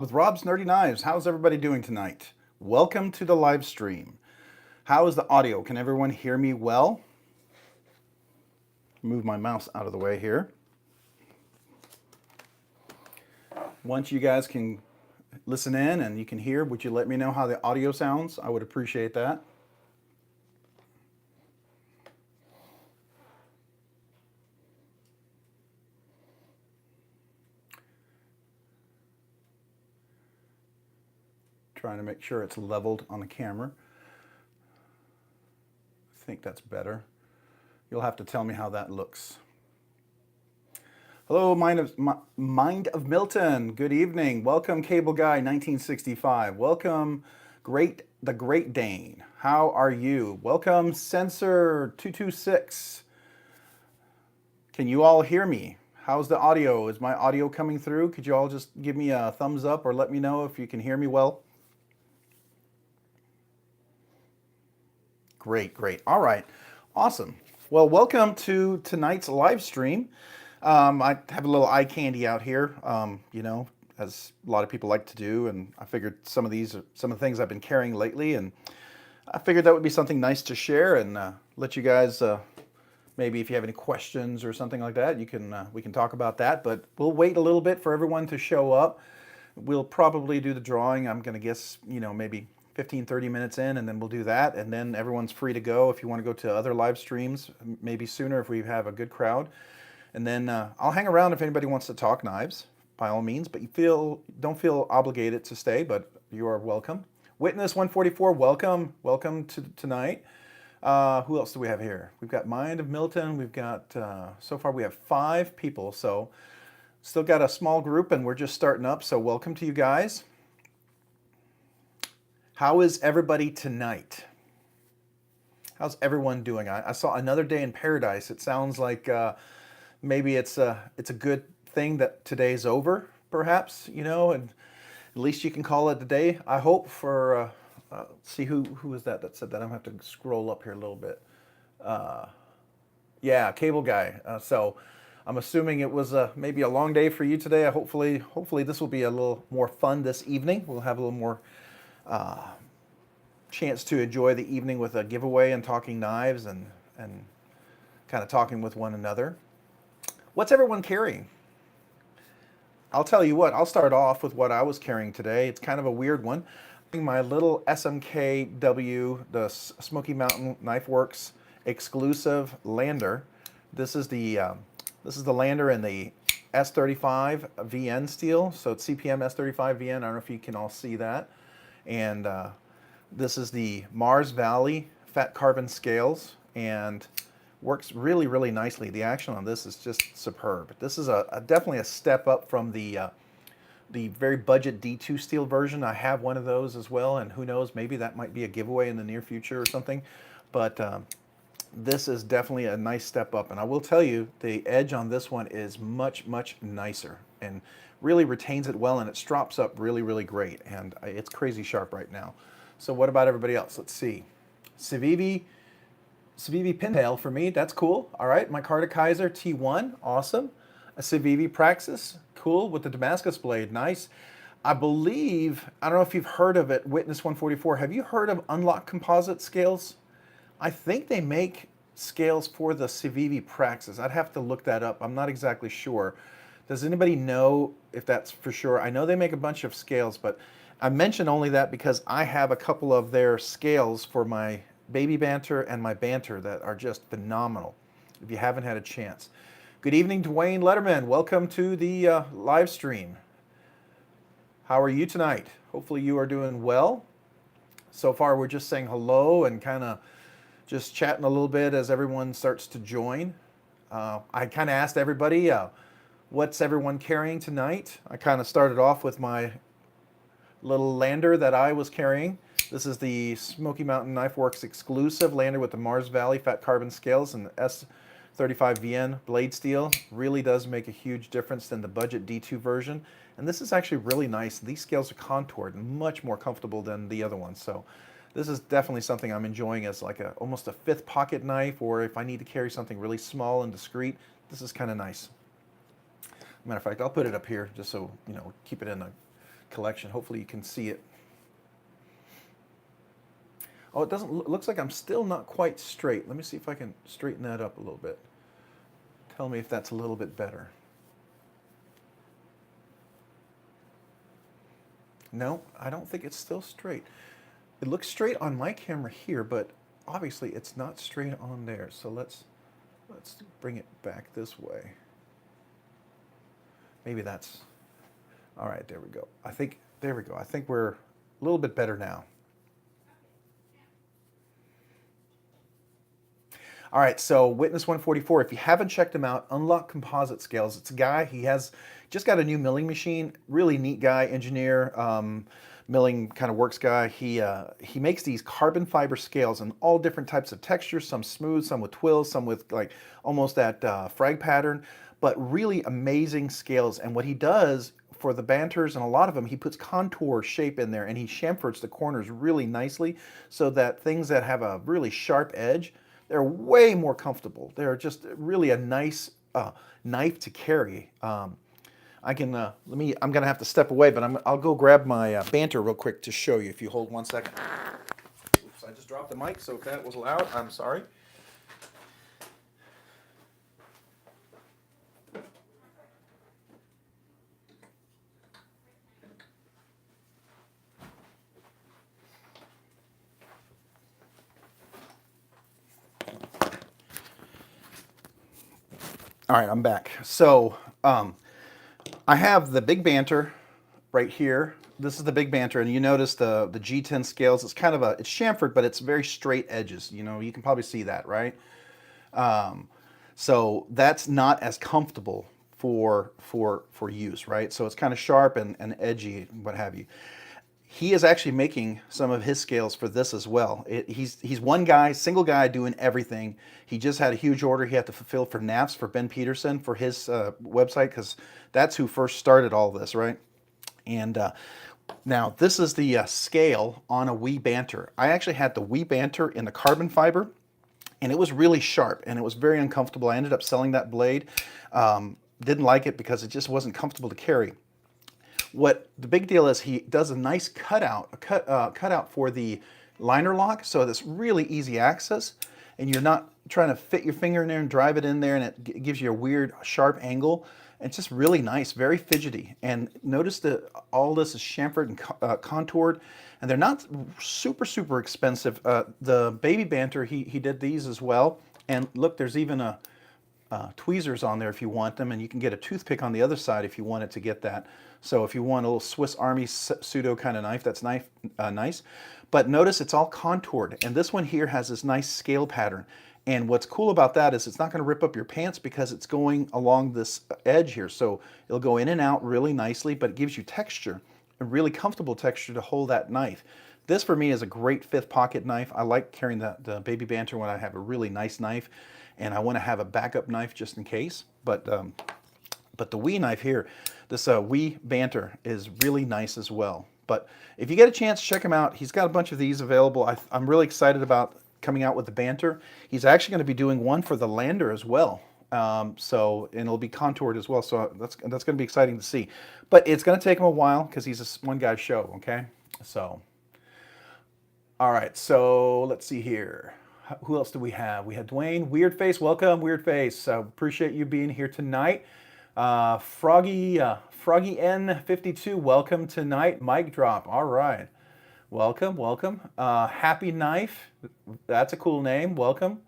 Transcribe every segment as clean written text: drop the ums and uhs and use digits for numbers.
with Rob's Nerdy Knives. How's everybody doing tonight? Welcome to the live stream. How is the audio? Can everyone hear me well? Move my mouse out of the way here. Once you guys can listen in and you can hear, would you let me know how the audio sounds? I would appreciate that. Trying to make sure it's leveled on the camera. I think that's better. You'll have to tell me how that looks. Hello, Mind of Milton. Good evening. Welcome, Cable Guy 1965. Welcome, the Great Dane. How are you? Welcome, Sensor 226. Can you all hear me? How's the audio? Is my audio coming through? Could you all just give me a thumbs up or let me know if you can hear me well? Great, great. All right, awesome. Well, welcome to tonight's live stream. I have a little eye candy out here, as a lot of people like to do, and I figured some of the things I've been carrying lately, and I figured that would be something nice to share and let you guys maybe if you have any questions or something like that, we can talk about that. But we'll wait a little bit for everyone to show up. We'll probably do the drawing. I'm going to guess, maybe 15, 30 minutes in, and then we'll do that. And then everyone's free to go if you want to go to other live streams, maybe sooner if we have a good crowd. And then I'll hang around if anybody wants to talk knives, by all means. But don't feel obligated to stay, but you are welcome. Witness 144, welcome to tonight. Who else do we have here? We've got Mind of Milton. We've got, so far we have 5 people. So still got a small group and we're just starting up. So welcome to you guys. How is everybody tonight? How's everyone doing? I saw Another Day in Paradise. It sounds like maybe it's a good thing that today's over, perhaps, and at least you can call it a day. I hope for, see who was that said that? I'm gonna have to scroll up here a little bit. Yeah, Cable Guy. So I'm assuming it was maybe a long day for you today. Hopefully this will be a little more fun this evening. We'll have a little more chance to enjoy the evening with a giveaway and talking knives and kind of talking with one another. What's everyone carrying? I'll tell you what, I'll start off with what I was carrying today. It's kind of a weird one. My little SMKW, the Smoky Mountain Knife Works exclusive lander. This is the lander in the S35 VN steel. So it's CPM S35 VN. I don't know if you can all see that. And this is the Mars Valley fat carbon scales and works really, really nicely. The action on this is just superb. This is definitely a step up from the very budget D2 steel version. I have one of those as well, and who knows, maybe that might be a giveaway in the near future or something. But this is definitely a nice step up. And I will tell you, the edge on this one is much, much nicer and really retains it well, and it strops up really, really great. And it's crazy sharp right now. So what about everybody else? Let's see. Civivi Pintail for me, that's cool. All right, Micarta Kaiser T1, awesome. A Civivi Praxis, cool, with the Damascus blade, nice. I believe, I don't know if you've heard of it, Witness 144. Have you heard of Unlock Composite scales? I think they make scales for the Civivi Praxis. I'd have to look that up. I'm not exactly sure. Does anybody know if that's for sure? I know they make a bunch of scales, but I mention only that because I have a couple of their scales for my Baby Banter and my Banter that are just phenomenal, if you haven't had a chance. Good evening, Dwayne Letterman. Welcome to the live stream. How are you tonight? Hopefully you are doing well. So far we're just saying hello and kind of just chatting a little bit as everyone starts to join. I kind of asked everybody, what's everyone carrying tonight? I kind of started off with my little lander that I was carrying. This is the Smoky Mountain Knife Works exclusive lander with the Mars Valley fat carbon scales and the S35 VN blade steel. Really does make a huge difference than the budget D2 version. And this is actually really nice. These scales are contoured and much more comfortable than the other ones. So this is definitely something I'm enjoying as like almost a 5th pocket knife, or if I need to carry something really small and discreet, this is kind of nice. Matter of fact, I'll put it up here just so, keep it in a collection. Hopefully you can see it. Oh, it doesn't, looks like I'm still not quite straight. Let me see if I can straighten that up a little bit. Tell me if that's a little bit better. No, I don't think it's still straight. It looks straight on my camera here, but obviously it's not straight on there. So let's bring it back this way. Maybe that's, all right, there we go. There we go. I think we're a little bit better now. All right, so Witness 144, if you haven't checked him out, Unlock Composite Scales. It's a guy, he has just got a new milling machine, really neat guy, engineer, milling kind of works guy. He makes these carbon fiber scales in all different types of textures, some smooth, some with twills, some with like almost that frag pattern, but really amazing scales. And what he does for the banters and a lot of them, he puts contour shape in there and he chamfers the corners really nicely so that things that have a really sharp edge, they're way more comfortable. They're just really a nice knife to carry. I can, I'm gonna have to step away, but I'll go grab my banter real quick to show you if you hold 1 second. Oops, I just dropped the mic, so if that was loud, I'm sorry. All right, I'm back. So I have the big banter right here. This is the big banter, and you notice the G10 scales. It's kind of it's chamfered, but it's very straight edges. You know, you can probably see that, right? So that's not as comfortable for use, right? So it's kind of sharp and edgy, what have you. He is actually making some of his scales for this as well. He's one guy, single guy doing everything. He just had a huge order he had to fulfill for NAFs for Ben Peterson for his website, because that's who first started all this, right? And now this is the scale on a Wii Banter. I actually had the Wii Banter in the carbon fiber, and it was really sharp and it was very uncomfortable. I ended up selling that blade. Didn't like it because it just wasn't comfortable to carry. What the big deal is, he does a nice cutout for the liner lock, so that's really easy access, and you're not trying to fit your finger in there and drive it in there, and it gives you a weird sharp angle. It's just really nice, very fidgety. And notice that all this is chamfered and contoured, and they're not super expensive. The Baby Banter, he did these as well, and look, there's even a tweezers on there if you want them, and you can get a toothpick on the other side if you wanted to get that. So if you want a little Swiss Army pseudo kind of knife, that's nice. But notice it's all contoured, and this one here has this nice scale pattern. And what's cool about that is it's not going to rip up your pants because it's going along this edge here. So it'll go in and out really nicely, but it gives you texture, a really comfortable texture to hold that knife. This for me is a great fifth pocket knife. I like carrying the Baby Banter when I have a really nice knife and I want to have a backup knife just in case. But the Wii knife here, this Wii Banter is really nice as well. But if you get a chance, check him out. He's got a bunch of these available. I'm really excited about coming out with the Banter. He's actually going to be doing one for the Lander as well. And it'll be contoured as well. So that's going to be exciting to see. But it's going to take him a while because he's a one-guy show, okay? So, all right. So let's see here. Who else do we have? We had Dwayne. Weird Face, welcome, Weird Face. Appreciate you being here tonight. Froggy N52, welcome tonight. Mic drop, all right. Welcome. Happy Knife, that's a cool name, welcome.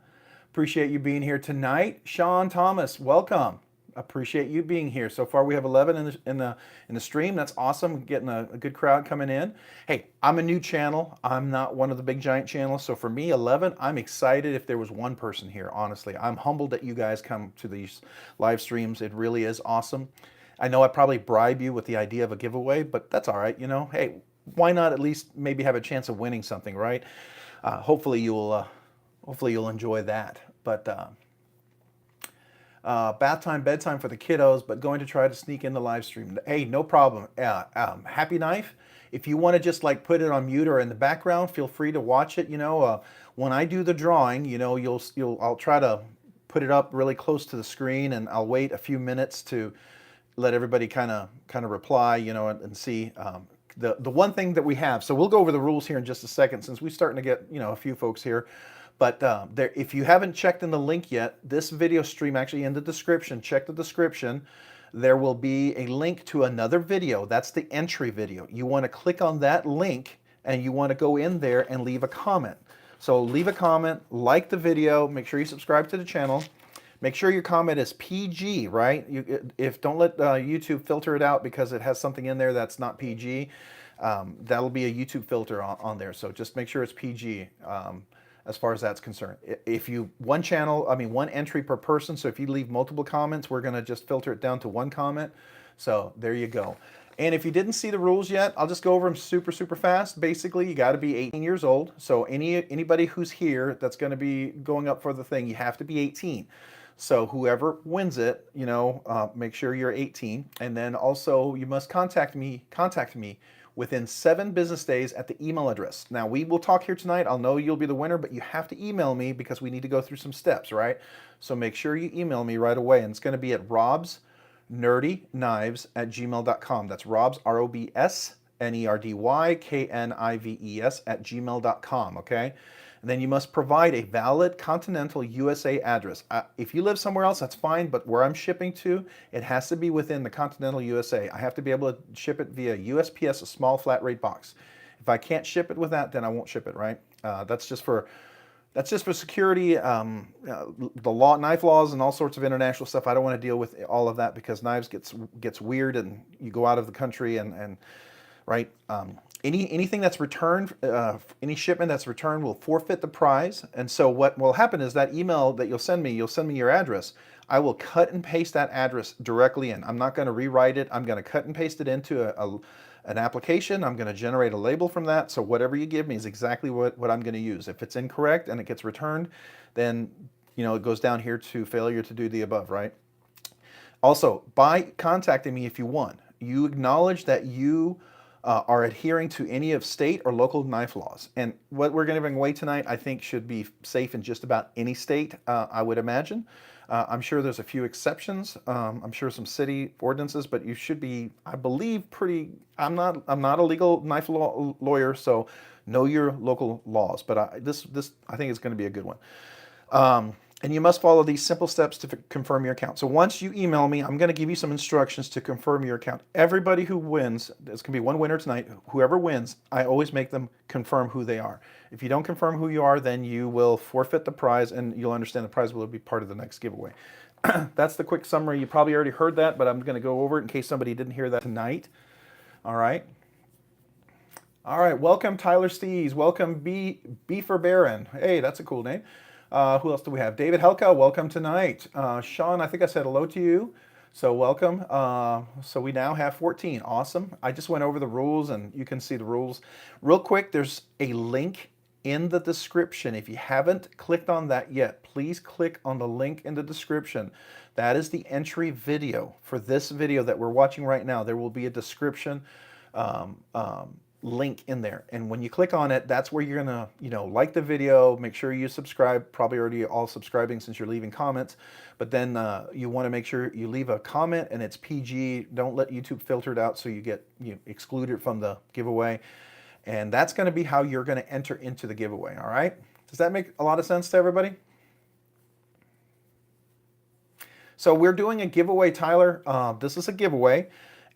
Appreciate you being here tonight. Sean Thomas, welcome. Appreciate you being here. So far we have 11 in the stream. That's awesome. Getting a good crowd coming in. Hey, I'm a new channel. I'm not one of the big giant channels. So for me, 11, I'm excited if there was one person here, honestly. I'm humbled that you guys come to these live streams. It really is awesome. I know I probably bribe you with the idea of a giveaway, but that's all right. You know, hey, why not at least maybe have a chance of winning something, right? Hopefully you'll enjoy that. But bath time, bedtime for the kiddos, but going to try to sneak in the live stream. Hey, no problem. Happy Knife. If you want to just like put it on mute or in the background, feel free to watch it. You know, when I do the drawing, you know, I'll try to put it up really close to the screen, and I'll wait a few minutes to let everybody kind of reply, you know, and see. the one thing that we have. So we'll go over the rules here in just a second, since we're starting to get a few folks here. But if you haven't checked in the link yet, this video stream actually in the description. Check the description. There will be a link to another video. That's the entry video. You want to click on that link and you want to go in there and leave a comment. So leave a comment, like the video, make sure you subscribe to the channel. Make sure your comment is PG, right? Don't let YouTube filter it out because it has something in there that's not PG. That'll be a YouTube filter on there. So just make sure it's PG as far as that's concerned. If one entry per person. So if you leave multiple comments, we're gonna just filter it down to one comment. So there you go. And if you didn't see the rules yet, I'll just go over them super fast. Basically, you got to be 18 years old. So anybody who's here that's going to be going up for the thing, you have to be 18. So whoever wins it, make sure you're 18. And then also you must contact me within 7 business days at the email address. Now we will talk here tonight. I'll know you'll be the winner, but you have to email me because we need to go through some steps, right? So make sure you email me right away. And it's going to be at robsnerdyknives@gmail.com. That's Robs, ROBSNERDYKNIVES@gmail.com, okay? And then you must provide a valid Continental USA address. If you live somewhere else, that's fine, but where I'm shipping to, it has to be within the Continental USA. I have to be able to ship it via USPS, a small flat rate box. If I can't ship it with that, then I won't ship it, right? That's just for security, the knife laws and all sorts of international stuff. I don't want to deal with all of that because knives gets weird and you go out of the country and right. Anything that's returned, any shipment that's returned will forfeit the prize. And so what will happen is that email that you'll send me your address. I will cut and paste that address directly in. I'm not going to rewrite it. I'm going to cut and paste it into an application. I'm going to generate a label from that. So whatever you give me is exactly what I'm going to use. If it's incorrect and it gets returned, then it goes down here to failure to do the above, right? Also, by contacting me if you won, you acknowledge that you are adhering to any of state or local knife laws. And what we're giving away tonight, I think, should be safe in just about any state, I would imagine. I'm sure there's a few exceptions. I'm sure some city ordinances, but you should be, I believe, I'm not a legal knife lawyer, so know your local laws. But this I think is going to be a good one. And you must follow these simple steps to confirm your account. So once you email me, I'm going to give you some instructions to confirm your account. Everybody who wins, there's going to be one winner tonight. Whoever wins, I always make them confirm who they are. If you don't confirm who you are, then you will forfeit the prize, and you'll understand the prize will be part of the next giveaway. That's the quick summary. You probably already heard that, but I'm going to go over it in case somebody didn't hear that tonight. All right. All right. Welcome, Tyler Stees. Welcome, B for Baron. Hey, that's a cool name. Who else do we have? David Helka, welcome tonight. Sean, I think I said hello to you, so welcome. So we now have 14. Awesome. I just went over the rules, and you can see the rules. Real quick, there's a link in the description. If you haven't clicked on that yet, please click on the link in the description. That is the entry video for this video that we're watching right now. There will be a description link in there, and when you click on it, that's where you're gonna like the video, make sure you subscribe, probably already all subscribing since you're leaving comments, but then you want to make sure you leave a comment and it's PG. Don't let YouTube filter it out so you get excluded from the giveaway, and that's going to be how you're going to enter into the giveaway. All right, does that make a lot of sense to everybody? So we're doing a giveaway, Tyler. This is a giveaway.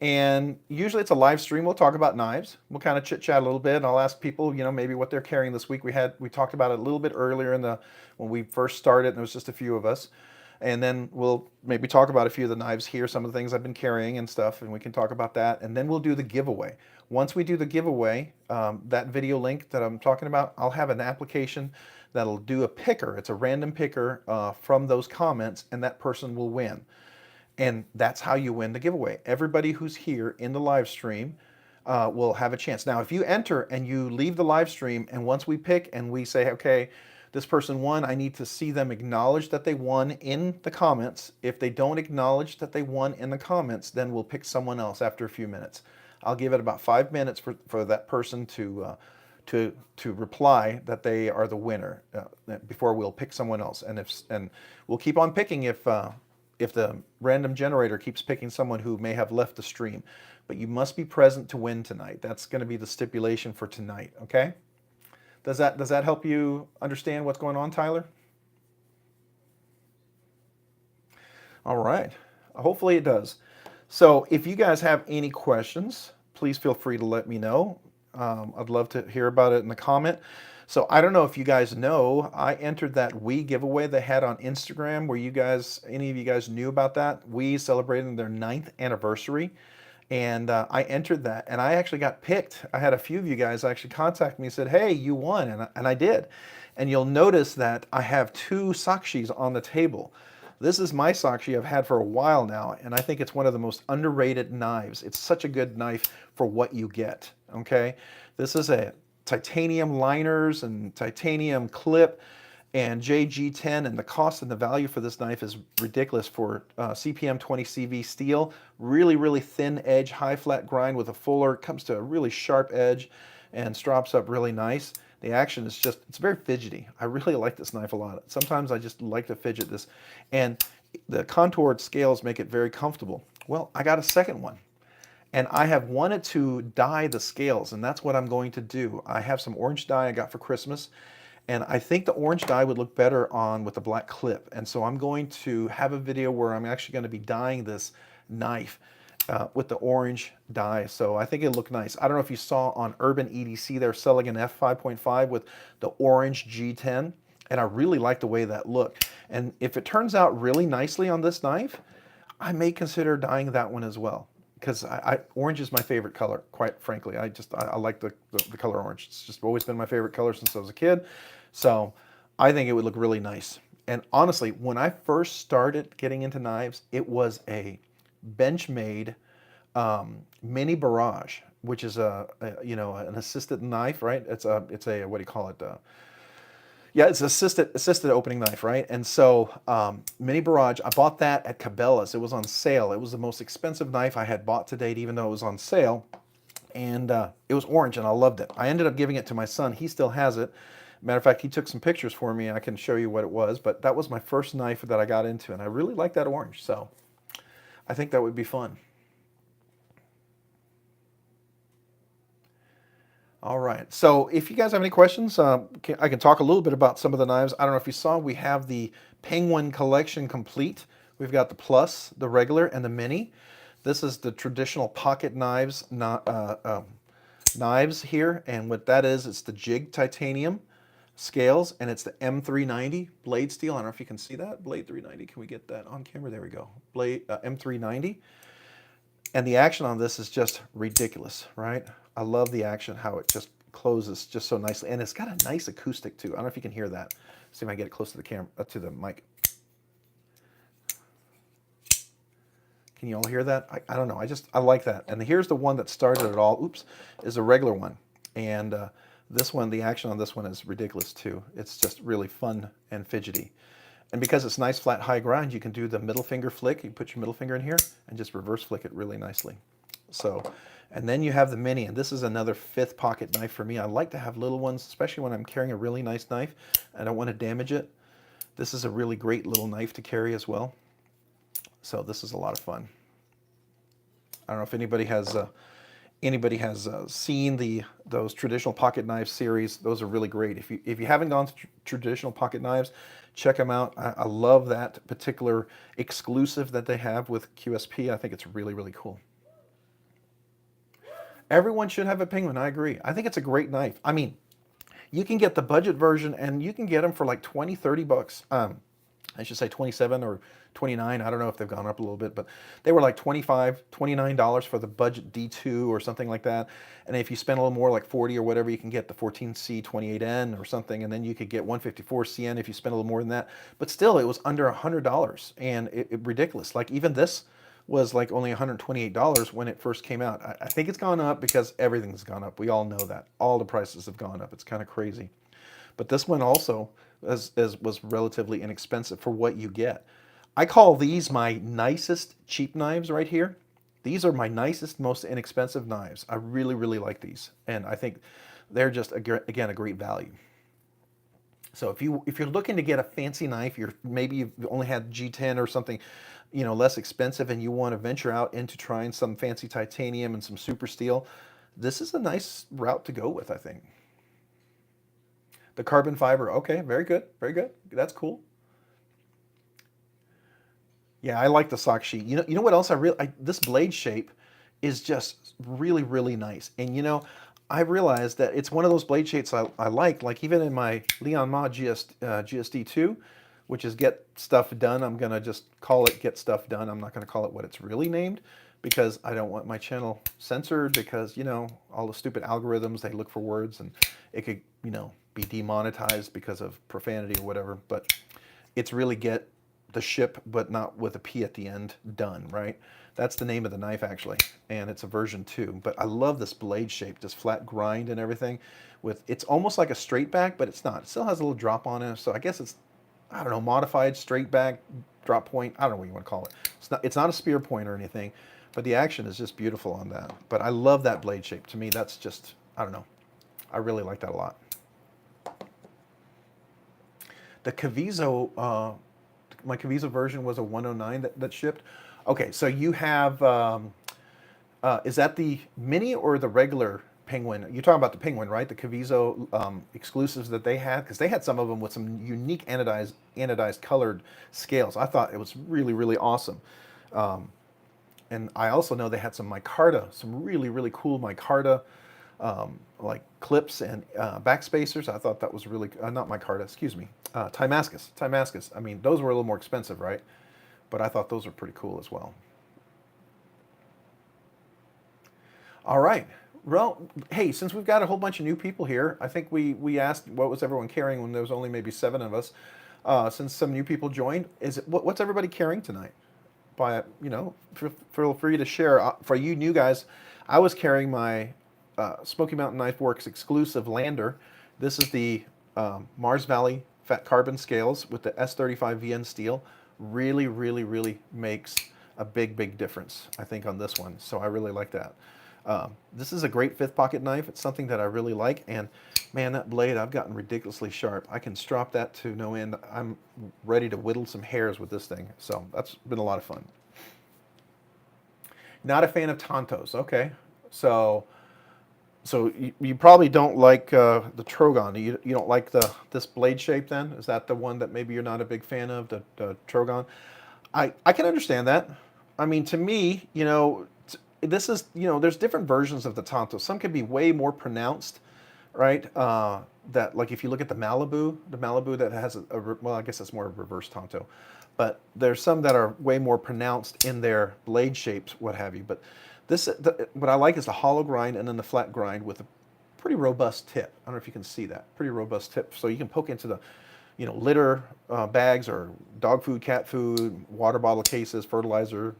And usually it's a live stream. We'll talk about knives. We'll kind of chit chat a little bit. And I'll ask people, maybe what they're carrying this week. We talked about it a little bit earlier when we first started, and there was just a few of us. And then we'll maybe talk about a few of the knives here, some of the things I've been carrying and stuff, and we can talk about that. And then we'll do the giveaway. Once we do the giveaway, that video link that I'm talking about, I'll have an application that'll do a picker. It's a random picker from those comments, and that person will win. And that's how you win the giveaway. Everybody who's here in the live stream will have a chance. Now, if you enter and you leave the live stream, and once we pick and we say, okay, this person won, I need to see them acknowledge that they won in the comments. If they don't acknowledge that they won in the comments, then we'll pick someone else after a few minutes. I'll give it about 5 minutes for that person to reply that they are the winner before we'll pick someone else. And we'll keep on picking if the random generator keeps picking someone who may have left the stream. but you must be present to win tonight. That's going to be the stipulation for tonight, okay? Does that help you understand what's going on, Tyler? All right. Hopefully it does. So if you guys have any questions, please feel free to let me know. I'd love to hear about it in the comment. So I don't know if you guys know, I entered that Wii giveaway they had on Instagram where any of you guys knew about that. Wii celebrating their 9th anniversary. And I entered that and I actually got picked. I had a few of you guys actually contact me and said, hey, you won. And I did. And you'll notice that I have 2 Sakshis on the table. This is my Sakshi I've had for a while now, and I think it's one of the most underrated knives. It's such a good knife for what you get, okay? This is a titanium liners and titanium clip and JG10, and the cost and the value for this knife is ridiculous for CPM 20CV steel. Really, really thin edge, high flat grind with a fuller. It comes to a really sharp edge and strops up really nice. The action is just, it's very fidgety. I really like this knife a lot. Sometimes I just like to fidget this. And the contoured scales make it very comfortable. Well, I got a second one. And I have wanted to dye the scales, and that's what I'm going to do. I have some orange dye I got for Christmas, and I think the orange dye would look better on with the black clip. And so I'm going to have a video where I'm actually going to be dyeing this knife with the orange dye. So I think it'll look nice. I don't know if you saw on Urban EDC, they're selling an f5.5 with the orange G10, and I really like the way that looked. And if it turns out really nicely on this knife, I may consider dyeing that one as well. Because orange is my favorite color, quite frankly. I like the color orange. It's just always been my favorite color since I was a kid. So I think it would look really nice. And honestly, when I first started getting into knives, it was a Benchmade mini barrage, which is an assisted knife, right? It's a what do you call it? Yeah, it's assisted opening knife, right? And so mini barrage, I bought that at Cabela's. It was on sale. It was the most expensive knife I had bought to date, even though it was on sale. And it was orange, and I loved it. I ended up giving it to my son. He still has it. Matter of fact, he took some pictures for me. I can show you what it was. But that was my first knife that I got into, and I really like that orange. So I think that would be fun. All right. So if you guys have any questions, I can talk a little bit about some of the knives. I don't know if you saw, we have the Penguin collection complete. We've got the Plus, the regular, and the Mini. This is the traditional pocket knives, knives here. And what that is, it's the jig titanium scales, and it's the M390 blade steel. I don't know if you can see that. Blade 390. Can we get that on camera? There we go. Blade M390. And the action on this is just ridiculous, right? I love the action, how it just closes just so nicely. And it's got a nice acoustic too. I don't know if you can hear that. See if I can get it close to the camera, to the mic. Can you all hear that? I don't know. I like that. And here's the one that started it all. Oops, is a regular one. And this one, the action on this one is ridiculous too. It's just really fun and fidgety. And because it's nice, flat, high grind, you can do the middle finger flick. You put your middle finger in here and just reverse flick it really nicely. So, and then you have the Mini, and this is another 5th pocket knife for me. I like to have little ones, especially when I'm carrying a really nice knife. I don't want to damage it. This is a really great little knife to carry as well. So this is a lot of fun. I don't know if anybody has seen those traditional pocket knife series. Those are really great. If you haven't gone to traditional pocket knives, check them out. I love that particular exclusive that they have with QSP. I think it's really, really cool. Everyone should have a Penguin. I agree. I think it's a great knife. I mean, you can get the budget version, and you can get them for like 20, 30 bucks. I should say 27 or 29. I don't know if they've gone up a little bit, but they were like $25, $29 for the budget D2 or something like that. And if you spend a little more, like 40 or whatever, you can get the 14C 28N or something, and then you could get 154CN if you spend a little more than that. But still, it was under $100, and it ridiculous. Like even this was like only $128 when it first came out. I think it's gone up because everything's gone up. We all know that. All the prices have gone up. It's kind of crazy. But this one also was relatively inexpensive for what you get. I call these my nicest cheap knives right here. These are my nicest, most inexpensive knives. I really, really like these. And I think they're just, again, a great value. So if you're looking to get a fancy knife, maybe you've only had G10 or something, less expensive, and you want to venture out into trying some fancy titanium and some super steel, this is a nice route to go with, I think. The carbon fiber, okay, very good, very good. That's cool. Yeah, I like the sock sheet. You know what else this blade shape is just really, really nice. And I realized that it's one of those blade shapes I like even in my Leon Ma GSD2, which is Get Stuff Done. I'm gonna just call it Get Stuff Done. I'm not gonna call it what it's really named because I don't want my channel censored because, all the stupid algorithms, they look for words and it could, be demonetized because of profanity or whatever. But it's really Get the Ship, but not with a P at the end, Done, right? That's the name of the knife actually, and it's a version 2. But I love this blade shape, this flat grind and everything. It's almost like a straight back, but it's not. It still has a little drop on it, so I guess it's, I don't know, modified straight back drop point. I don't know what you want to call it. It's not a spear point or anything, but the action is just beautiful on that. But I love that blade shape. To me, that's just, I don't know. I really like that a lot. The Cavizo, my Cavizo version was a 109 that shipped. Okay, so you have, is that the mini or the regular Penguin? You're talking about the Penguin, right? The Cavizo exclusives that they had, because they had some of them with some unique anodized colored scales. I thought it was really, really awesome. And I also know they had some micarta, some really, really cool micarta, like clips and backspacers. I thought that was really, not micarta, excuse me, Timascus. Timascus. I mean, those were a little more expensive, right? But I thought those were pretty cool as well. All right. Well, hey, since we've got a whole bunch of new people here, I think we asked what was everyone carrying when there was only maybe 7 of us. Since some new people joined, what's everybody carrying tonight? By feel free to share. For you new guys, I was carrying my Smoky Mountain Knife Works exclusive Lander. This is the Mars Valley Fat Carbon scales with the S35 VN steel. Really, really, really makes a big, big difference, I think, on this one. So I really like that. This is a great 5th pocket knife. It's something that I really like. And man, that blade, I've gotten ridiculously sharp. I can strop that to no end. I'm ready to whittle some hairs with this thing. So that's been a lot of fun. Not a fan of Tontos. Okay. So you probably don't like the Trogon. You don't like this blade shape then? Is that the one that maybe you're not a big fan of, the Trogon? I can understand that. I mean, to me, this is, there's different versions of the Tonto. Some can be way more pronounced, right? That, like, if you look at the Malibu that has well, I guess it's more a reverse Tonto. But there's some that are way more pronounced in their blade shapes, what have you. But what I like is the hollow grind and then the flat grind with a pretty robust tip. I don't know if you can see that. Pretty robust tip. So you can poke into the, litter bags or dog food, cat food, water bottle cases, fertilizer,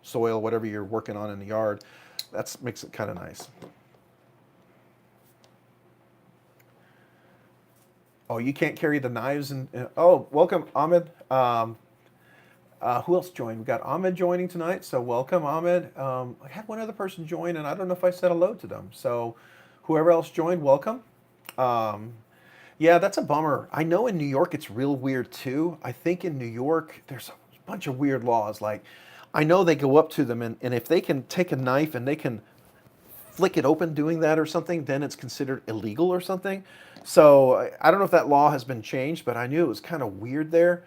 soil, whatever you're working on in the yard. That makes it kind of nice. Oh, you can't carry the knives oh, welcome, Ahmed. Who else joined? We got Ahmed joining tonight, so welcome, Ahmed. I had one other person join, and I don't know if I said hello to them. So whoever else joined, welcome. Yeah, that's a bummer. I know in New York it's real weird too. I think in New York there's a bunch of weird laws. Like, I know they go up to them, and if they can take a knife and they can flick it open doing that or something, then it's considered illegal or something. So I don't know if that law has been changed, but I knew it was kind of weird there.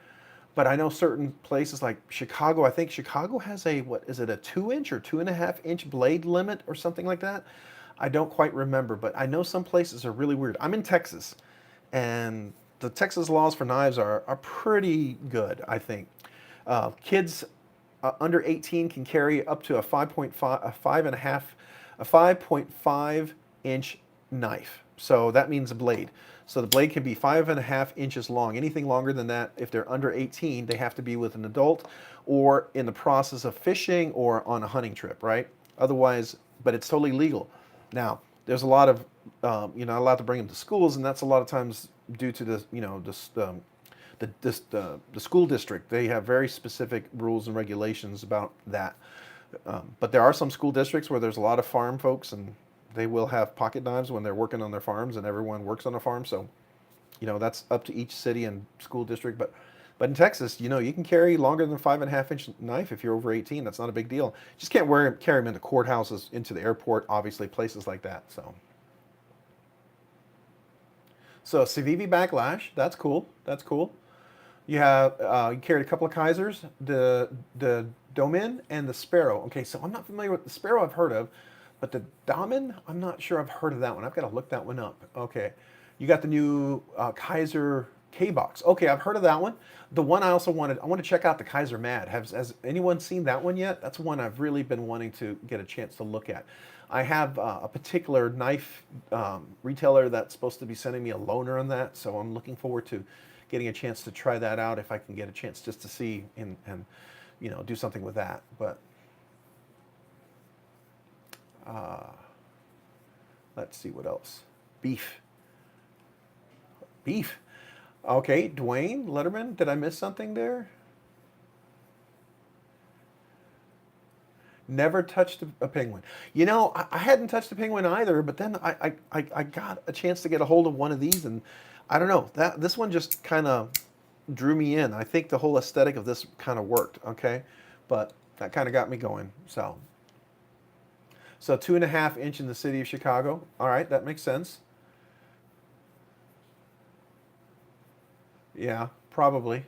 But I know certain places like Chicago, I think Chicago has what is it, a 2-inch or 2.5-inch blade limit or something like that? I don't quite remember, but I know some places are really weird. I'm in Texas, and the Texas laws for knives are pretty good, I think. Kids under 18 can carry up to a 5.5 inch knife. So that means a blade. So the blade can be 5.5 inches long. Anything longer than that, if they're under 18, they have to be with an adult or in the process of fishing or on a hunting trip, right? Otherwise, but it's totally legal. Now, there's a lot of, you're not allowed to bring them to schools, and that's a lot of times due to the, the school district. They have very specific rules and regulations about that. But there are some school districts where there's a lot of farm folks, and they will have pocket knives when they're working on their farms, and everyone works on a farm. So, that's up to each city and school district. But But in Texas, you can carry longer than a 5.5 inch knife if you're over 18. That's not a big deal. Just can't carry them into courthouses, into the airport, obviously, places like that. So Civivi Backlash, that's cool. That's cool. You carried a couple of Kaisers, the Domin and the Sparrow. Okay, so I'm not familiar with the Sparrow. I've heard of, but the Domin, I'm not sure I've heard of that one. I've got to look that one up. Okay, you got the new Kaiser K box. Okay, I've heard of that one. The one I also I want to check out the Kaiser Mad. Has anyone seen that one yet? That's one I've really been wanting to get a chance to look at. I have a particular knife retailer that's supposed to be sending me a loaner on that, so I'm looking forward to getting a chance to try that out if I can get a chance just to see and do something with that. But uh, let's see what else. Beef. Beef. Okay, Dwayne Letterman. Did I miss something there? Never touched a penguin. I hadn't touched a penguin either, but then I got a chance to get a hold of one of these, and I don't know, this one just kind of drew me in. I think the whole aesthetic of this kind of worked, okay? But that kind of got me going. So 2.5 inch in the city of Chicago. All right, that makes sense. Yeah, probably.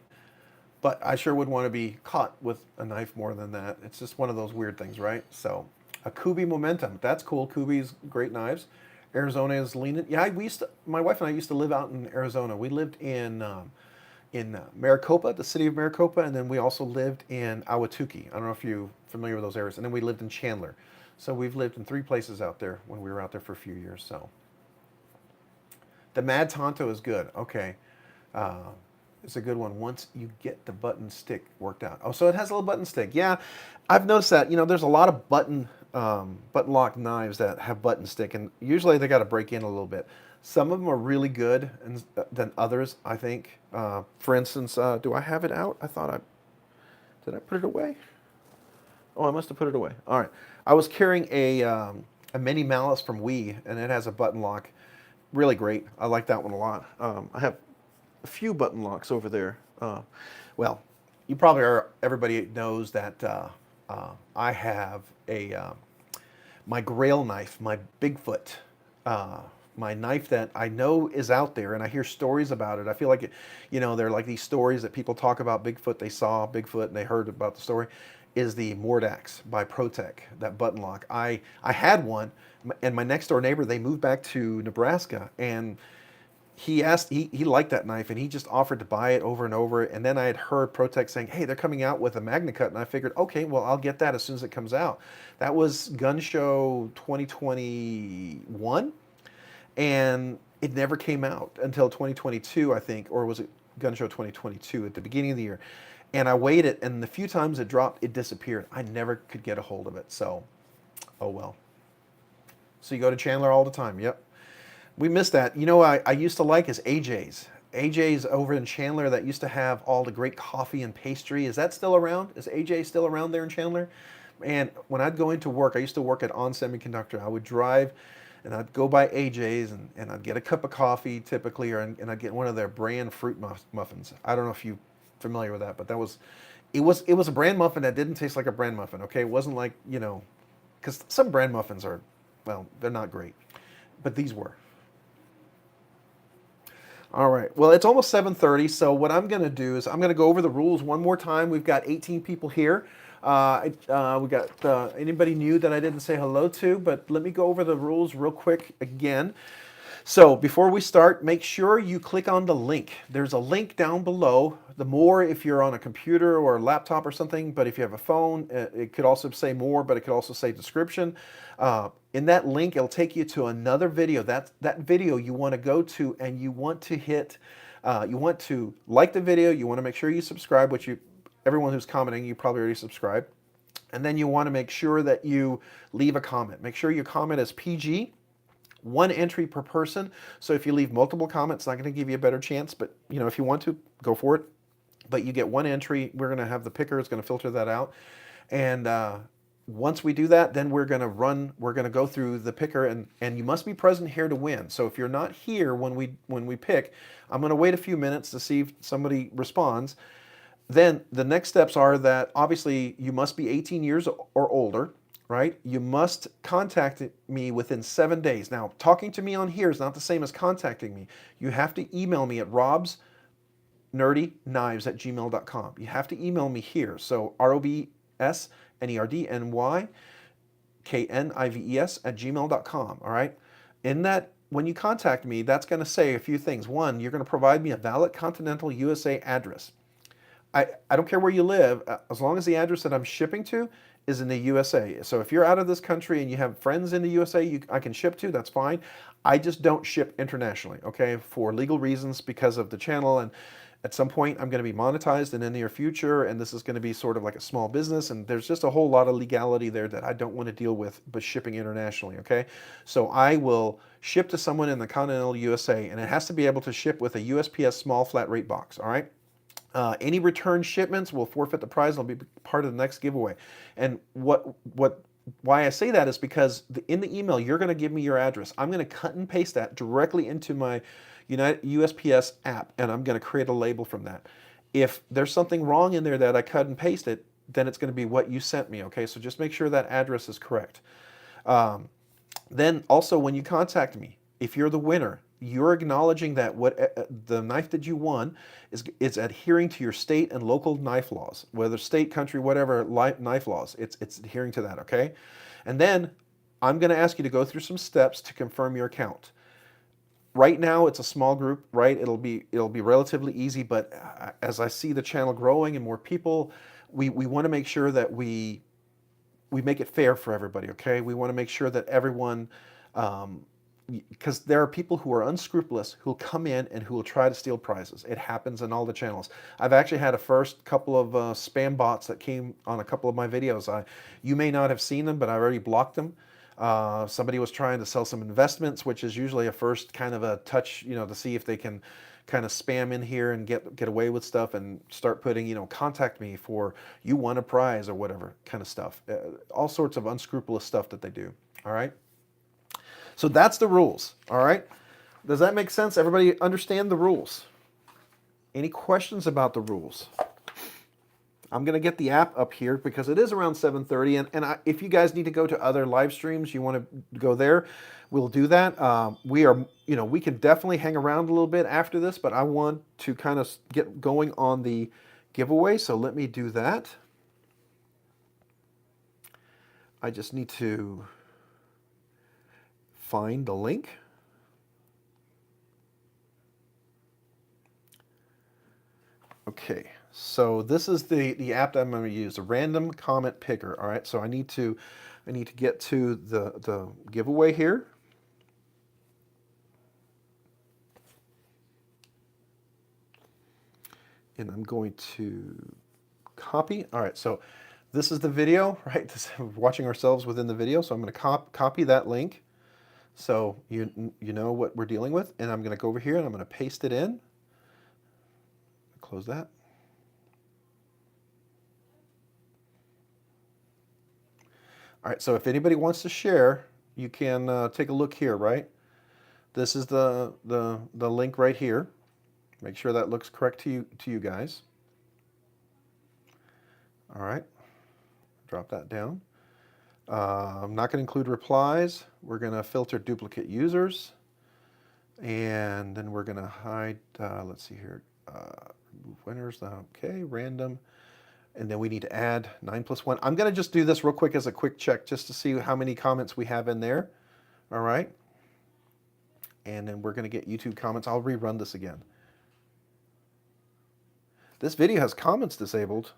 But I sure would want to be caught with a knife more than that. It's just one of those weird things, right? So, a Kubi Momentum. That's cool. Kubi's great knives. Arizona is leaning. Yeah, my wife and I used to live out in Arizona. We lived in Maricopa, the city of Maricopa, and then we also lived in Ahwatukee. I don't know if you're familiar with those areas. And then we lived in Chandler. So we've lived in 3 places out there when we were out there for a few years. So the Mad Tonto is good. Okay. Uh, it's a good one once you get the button stick worked out. Oh, so it has a little button stick. Yeah, I've noticed that. There's a lot of button lock knives that have button stick, and usually they got to break in a little bit. Some of them are really good than others, I think. For instance, do I have it out? Did I put it away? Oh, I must have put it away. All right. I was carrying a mini Malice from Wii, and it has a button lock. Really great. I like that one a lot. I have a few button locks over there. Well, you probably are. Everybody knows that I have my Grail knife, my Bigfoot, my knife that I know is out there, and I hear stories about it. I feel like they're like these stories that people talk about Bigfoot. They saw Bigfoot and they heard about the story. Is the Mordax by ProTech, that button lock. I had one, and my next door neighbor, they moved back to Nebraska, and he liked that knife, and he just offered to buy it over and over. And then I had heard ProTech saying, hey, they're coming out with a MagnaCut, and I figured, okay, well, I'll get that as soon as it comes out. That was Gun Show 2021, and it never came out until 2022, I think, or was it Gun Show 2022 at the beginning of the year? And I waited, and the few times it dropped, it disappeared. I never could get a hold of it, so, oh well. So you go to Chandler all the time, yep. We missed that. I used to like is AJ's. AJ's over in Chandler that used to have all the great coffee and pastry. Is that still around? Is AJ still around there in Chandler? And when I'd go into work, I used to work at On Semiconductor. I would drive and I'd go by AJ's and I'd get a cup of coffee typically, and I'd get one of their brand fruit muffins. I don't know if you're familiar with that, but it was a brand muffin that didn't taste like a brand muffin, okay? It wasn't like, because some brand muffins are, well, they're not great, but these were. All right. Well, it's almost 7:30, so what I'm going to do is I'm going to go over the rules one more time. We've got 18 people here. We got anybody new that I didn't say hello to, but let me go over the rules real quick again. So before we start, make sure you click on the link. There's a link down below. The more if you're on a computer or a laptop or something, but if you have a phone, it could also say more, but it could also say description. In that link, it'll take you to another video. That video you want to go to, and you want to you want to like the video. You want to make sure you subscribe, everyone who's commenting, you probably already subscribed. And then you want to make sure that you leave a comment. Make sure your comment is PG. 1 entry per person. So if you leave multiple comments, it's not going to give you a better chance, but if you want to, go for it. But you get 1 entry. We're going to have the picker. It's going to filter that out. And once we do that, then we're going to go through the picker, and you must be present here to win. So if you're not here when we pick, I'm going to wait a few minutes to see if somebody responds. Then the next steps are that obviously you must be 18 years or older, right? You must contact me within 7 days. Now, talking to me on here is not the same as contacting me. You have to email me at robsnerdyknives@gmail.com. You have to email me here. So robsnerdyknives@gmail.com. All right. In that, when you contact me, that's going to say a few things. One, you're going to provide me a valid Continental USA address. I don't care where you live, as long as the address that I'm shipping to is in the USA. So if you're out of this country and you have friends in the USA I can ship to, that's fine. I just don't ship internationally, okay, for legal reasons because of the channel. And at some point, I'm going to be monetized in the near future, and this is going to be sort of like a small business, and there's just a whole lot of legality there that I don't want to deal with, but shipping internationally, okay? So I will ship to someone in the continental USA, and it has to be able to ship with a USPS small flat rate box, all right? Any return shipments will forfeit the prize and will be part of the next giveaway. And why I say that is because in the email, you're going to give me your address. I'm going to cut and paste that directly into my USPS app, and I'm going to create a label from that. If there's something wrong in there that I cut and paste it, then it's going to be what you sent me, okay? So just make sure that address is correct. Then also, when you contact me, if you're the winner, you're acknowledging that the knife that you won is adhering to your state and local knife laws, whether state, country, whatever knife laws. It's adhering to that, okay? And then I'm going to ask you to go through some steps to confirm your account. Right now, it's a small group, right? It'll be relatively easy, but as I see the channel growing and more people, we want to make sure that we make it fair for everybody, okay? We want to make sure that everyone, because there are people who are unscrupulous who'll come in and who will try to steal prizes. It happens in all the channels. I've actually had a first couple of spam bots that came on a couple of my videos. You may not have seen them, but I already blocked them. Somebody was trying to sell some investments, which is usually a first kind of a touch, to see if they can kind of spam in here and get away with stuff and start putting, contact me for you won a prize or whatever kind of stuff. All sorts of unscrupulous stuff that they do. All right. So that's the rules. All right. Does that make sense? Everybody understand the rules? Any questions about the rules? I'm going to get the app up here because it is around 7:30. And if you guys need to go to other live streams, you want to go there, we'll do that. We can definitely hang around a little bit after this, but I want to kind of get going on the giveaway. So let me do that. I just need to find the link. Okay, so this is the app that I'm going to use, a random comment picker. All right, so I need to get to the giveaway here. And I'm going to copy. All right, so this is the video, right? Watching ourselves within the video. So I'm going to copy that link. So you know what we're dealing with. And I'm going to go over here and I'm going to paste it in. Close that. All right, so if anybody wants to share, you can take a look here, right? This is the link right here. Make sure that looks correct to you guys. All right, drop that down. I'm not going to include replies. We're going to filter duplicate users. And then we're going to hide, let's see here, winners, okay, random. And then we need to add 9+1. I'm going to just do this real quick as a quick check just to see how many comments we have in there. All right. And then we're going to get YouTube comments. I'll rerun this again. This video has comments disabled.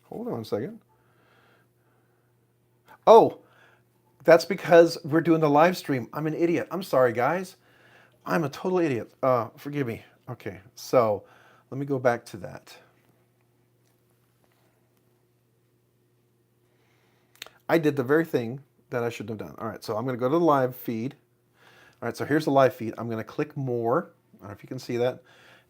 Hold on a second. Oh, that's because we're doing the live stream. I'm an idiot. I'm sorry, guys. I'm a total idiot. Forgive me. Okay, so let me go back to that. I did the very thing that I shouldn't have done. All right, so I'm going to go to the live feed. All right, so here's the live feed. I'm going to click more. I don't know if you can see that.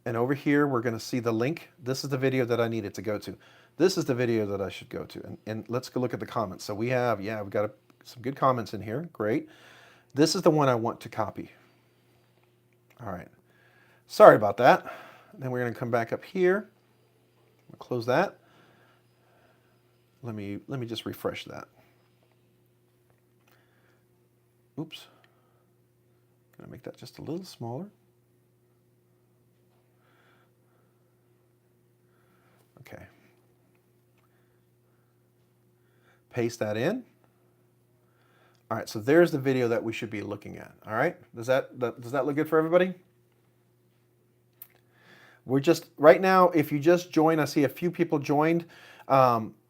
And over here, we're going to see the link. This is the video that I needed to go to. This is the video that I should go to. And let's go look at the comments. So we have, we've got some good comments in here. Great. This is the one I want to copy. All right. Sorry about that. Then we're going to come back up here. Close that. Let me just refresh that. Oops. Gonna make that just a little smaller. Okay. Paste that in. All right, so there's the video that we should be looking at. All right, does that look good for everybody? We're just, right now, if you just joined, I see a few people joined.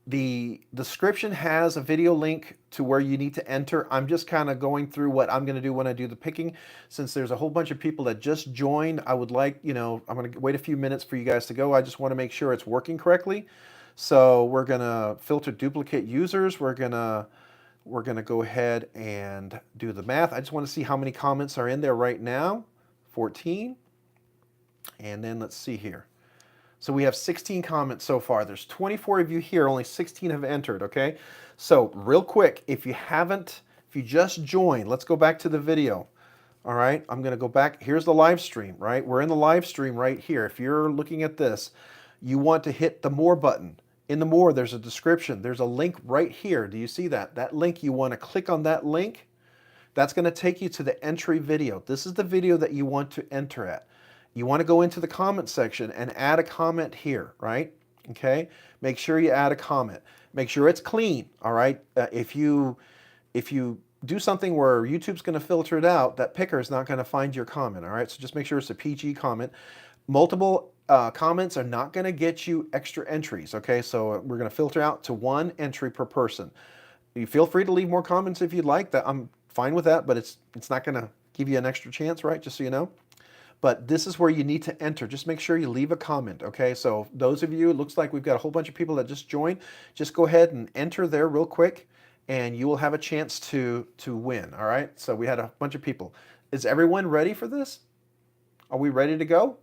The description has a video link to where you need to enter. I'm just kind of going through what I'm going to do when I do the picking. Since there's a whole bunch of people that just joined, I would like, I'm going to wait a few minutes for you guys to go. I just want to make sure it's working correctly. So we're going to filter duplicate users. We're going to go ahead and do the math. I just want to see how many comments are in there right now. 14. And then let's see here. So we have 16 comments so far. There's 24 of you here, only 16 have entered, okay? So real quick, if you just joined, let's go back to the video. All right, I'm gonna go back. Here's the live stream, right? We're in the live stream right here. If you're looking at this, you want to hit the more button. In the more, there's a description. There's a link right here. Do you see that? That link, you wanna click on that link. That's gonna take you to the entry video. This is the video that you want to enter at. You want to go into the comment section and add a comment here, right? Okay, make sure you add a comment. Make sure it's clean, all right? If you do something where YouTube's going to filter it out, that picker is not going to find your comment, all right? So just make sure it's a PG comment. Multiple comments are not going to get you extra entries, okay? So we're going to filter out to 1 entry per person. You feel free to leave more comments if you'd like. That I'm fine with that, but it's not going to give you an extra chance, right? Just so you know. But this is where you need to enter. Just make sure you leave a comment, okay? So those of you, it looks like we've got a whole bunch of people that just joined. Just go ahead and enter there real quick, and you will have a chance to win, all right? So we had a bunch of people. Is everyone ready for this? Are we ready to go?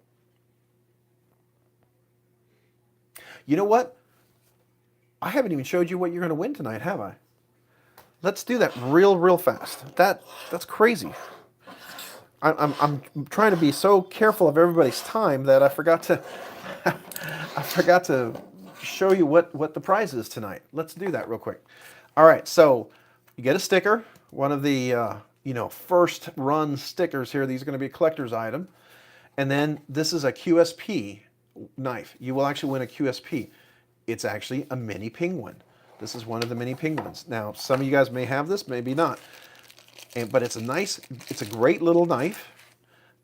You know what? I haven't even showed you what you're going to win tonight, have I? Let's do that real fast. That's crazy. I'm trying to be so careful of everybody's time that I forgot to show you what the prize is tonight. Let's do that real quick. All right, so you get a sticker, one of the first run stickers here. These are going to be a collector's item, and then this is a QSP knife. You will actually win a QSP. It's actually a mini penguin. This is one of the mini penguins. Now, some of you guys may have this, maybe not. But it's a great little knife.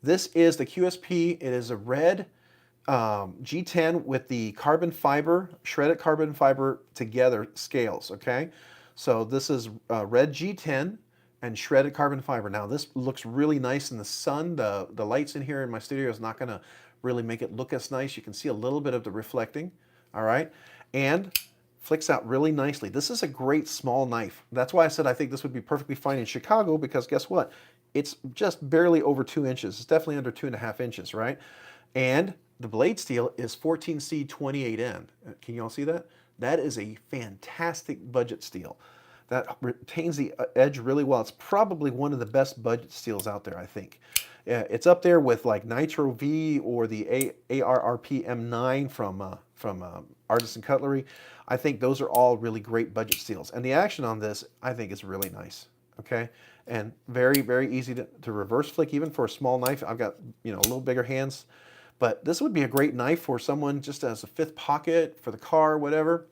This is the QSP. It is a red G10 with the carbon fiber, shredded carbon fiber together scales, okay? So this is red G10 and shredded carbon fiber. Now this looks really nice in the sun. The lights in here in my studio is not gonna really make it look as nice. You can see a little bit of the reflecting, all right? And flicks out really nicely. This is a great small knife. That's why I said I think this would be perfectly fine in Chicago, because guess what? It's just barely over 2 inches. It's definitely under 2.5 inches, right? And the blade steel is 14C28N. Can you all see that? That is a fantastic budget steel. That retains the edge really well. It's probably one of the best budget steels out there, I think. It's up there with like Nitro V or the ARRP M9 from Artisan Cutlery. I think those are all really great budget steels. And the action on this, I think, is really nice, okay? And very easy to reverse flick, even for a small knife. I've got, a little bigger hands. But this would be a great knife for someone just as a 5th pocket, for the car, whatever.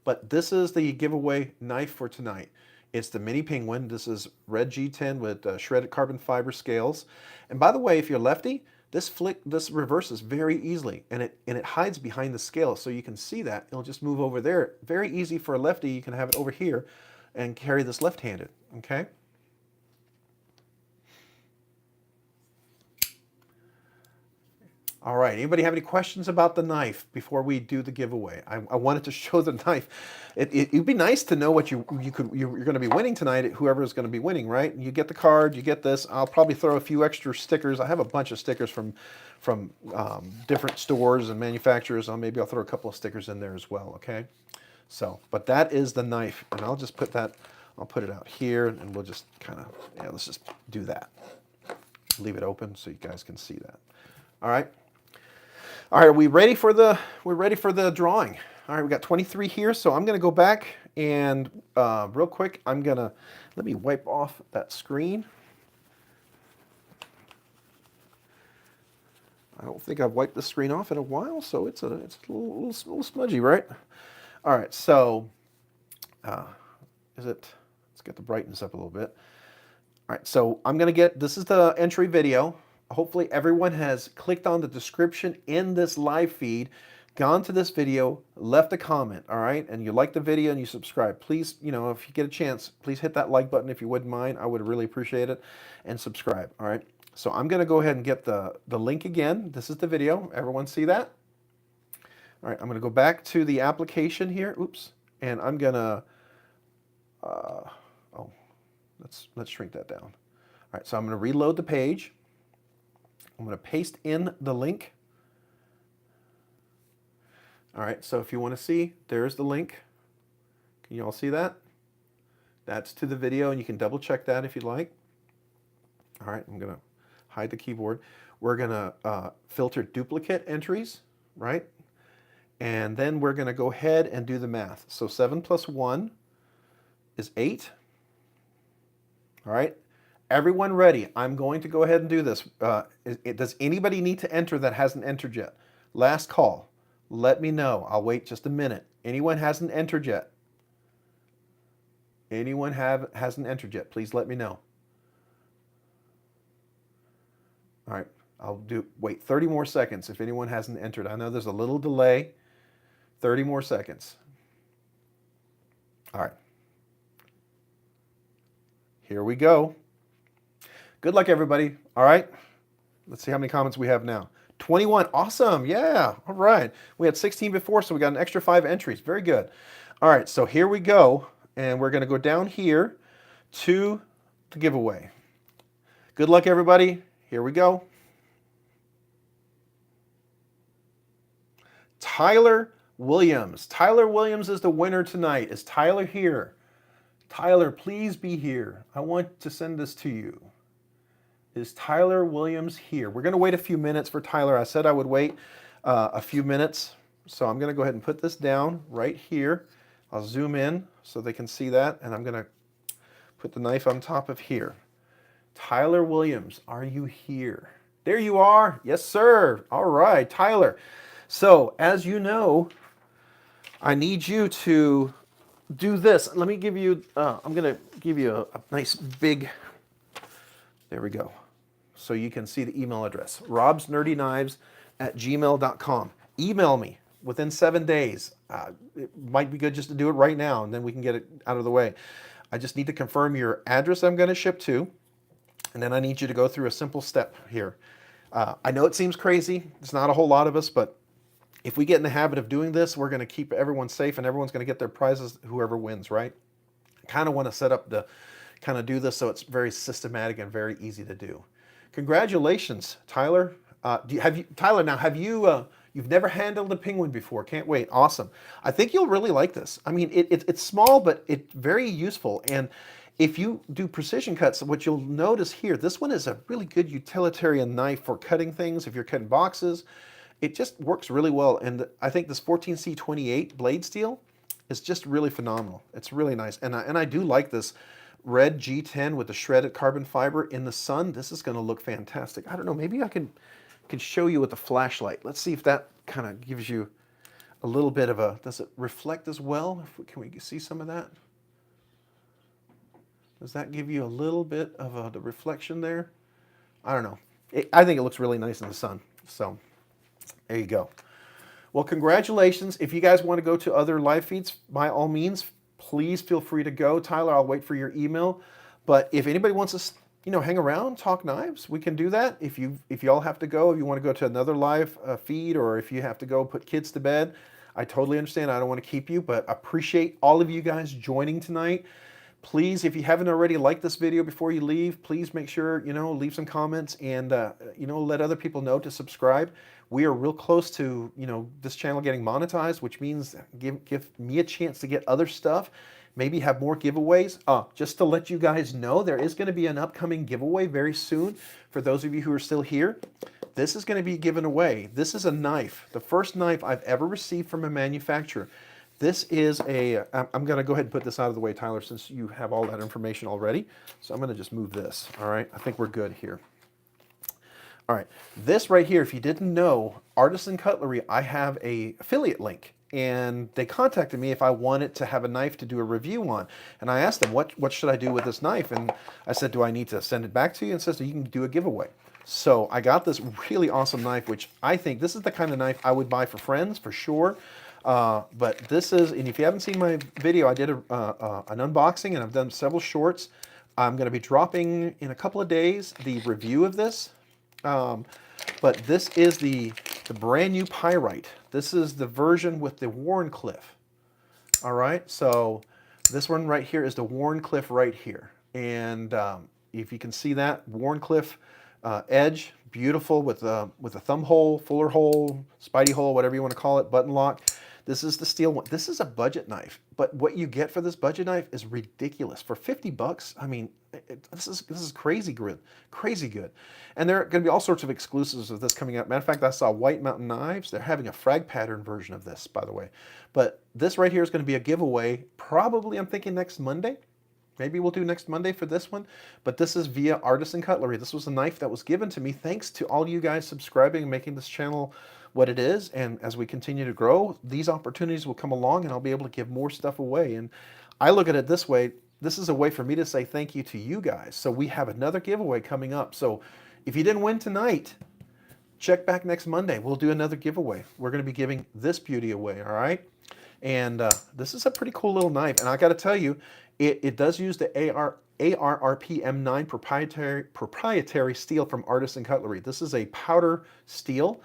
But this is the giveaway knife for tonight. It's the Mini Penguin. This is red G10 with shredded carbon fiber scales. And by the way, if you're lefty, this reverses very easily, and it hides behind the scale, so you can see that. It'll just move over there. Very easy for a lefty. You can have it over here and carry this left-handed, okay? All right, anybody have any questions about the knife before we do the giveaway? I wanted to show the knife. It'd be nice to know what you're going to be winning tonight, whoever is going to be winning, right? You get the card, you get this. I'll probably throw a few extra stickers. I have a bunch of stickers from different stores and manufacturers. Maybe I'll throw a couple of stickers in there as well, okay? So, but that is the knife, and I'll just put that, I'll put it out here, and we'll just kind of, let's just do that. Leave it open so you guys can see that. All right. All right, we're ready for the drawing. All right, we got 23 here, so I'm gonna go back and real quick, let me wipe off that screen. I don't think I've wiped the screen off in a while, so it's a little smudgy, right? All right, so let's get the brightness up a little bit. All right, so this is the entry video. Hopefully everyone has clicked on the description in this live feed, gone to this video, left a comment, all right? And you like the video and you subscribe. Please, if you get a chance, please hit that like button if you wouldn't mind. I would really appreciate it. And subscribe, all right? So I'm gonna go ahead and get the link again. This is the video. Everyone see that? All right, I'm gonna go back to the application here. Oops. And I'm gonna, let's shrink that down. All right, so I'm gonna reload the page. I'm going to paste in the link. All right, so if you want to see, there's the link. Can you all see that? That's to the video, and you can double check that if you'd like. All right, I'm going to hide the keyboard. We're going to filter duplicate entries, right? And then we're going to go ahead and do the math. So 7 plus 1 is 8. All right. Everyone ready? I'm going to go ahead and do this. Does anybody need to enter that hasn't entered yet? Last call. Let me know. I'll wait just a minute. Anyone hasn't entered yet? Anyone hasn't entered yet? Please let me know. All right. Wait 30 more seconds if anyone hasn't entered. I know there's a little delay. 30 more seconds. All right. Here we go. Good luck, everybody. All right. Let's see how many comments we have now. 21. Awesome. Yeah. All right. We had 16 before, so we got an extra 5 entries. Very good. All right. So here we go. And we're going to go down here to the giveaway. Good luck, everybody. Here we go. Tyler Williams. Tyler Williams is the winner tonight. Is Tyler here? Tyler, please be here. I want to send this to you. Is Tyler Williams here? We're going to wait a few minutes for Tyler. I said I would wait a few minutes. So I'm going to go ahead and put this down right here. I'll zoom in so they can see that. And I'm going to put the knife on top of here. Tyler Williams, are you here? There you are. Yes, sir. All right, Tyler. So as you know, I need you to do this. Let me give you, I'm going to give you a nice big, there we go. So you can see the email address, robsnerdyknives@gmail.com. Email me within 7 days. It might be good just to do it right now, and then we can get it out of the way. I just need to confirm your address I'm going to ship to, and then I need you to go through a simple step here. I know it seems crazy. There's not a whole lot of us, but if we get in the habit of doing this, we're going to keep everyone safe, and everyone's going to get their prizes, whoever wins, right? I kind of want to set up do this so it's very systematic and very easy to do. Congratulations, Tyler. You've never handled a penguin before. Can't wait. Awesome. I think you'll really like this. I mean, it's small, but it's very useful. And if you do precision cuts, what you'll notice here, this one is a really good utilitarian knife for cutting things. If you're cutting boxes, it just works really well. And I think this 14C28 blade steel is just really phenomenal. It's really nice. And I do like this red G10 with the shredded carbon fiber in the sun. This is going to look fantastic. I don't know, maybe I can show you with the flashlight. Let's see if that kind of gives you a little bit of does it reflect as well? Can we see some of that? Does that give you a little bit of the reflection there? I don't know. I think it looks really nice in the sun. So there you go. Well, congratulations. If you guys want to go to other live feeds, by all means, please feel free to go. Tyler, I'll wait for your email. But if anybody wants to, hang around, talk knives, we can do that. If y'all have to go, if you want to go to another live feed, or if you have to go put kids to bed, I totally understand. I don't want to keep you, but appreciate all of you guys joining tonight. Please, if you haven't already, like this video before you leave. Please make sure, leave some comments and, let other people know to subscribe. We are real close to, this channel getting monetized, which means give me a chance to get other stuff. maybe have more giveaways. Just to let you guys know, there is going to be an upcoming giveaway very soon for those of you who are still here. This is going to be given away. This is a knife, the first knife I've ever received from a manufacturer. This is I'm going to go ahead and put this out of the way, Tyler, since you have all that information already. So I'm going to just move this, all right? I think we're good here. All right, this right here, if you didn't know, Artisan Cutlery, I have a affiliate link. And they contacted me if I wanted to have a knife to do a review on. And I asked them, what should I do with this knife? And I said, do I need to send it back to you? And it says, you can do a giveaway. So I got this really awesome knife, which I think this is the kind of knife I would buy for friends, for sure. But this is, and if you haven't seen my video, I did an unboxing and I've done several shorts. I'm going to be dropping in a couple of days the review of this. But this is the brand new Pyrite. This is the version with the Wharncliffe. All right, so this one right here is the Wharncliffe right here. And if you can see that, Wharncliffe edge, beautiful with a thumb hole, fuller hole, spidey hole, whatever you want to call it, button lock. This is the steel one. This is a budget knife, but what you get for this budget knife is ridiculous. For 50 bucks, I mean, this is crazy good, crazy good. And there are going to be all sorts of exclusives of this coming out. Matter of fact, I saw White Mountain Knives. They're having a frag pattern version of this, by the way. But this right here is going to be a giveaway. Probably, I'm thinking next Monday. Maybe we'll do next Monday for this one, but this is via Artisan Cutlery. This was a knife that was given to me thanks to all you guys subscribing and making this channel what it is. And as we continue to grow, these opportunities will come along and I'll be able to give more stuff away. And I look at it this way. This is a way for me to say thank you to you guys. So we have another giveaway coming up. So if you didn't win tonight, check back next Monday. We'll do another giveaway. We're going to be giving this beauty away, all right? And this is a pretty cool little knife. And I got to tell you, it does use the ARRP M9 proprietary steel from Artisan Cutlery. This is a powder steel.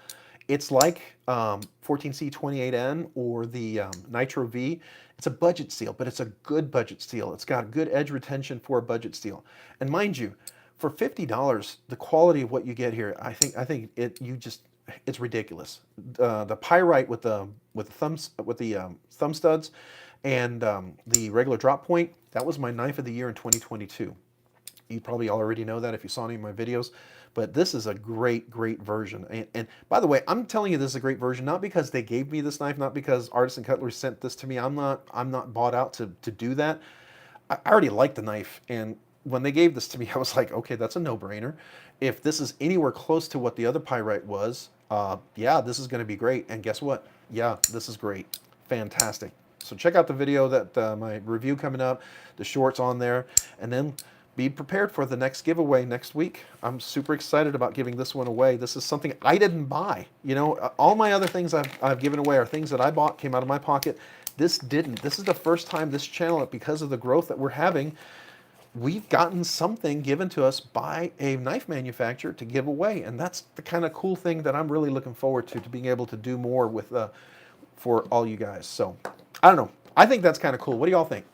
It's like 14C28N or the Nitro V. It's a budget steel, but it's a good budget steel. It's got good edge retention for a budget steel. And mind you, for $50, the quality of what you get here, I think it's ridiculous. The Pyrite with the thumb studs and the regular drop point, that was my knife of the year in 2022. You probably already know that if you saw any of my videos, but this is a great version. And by the way, I'm telling you this is a great version, not because they gave me this knife, not because Artisan Cutlery sent this to me. I'm not bought out to do that. I already like the knife, and when they gave this to me, I was like, okay, that's a no-brainer. If this is anywhere close to what the other Pyrite was, yeah, this is going to be great. And guess what? Yeah, this is great. Fantastic. So check out the video that my review coming up, the shorts on there, and then be prepared for the next giveaway next week. I'm super excited about giving this one away. This is something I didn't buy. You know, all my other things I've given away are things that I bought, came out of my pocket. This didn't. This is the first time this channel, because of the growth that we're having, we've gotten something given to us by a knife manufacturer to give away. And that's the kind of cool thing that I'm really looking forward to being able to do more with for all you guys. So, I don't know. I think that's kind of cool. What do y'all think?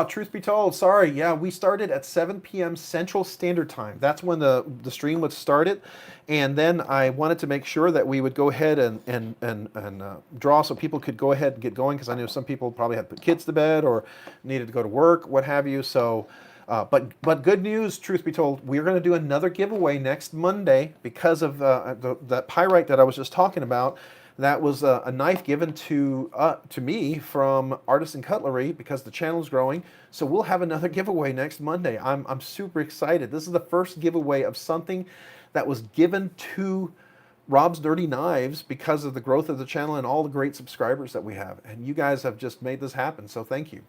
Truth be told, sorry. Yeah, we started at 7 p.m. Central Standard Time. That's when the stream was started. And then I wanted to make sure that we would go ahead and draw so people could go ahead and get going, because I know some people probably had to put kids to bed or needed to go to work, what have you. So, but good news, truth be told, we're going to do another giveaway next Monday because of that Pyrite that I was just talking about. That was a knife given to me from Artisan Cutlery because the channel is growing. So we'll have another giveaway next Monday. I'm super excited. This is the first giveaway of something that was given to Rob's Dirty Knives because of the growth of the channel and all the great subscribers that we have. And you guys have just made this happen, so thank you.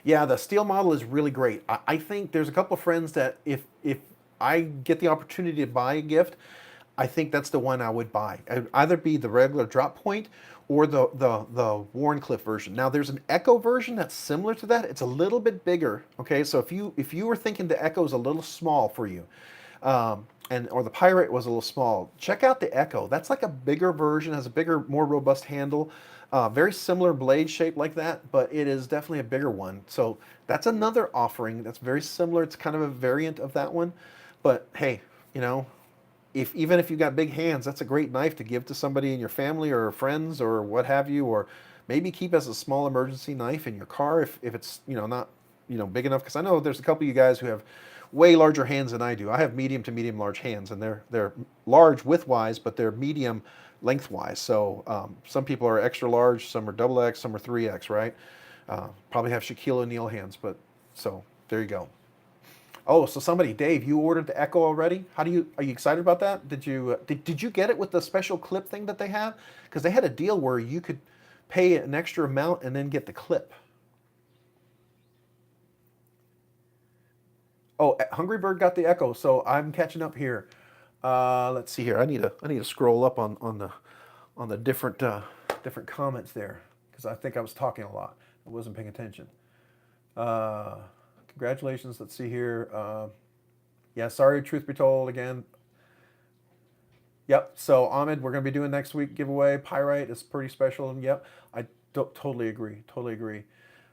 Yeah, the steel model is really great. I think there's a couple of friends that if I get the opportunity to buy a gift, I think that's the one I would buy. It would either be the regular drop point or the Wharncliffe version. Now there's an Echo version that's similar to that. It's a little bit bigger. Okay, so if you were thinking the Echo is a little small for you, or the Pyrite was a little small, check out the Echo. That's like a bigger version, has a bigger, more robust handle, very similar blade shape like that, but it is definitely a bigger one. So that's another offering that's very similar. It's kind of a variant of that one, but hey, you know, if even if you've got big hands, that's a great knife to give to somebody in your family or friends or what have you, or maybe keep as a small emergency knife in your car if it's not big enough. Because I know there's a couple of you guys who have way larger hands than I do. I have medium to medium large hands, and they're large widthwise, but they're medium lengthwise. So some people are extra large, some are double X, some are 3X, right? Probably have Shaquille O'Neal hands, but so there you go. Oh, so Dave, you ordered the Echo already? Are you excited about that? Did you get it with the special clip thing that they have? Because they had a deal where you could pay an extra amount and then get the clip. Oh, Hungry Bird got the Echo, so I'm catching up here. Let's see here. I need to scroll up on the different comments there because I think I was talking a lot. I wasn't paying attention. Uh, Congratulations. Let's see here. Yeah, sorry, truth be told, again. Yep. So Ahmed, we're going to be doing next week giveaway. Pyrite is pretty special. And yep, I totally agree. Totally agree.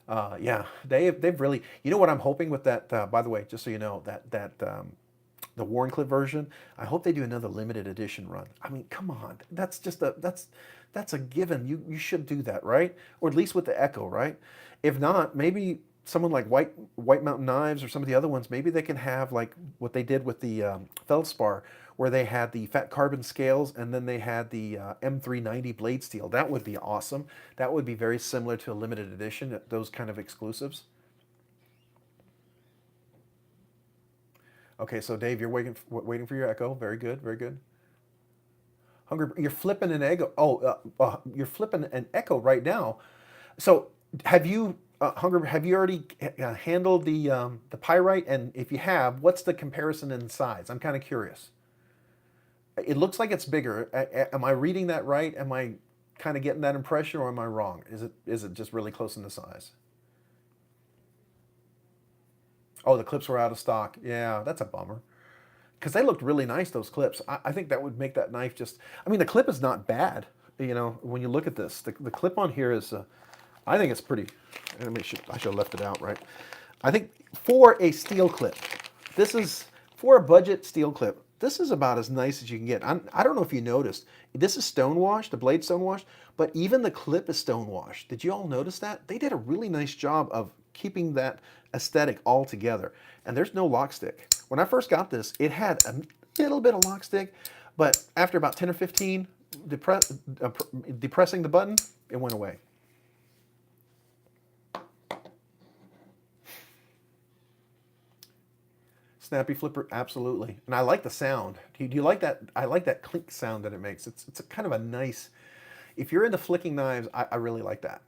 Yeah, they've really. You know what I'm hoping with that? By the way, just so you know, that the Warncliffe version. I hope they do another limited edition run. I mean, come on, that's a given. You should do that, right? Or at least with the Echo, right? If not, maybe someone like White Mountain Knives or some of the other ones, maybe they can have like what they did with the Feldspar, where they had the fat carbon scales and then they had the M390 blade steel. That would be awesome. That would be very similar to a limited edition, those kind of exclusives. Okay, so Dave, you're waiting for your Echo. Very good, very good. Hungry, you're flipping an Echo. Oh, you're flipping an Echo right now. So have you, Hunger? Have you already handled the pyrite? And if you have, what's the comparison in size? I'm kind of curious. It looks like it's bigger. Am I reading that right? Am I kind of getting that impression, or am I wrong? Is it just really close in the size? Oh, the clips were out of stock. Yeah, that's a bummer. Because they looked really nice, those clips. I think that would make that knife just. I mean, the clip is not bad. When you look at this, the clip on here is. I think it's pretty. I should have left it out, right? I think for a steel clip, this is for a budget steel clip. This is about as nice as you can get. I don't know if you noticed. This is stone washed, the blade stone washed, but even the clip is stone washed. Did you all notice that? They did a really nice job of keeping that aesthetic all together. And there's no lock stick. When I first got this, it had a little bit of lock stick, but after about 10 or 15, depressing the button, it went away. Snappy flipper, absolutely. And I like the sound. Do you like that? I like that clink sound that it makes. It's a kind of a nice. If you're into flicking knives, I really like that.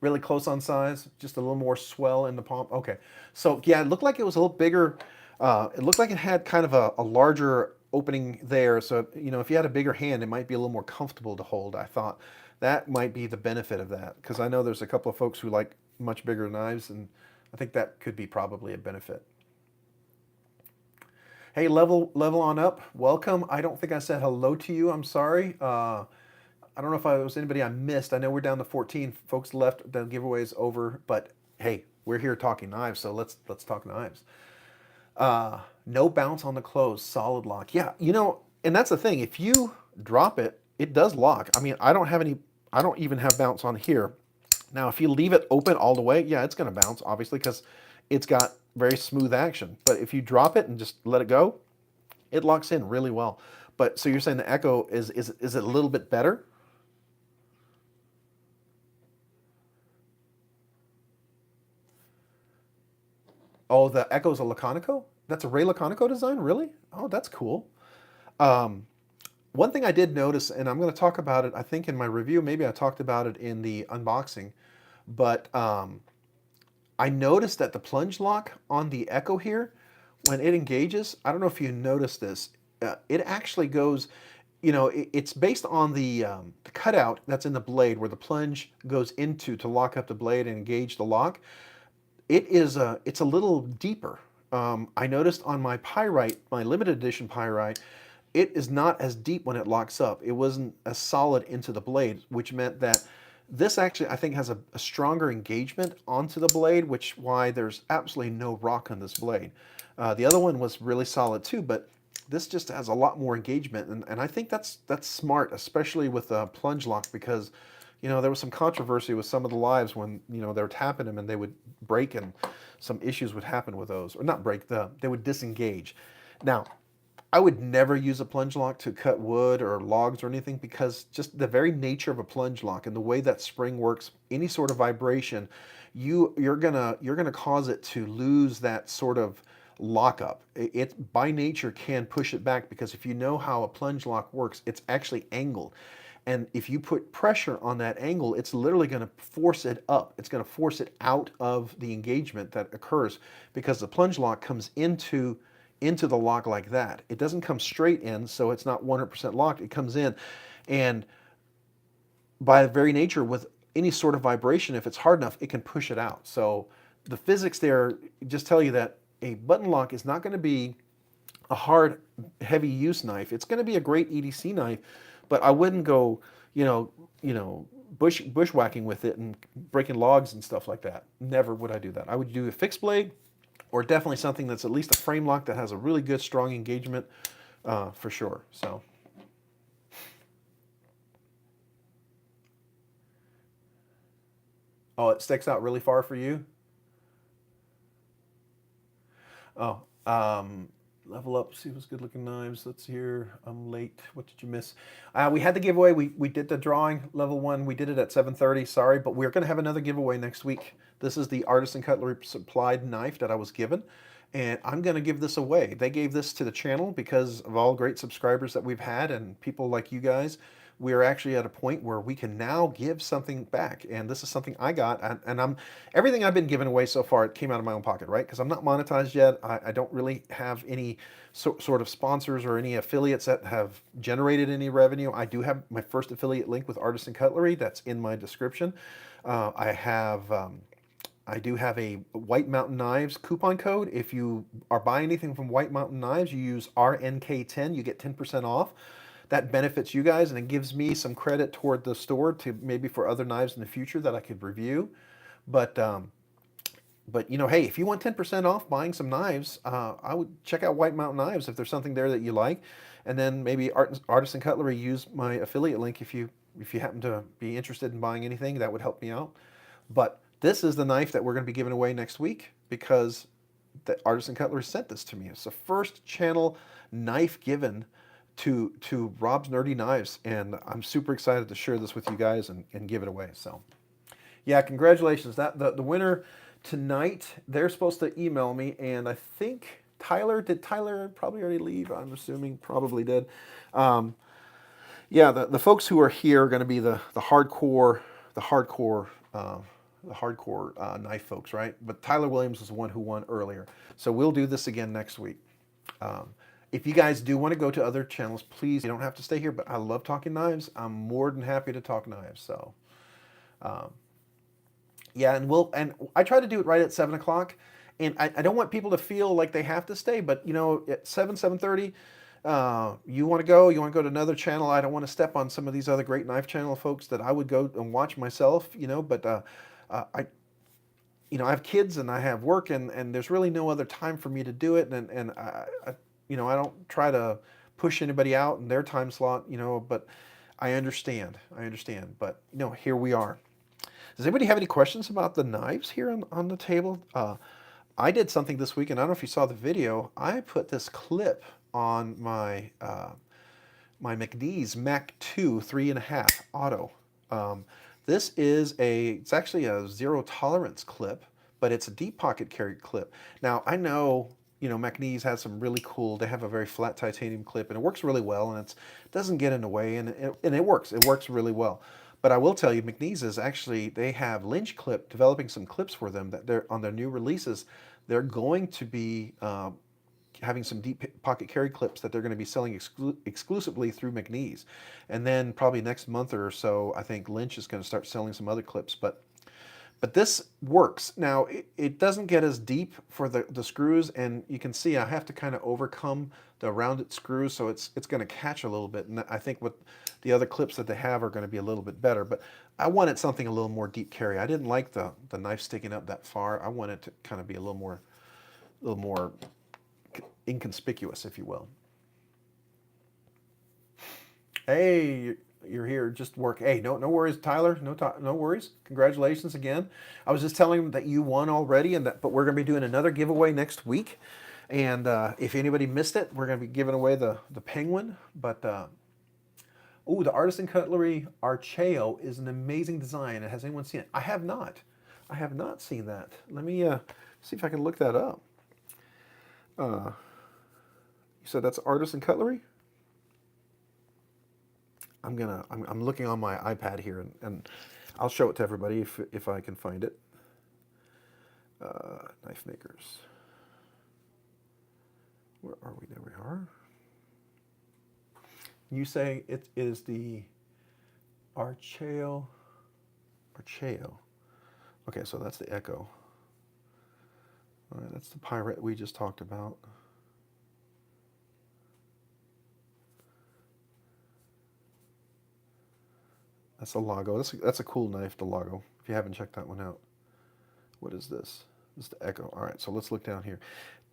Really close on size, just a little more swell in the palm. Okay, so yeah, it looked like it was a little bigger. It looked like it had kind of a larger opening there. So if you had a bigger hand, it might be a little more comfortable to hold. I thought that might be the benefit of that because I know there's a couple of folks who like much bigger knives, and I think that could be probably a benefit. Hey, level on up. Welcome. I don't think I said hello to you. I'm sorry. I don't know if I was anybody I missed. I know we're down to 14 folks left. The giveaway is over, but hey, we're here talking knives, so let's talk knives. No bounce on the close, solid lock. Yeah, and that's the thing. If you drop it, it does lock. I mean, I don't even have bounce on here. Now, if you leave it open all the way, yeah, it's going to bounce, obviously, because it's got very smooth action. But if you drop it and just let it go, it locks in really well. But so you're saying the Echo is it a little bit better? Oh, the Echo's a Laconico? That's a Ray Laconico design, really? Oh, that's cool. Um, One thing I did notice, and I'm going to talk about it, I think in my review, maybe I talked about it in the unboxing, but I noticed that the plunge lock on the Echo here, when it engages, I don't know if you noticed this, it actually goes, it's based on the cutout that's in the blade where the plunge goes into to lock up the blade and engage the lock. It's a little deeper. I noticed on my Pyrite, my limited edition Pyrite, it is not as deep when it locks up. It wasn't as solid into the blade, which meant that This actually, I think, has a stronger engagement onto the blade, which why there's absolutely no rock on this blade. The other one was really solid too, but this just has a lot more engagement, and I think that's smart, especially with a plunge lock, because there was some controversy with some of the lives when they were tapping them and they would break, and some issues would happen with those, or not break, they would disengage. Now, I would never use a plunge lock to cut wood or logs or anything, because just the very nature of a plunge lock and the way that spring works, any sort of vibration, you're gonna cause it to lose that sort of lockup. It by nature can push it back, because if you know how a plunge lock works, it's actually angled. And if you put pressure on that angle, it's literally going to force it up. It's going to force it out of the engagement that occurs, because the plunge lock comes into the lock like that. It doesn't come straight in, so it's not 100% locked. It comes in, and by very nature, with any sort of vibration, if it's hard enough, it can push it out. So the physics there just tell you that a button lock is not going to be a hard, heavy use knife. It's going to be a great EDC knife, but I wouldn't go, bushwhacking with it and breaking logs and stuff like that. Never would I do that. I would do a fixed blade, or definitely something that's at least a frame lock that has a really good, strong engagement, for sure. So, oh, it sticks out really far for you. Oh, level up. See what's good looking knives. Let's hear. I'm late. What did you miss? We had the giveaway. We did the drawing level one. We did it at 7:30. Sorry, but we're going to have another giveaway next week. This is the Artisan Cutlery supplied knife that I was given, and I'm going to give this away. They gave this to the channel because of all great subscribers that we've had and people like you guys. We're actually at a point where we can now give something back, and this is something I got, and I'm everything I've been giving away so far, it came out of my own pocket, right? Because I'm not monetized yet. I don't really have any sort of sponsors or any affiliates that have generated any revenue. I do have my first affiliate link with Artisan Cutlery. That's in my description. I do have a White Mountain Knives coupon code. If you are buying anything from White Mountain Knives, you use RNK10, you get 10% off. That benefits you guys, and it gives me some credit toward the store to maybe for other knives in the future that I could review. But hey, if you want 10% off buying some knives, I would check out White Mountain Knives if there's something there that you like, and then maybe Artisan Cutlery, use my affiliate link if you happen to be interested in buying anything. That would help me out. But this is the knife that we're going to be giving away next week, because the Artisan Cutlery sent this to me. It's the first channel knife given to Rob's Nerdy Knives, and I'm super excited to share this with you guys and give it away. So, yeah, congratulations. That the winner tonight, they're supposed to email me, and I think Tyler probably already leave? I'm assuming probably did. Um, yeah, the folks who are here are going to be the hardcore the hardcore knife folks, right? But Tyler Williams is the one who won earlier, so we'll do this again next week. Um, if you guys do want to go to other channels, please, you don't have to stay here, but I love talking knives. I'm more than happy to talk knives. So, um, yeah, and I try to do it right at 7 o'clock, and I don't want people to feel like they have to stay, but at 7:30, you want to go, to another channel. I don't want to step on some of these other great knife channel folks that I would go and watch myself, but I I have kids and I have work, and there's really no other time for me to do it. And I don't try to push anybody out in their time slot, but I understand. I understand. But, here we are. Does anybody have any questions about the knives here on the table? I did something this week, and I don't know if you saw the video. I put this clip on my McNeese Mac 2 3.5 auto. This is it's actually a zero tolerance clip, but it's a deep pocket carry clip. Now I know, McNeese has some really cool, they have a very flat titanium clip, and it works really well, and it doesn't get in the way, and it works really well. But I will tell you, McNeese is actually, they have Lynch Clip developing some clips for them that they're on their new releases. They're going to be having some deep pocket carry clips that they're going to be selling exclusively through McNeese. And then probably next month or so, I think Lynch is going to start selling some other clips. But But this works. Now, it doesn't get as deep for the screws, and you can see I have to kind of overcome the rounded screws, so it's going to catch a little bit. And I think with the other clips that they have are going to be a little bit better. But I wanted something a little more deep carry. I didn't like the knife sticking up that far. I wanted to kind of be a little more inconspicuous, if you will. Hey, you're here. Just work. Hey, no worries, Tyler. No worries. Congratulations again. I was just telling him that you won already, but we're going to be doing another giveaway next week. And if anybody missed it, we're going to be giving away the penguin. But oh, the Artisan Cutlery Archeo is an amazing design. Has anyone seen it? I have not. I have not seen that. Let me see if I can look that up. You said that's Artisan Cutlery? I'm looking on my iPad here, and I'll show it to everybody if I can find it. Knife makers. Where are we? There we are. You say it is the Archeo. Archeo. Okay, so that's the Echo. All right, that's the Pirate we just talked about. That's the Lago. That's a cool knife, the Lago, if you haven't checked that one out. What is this? This is the Echo. All right, so let's look down here.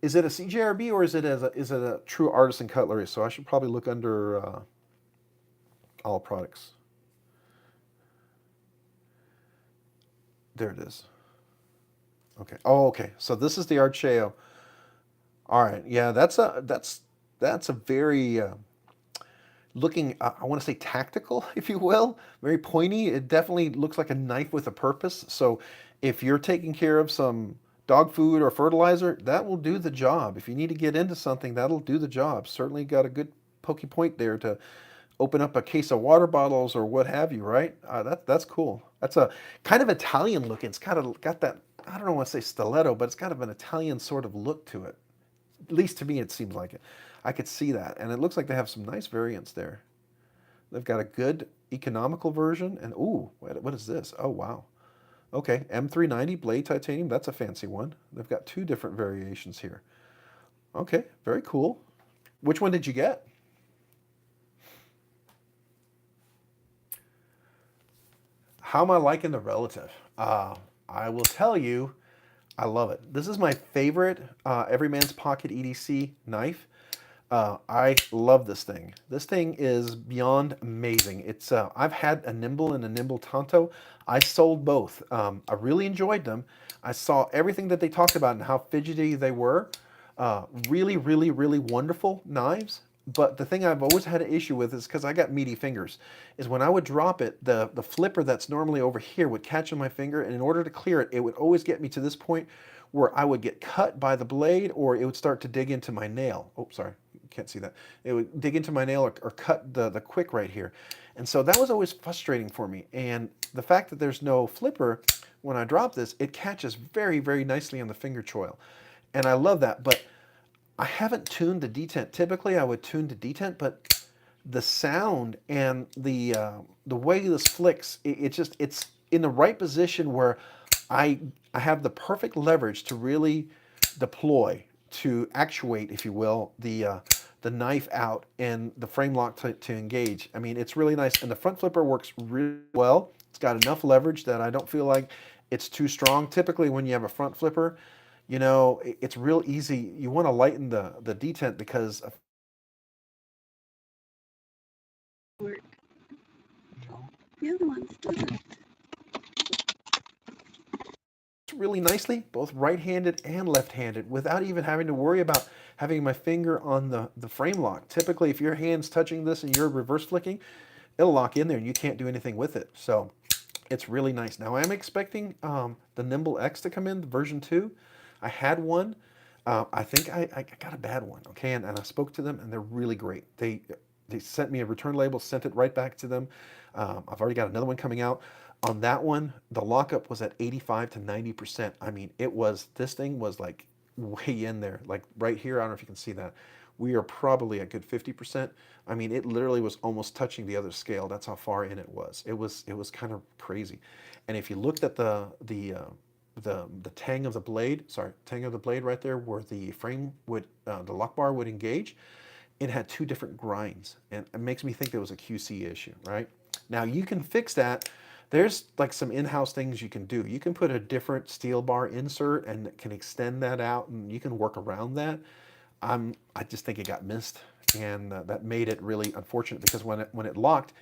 Is it a CJRB or is it a true Artisan Cutlery? So I should probably look under all products. There it is. Okay. Oh, okay. So this is the Archeo. All right. Yeah, that's a very looking, I want to say tactical, if you will, very pointy. It definitely looks like a knife with a purpose. So if you're taking care of some dog food or fertilizer, that will do the job. If you need to get into something, that'll do the job. Certainly got a good pokey point there to open up a case of water bottles or what have you, right? That's cool. That's a kind of Italian looking. It's kind of got that, I don't want to say stiletto, but it's kind of an Italian sort of look to it. At least to me, it seems like it. I could see that. And it looks like they have some nice variants there. They've got a good economical version. And ooh, what is this? Oh, wow. Okay, M390 blade titanium. That's a fancy one. They've got two different variations here. Okay, very cool. Which one did you get? How am I liking the Relative? I will tell you, I love it. This is my favorite Everyman's Pocket EDC knife. I love this thing. This thing is beyond amazing. It's I've had a Nimble and a Nimble Tanto. I sold both. I really enjoyed them. I saw everything that they talked about and how fidgety they were. Really, really, really wonderful knives. But the thing I've always had an issue with is because I got meaty fingers, is when I would drop it, the flipper that's normally over here would catch on my finger, and in order to clear it, it would always get me to this point where I would get cut by the blade or it would start to dig into my nail. Oh, sorry, you can't see that. It would dig into my nail or cut the quick right here. And so that was always frustrating for me. And the fact that there's no flipper, when I drop this, it catches very, very nicely on the finger choil. And I love that, but I haven't tuned the detent. Typically, I would tune the detent, but the sound and the way this flicks, it's in the right position where I have the perfect leverage to really deploy, to actuate, if you will, the knife out and the frame lock to engage. I mean, it's really nice, and the front flipper works really well. It's got enough leverage that I don't feel like it's too strong. Typically, when you have a front flipper, you know, it's real easy. You want to lighten the detent because work. The other ones doesn't. really nicely, both right-handed and left-handed, without even having to worry about having my finger on the frame lock. Typically, if your hand's touching this and you're reverse flicking, it'll lock in there and you can't do anything with it. So it's really nice. Now I'm expecting the Nimble X to come in, version 2. I had one. I think I got a bad one, okay? And I spoke to them and they're really great. They sent me a return label, sent it right back to them. I've already got another one coming out. On that one, the lockup was at 85 to 90%. I mean, this thing was like way in there, like right here. I don't know if you can see that. We are probably a good 50%. I mean, it literally was almost touching the other scale. That's how far in it was. It was kind of crazy. And if you looked at the tang of the blade, sorry, tang of the blade right there, where the frame would, the lock bar would engage, it had two different grinds, and it makes me think there was a QC issue, right? Now you can fix that. There's like some in-house things you can do. You can put a different steel bar insert and it can extend that out, and you can work around that. I just think it got missed, and that made it really unfortunate because when it locked,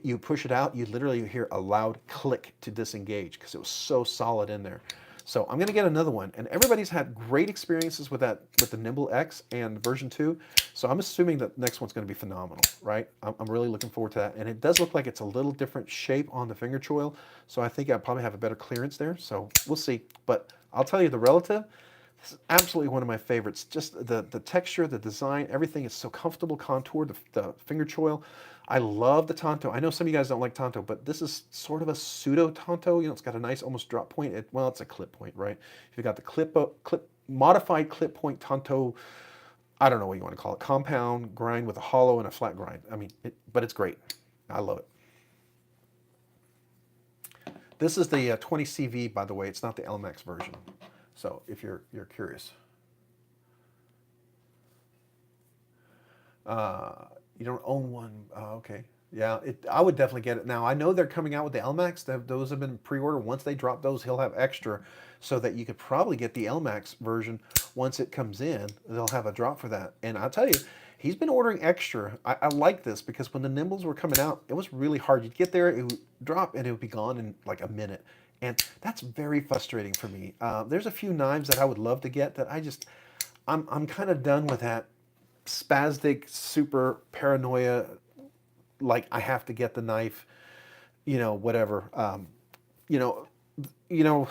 you push it out, you literally hear a loud click to disengage because it was so solid in there. So I'm gonna get another one, and everybody's had great experiences with that, with the Nimble X and version 2. So I'm assuming that next one's gonna be phenomenal, right? I'm really looking forward to that, and it does look like it's a little different shape on the finger choil, so I think I probably have a better clearance there. So we'll see, but I'll tell you the relative. This is absolutely one of my favorites. Just the texture, the design, everything is so comfortable, contoured, the finger choil. I love the Tonto. I know some of you guys don't like Tonto, but this is sort of a pseudo Tonto. You know, it's got a nice almost drop point. Well, it's a clip point, right? If you got the modified clip point Tonto, I don't know what you want to call it, compound grind with a hollow and a flat grind. I mean, but it's great. I love it. This is the 20CV, by the way. It's not the LMAX version. So if you're curious. You don't own one. Okay. Yeah, I would definitely get it. Now, I know they're coming out with the LMAX. Those have been pre-ordered. Once they drop those, he'll have extra so that you could probably get the LMAX version once it comes in. They'll have a drop for that. And I'll tell you, he's been ordering extra. I like this because when the Nimbles were coming out, it was really hard. You'd get there, it would drop, and it would be gone in like a minute. And that's very frustrating for me. There's a few knives that I would love to get that I'm kind of done with that spastic, super paranoia, like I have to get the knife, whatever. You know, you know,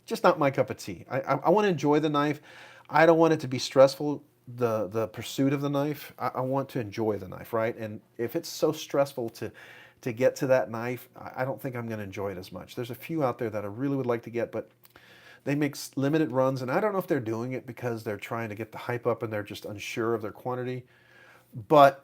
just not my cup of tea. I want to enjoy the knife. I don't want it to be stressful. The pursuit of the knife. I want to enjoy the knife, right? And if it's so stressful to get to that knife, I don't think I'm going to enjoy it as much. There's a few out there that I really would like to get, but they make limited runs, and I don't know if they're doing it because they're trying to get the hype up and they're just unsure of their quantity. But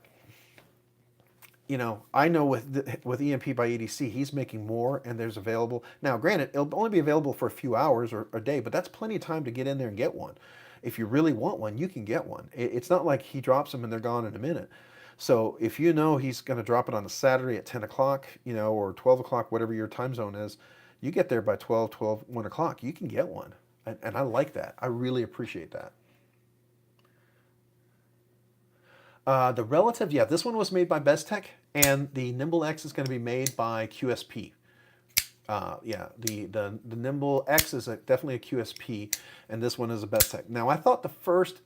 I know with EMP by EDC, he's making more, and there's available now. Granted, it'll only be available for a few hours or a day, but that's plenty of time to get in there and get one. If you really want one, you can get one. It's not like he drops them and they're gone in a minute. So if you know he's going to drop it on a Saturday at 10 o'clock, or 12 o'clock, whatever your time zone is, you get there by 1 o'clock, you can get one. And I like that. I really appreciate that. The Relative, yeah, this one was made by Bestech, and the Nimble X is going to be made by QSP. Yeah, the Nimble X is definitely a QSP, and this one is a Bestech. Now, I thought the first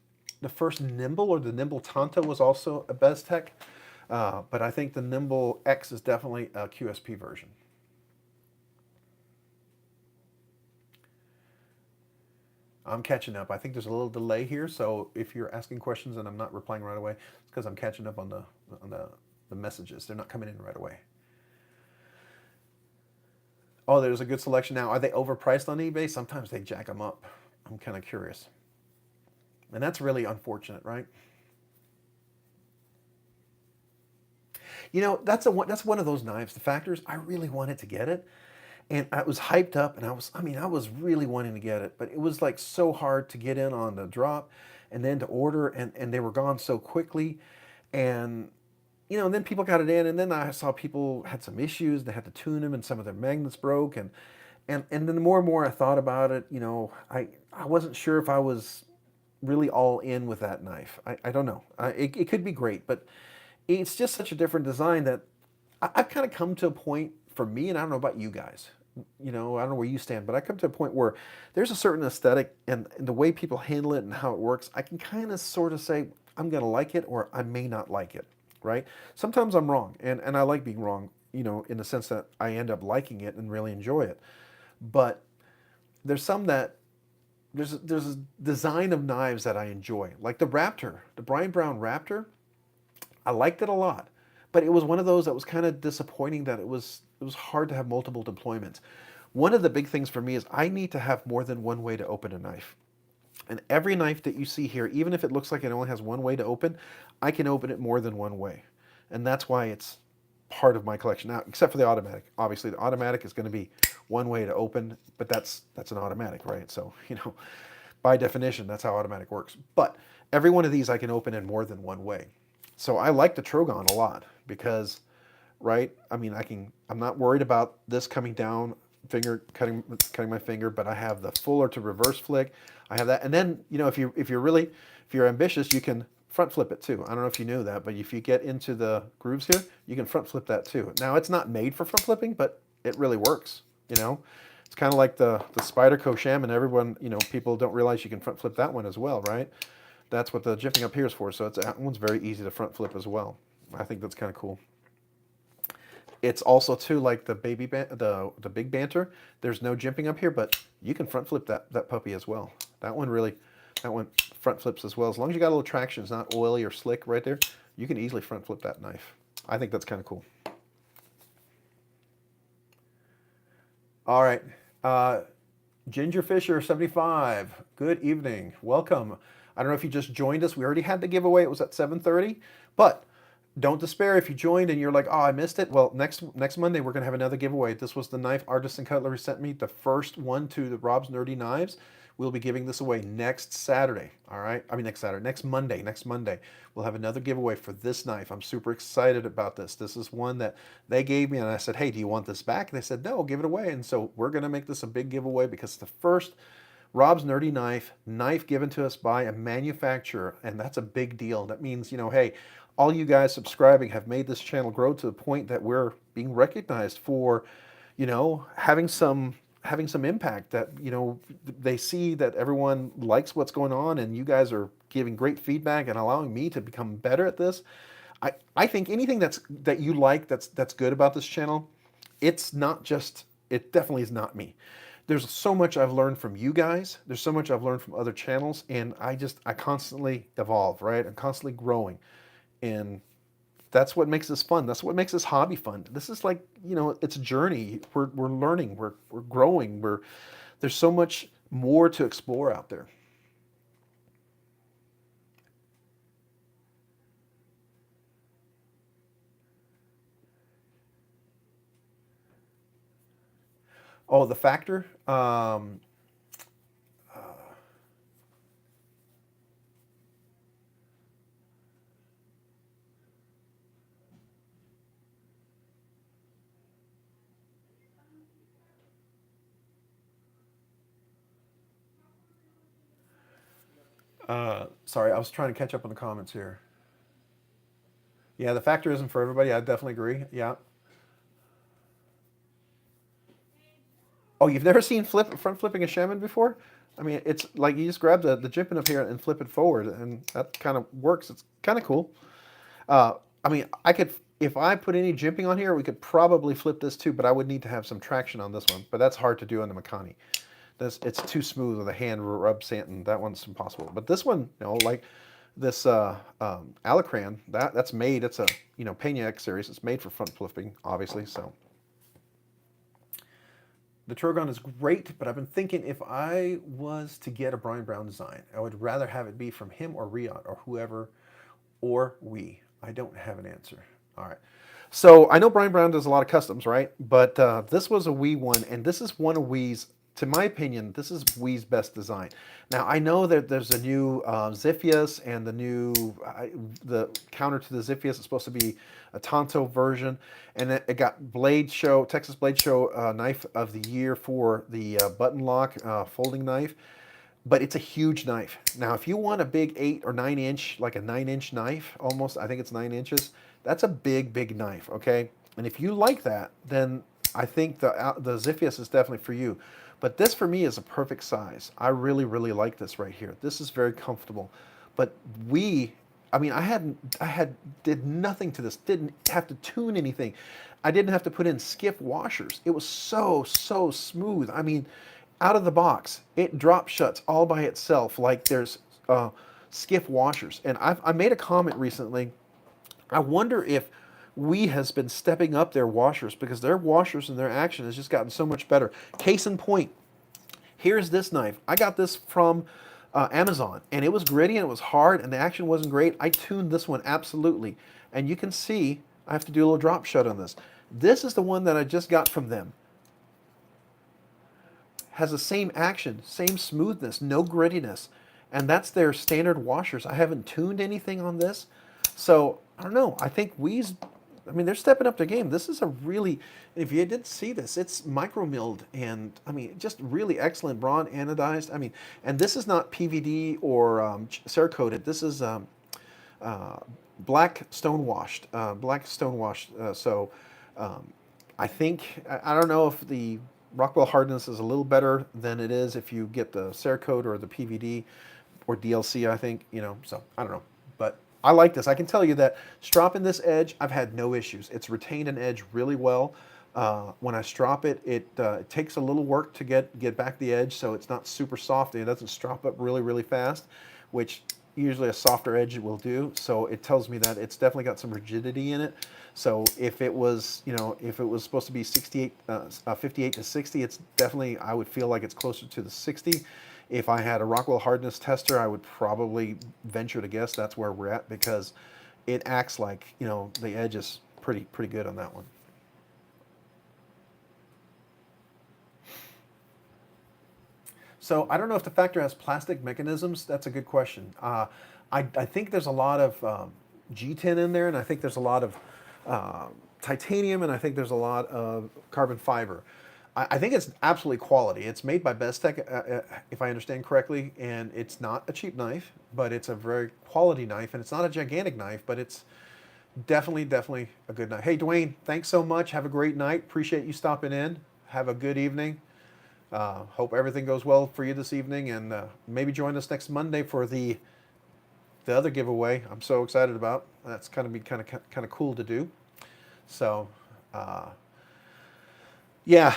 Nimble or the Nimble Tonto was also a Bestech, but I think the Nimble X is definitely a QSP version. I'm catching up. I think there's a little delay here, so if you're asking questions and I'm not replying right away, it's because I'm catching up on the messages. They're not coming in right away. Oh, there's a good selection now. Are they overpriced on eBay? Sometimes they jack them up. I'm kind of curious. And that's really unfortunate, right? That's one of those knives. The Factors, I really wanted to get it. And I was hyped up, and I was really wanting to get it, but it was like so hard to get in on the drop and then to order, and they were gone so quickly. And, and then people got it in, and then I saw people had some issues. They had to tune them, and some of their magnets broke. And then the more and more I thought about it, I wasn't sure if I was really all in with that knife. I don't know. It could be great, but it's just such a different design that I've kind of come to a point for me, and I don't know about you guys, I don't know where you stand, but I come to a point where there's a certain aesthetic and the way people handle it and how it works, I can kind of sort of say, I'm going to like it or I may not like it, right? Sometimes I'm wrong, and I like being wrong, in the sense that I end up liking it and really enjoy it. But there's a design of knives that I enjoy, like the Raptor, the Brian Brown Raptor. I liked it a lot, but it was one of those that was kind of disappointing that it was hard to have multiple deployments. One of the big things for me is I need to have more than one way to open a knife. And every knife that you see here, even if it looks like it only has one way to open, I can open it more than one way. And that's why it's part of my collection. Now, except for the automatic. Obviously, the automatic is going to be one way to open, but that's an automatic, right? So, by definition, that's how automatic works. But every one of these I can open in more than one way. So I like the Trogon a lot because, right? I mean, I'm not worried about this coming down, cutting my finger, but I have the fuller to reverse flick. I have that, and then if you're ambitious, you can front flip it too. I don't know if you knew that, but if you get into the grooves here, you can front flip that too. Now it's not made for front flipping, but it really works. It's kind of like the Spyderco Shaman. Everyone, people don't realize you can front flip that one as well, right? That's what the jimping up here is for. So that one's very easy to front flip as well. I think that's kind of cool. It's also too like the the Big Banter. There's no jimping up here, but you can front flip that puppy as well. That one front flips as well. As long as you got a little traction, it's not oily or slick right there, you can easily front flip that knife. I think that's kind of cool. All right. Ginger Fisher 75. Good evening. Welcome. I don't know if you just joined us. We already had the giveaway. It was at 7:30. But don't despair if you joined and you're like, oh, I missed it. Well, next Monday, we're going to have another giveaway. This was the knife Artisan Cutlery sent me, the first one to the Rob's Nerdy Knives. We'll be giving this away next Saturday, all right? I mean, next Monday. We'll have another giveaway for this knife. I'm super excited about this. This is one that they gave me, and I said, hey, do you want this back? And they said, no, give it away. And so we're going to make this a big giveaway because it's the first Rob's Nerdy knife given to us by a manufacturer, and that's a big deal. That means, hey, all you guys subscribing have made this channel grow to the point that we're being recognized for, having some impact, that, they see that everyone likes what's going on and you guys are giving great feedback and allowing me to become better at this. I think anything that you like that's good about this channel, it definitely is not me. There's so much I've learned from you guys. There's so much I've learned from other channels, and I constantly evolve, right? I'm constantly growing. And that's what makes this fun. That's what makes this hobby fun. This is like, it's a journey. We're learning, we're growing. There's so much more to explore out there. Oh, the Factor. Sorry, I was trying to catch up on the comments here. Yeah, the Factor isn't for everybody. I definitely agree. Yeah. Oh, you've never seen front flipping a Shaman before? I mean, it's like you just grab the jimping up here and flip it forward, and that kind of works. It's kind of cool. I mean, if I put any jimping on here, we could probably flip this too, but I would need to have some traction on this one. But that's hard to do on the Makani. It's too smooth with a hand rub Santin. That one's impossible. But this one, like this Alacran, that's made. It's a Pena X series. It's made for front flipping, obviously. So the Trogon is great, but I've been thinking if I was to get a Brian Brown design, I would rather have it be from him or Riyadh or whoever, or we. I don't have an answer. All right. So I know Brian Brown does a lot of customs, right? But this was a WE one, and this is one of WE's, to my opinion, this is WE's best design. Now, I know that there's a new Ziphius, and the counter to the Ziphius is supposed to be a Tonto version, and it got Texas Blade Show Knife of the Year for the button lock folding knife, but it's a huge knife. Now, if you want a big 8 or 9 inch, like a 9-inch knife, almost, I think it's 9 inches, that's a big, big knife, okay? And if you like that, then I think the Ziphius is definitely for you. But this for me is a perfect size. I really, really like this right here. This is very comfortable. But I did nothing to this. Didn't have to tune anything. I didn't have to put in skiff washers. It was so smooth. I mean, out of the box, it drop shuts all by itself like there's skiff washers. And I made a comment recently. I wonder if WE has been stepping up their washers, because their washers and their action has just gotten so much better. Case in point, here's this knife. I got this from Amazon, and it was gritty and it was hard and the action wasn't great. I tuned this one absolutely, and you can see I have to do a little drop shot on this. This is the one that I just got from them. Has the same action, same smoothness, no grittiness, and that's their standard washers. I haven't tuned anything on this, so I don't know. I think Weeze, I mean, they're stepping up their game. This is a really, if you didn't see this, it's micro milled and I mean, just really excellent bronze anodized. I mean, and this is not PVD or Cerakoted. This is black stone washed, So I think I don't know if the Rockwell hardness is a little better than it is if you get the Cerakote or the PVD or DLC. I think So I don't know, but I like this. I can tell you that stropping this edge, I've had no issues. It's retained an edge really well. When I strop it, it takes a little work to get back the edge, so it's not super soft. It doesn't strop up really fast, which usually a softer edge will do. So it tells me that it's definitely got some rigidity in it. So if it was, if it was supposed to be 58 to 60, it's definitely, I would feel like it's closer to the 60. If I had a Rockwell hardness tester, I would probably venture to guess that's where we're at, because it acts like, the edge is pretty good on that one. So I don't know if the Factor has plastic mechanisms. That's a good question. I think there's a lot of G10 in there, and I think there's a lot of titanium, and I think there's a lot of carbon fiber. I think it's absolutely quality. It's made by Bestech, if I understand correctly, and it's not a cheap knife, but it's a very quality knife, and it's not a gigantic knife, but it's definitely a good knife. Hey, Dwayne, thanks so much. Have a great night. Appreciate you stopping in. Have a good evening. Hope everything goes well for you this evening, and maybe join us next Monday for the other giveaway I'm so excited about. That's going to be kind of cool to do. So, yeah,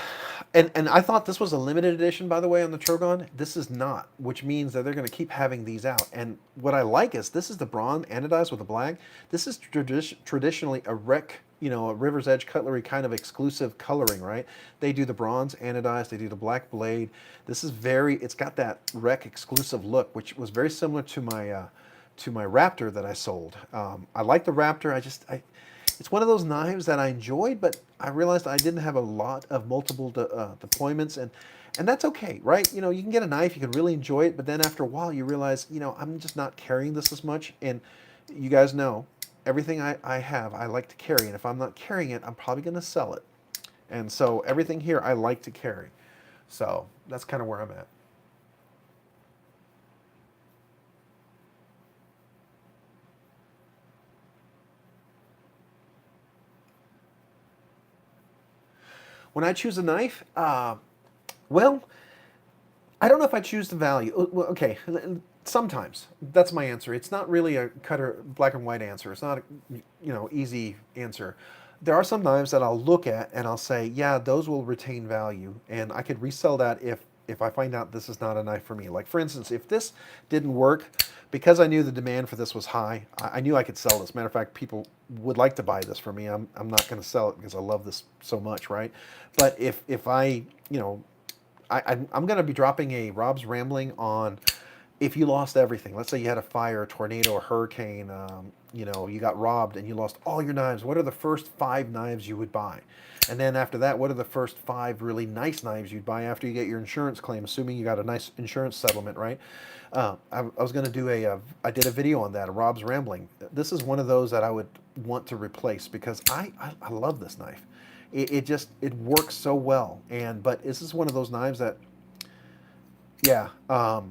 and I thought this was a limited edition, by the way, on the Trogon. This is not, which means that they're going to keep having these out. And what I like is this is the bronze anodized with the black. This is traditionally a a River's Edge cutlery kind of exclusive coloring, right? They do the bronze anodized, they do the black blade. This is it's got that rec exclusive look, which was very similar to my Raptor that I sold. I like the Raptor. It's one of those knives that I enjoyed, but I realized I didn't have a lot of multiple deployments, and that's okay, right? You can get a knife, you can really enjoy it, but then after a while you realize, I'm just not carrying this as much, and you guys know, everything I have, I like to carry, and if I'm not carrying it, I'm probably going to sell it. And so everything here I like to carry. So that's kind of where I'm at. When I choose a knife, well, I don't know if I choose the value. Well, okay, sometimes. That's my answer. It's not really a black and white answer. It's not a, easy answer. There are some knives that I'll look at and I'll say, yeah, those will retain value, and I could resell that if I find out this is not a knife for me. Like, for instance, if this didn't work, because I knew the demand for this was high, I knew I could sell this. Matter of fact, people would like to buy this for me. I'm not going to sell it because I love this so much, right? But if I'm going to be dropping a Rob's Rambling on, if you lost everything, let's say you had a fire, a tornado, a hurricane, you got robbed and you lost all your knives, what are the first 5 knives you would buy? And then after that, what are the first 5 really nice knives you'd buy after you get your insurance claim, assuming you got a nice insurance settlement, right? I was going to do I did a video on that, a Rob's Rambling. This is one of those that I would want to replace because I love this knife. It works so well. But this is one of those knives that, yeah, I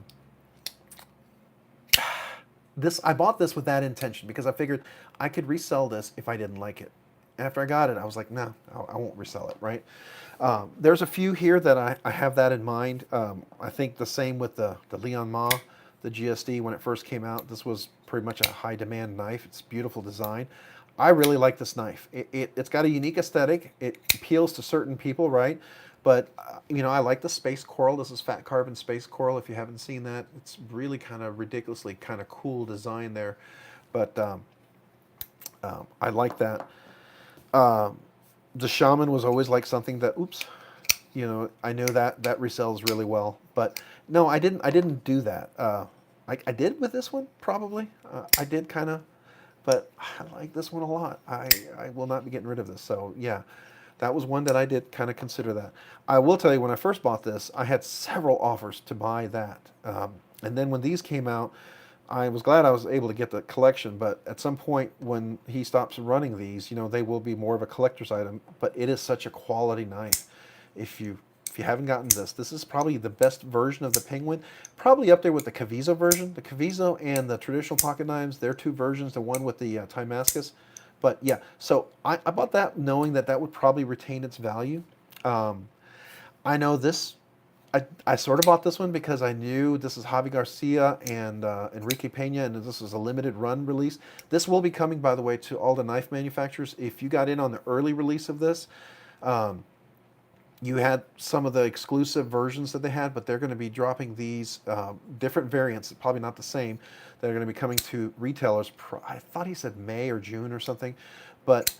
bought this with that intention because I figured I could resell this if I didn't like it. After I got it, I was like, no, I won't resell it, right? There's a few here that I have that in mind. I think the same with the Leon Ma, the GSD, when it first came out. This was pretty much a high demand knife. It's beautiful design. I really like this knife. It's got a unique aesthetic. It appeals to certain people, right? But, I like the Space Coral. This is Fat Carbon Space Coral. If you haven't seen that, it's really kind of ridiculously kind of cool design there. But I like that. The Shaman was always like something that, I know that resells really well. But no, I didn't do that. I did with this one, probably. I did kind of, but I like this one a lot. I will not be getting rid of this. So yeah, that was one that I did kind of consider that. I will tell you, when I first bought this, I had several offers to buy that. And then when these came out, I was glad I was able to get the collection, but at some point when he stops running these, they will be more of a collector's item. But it is such a quality knife. If you haven't gotten this, this is probably the best version of the Penguin. Probably up there with the Cavizo version. The Cavizo and the traditional pocket knives, they're two versions, the one with the Timascus. But yeah, so I bought that knowing that that would probably retain its value. I know this, I sort of bought this one because I knew this is Javi Garcia and Enrique Pena, and this is a limited run release. This will be coming, by the way, to all the knife manufacturers. If you got in on the early release of this, you had some of the exclusive versions that they had, but they're going to be dropping these different variants, probably not the same, that are going to be coming to retailers. I thought he said May or June or something, but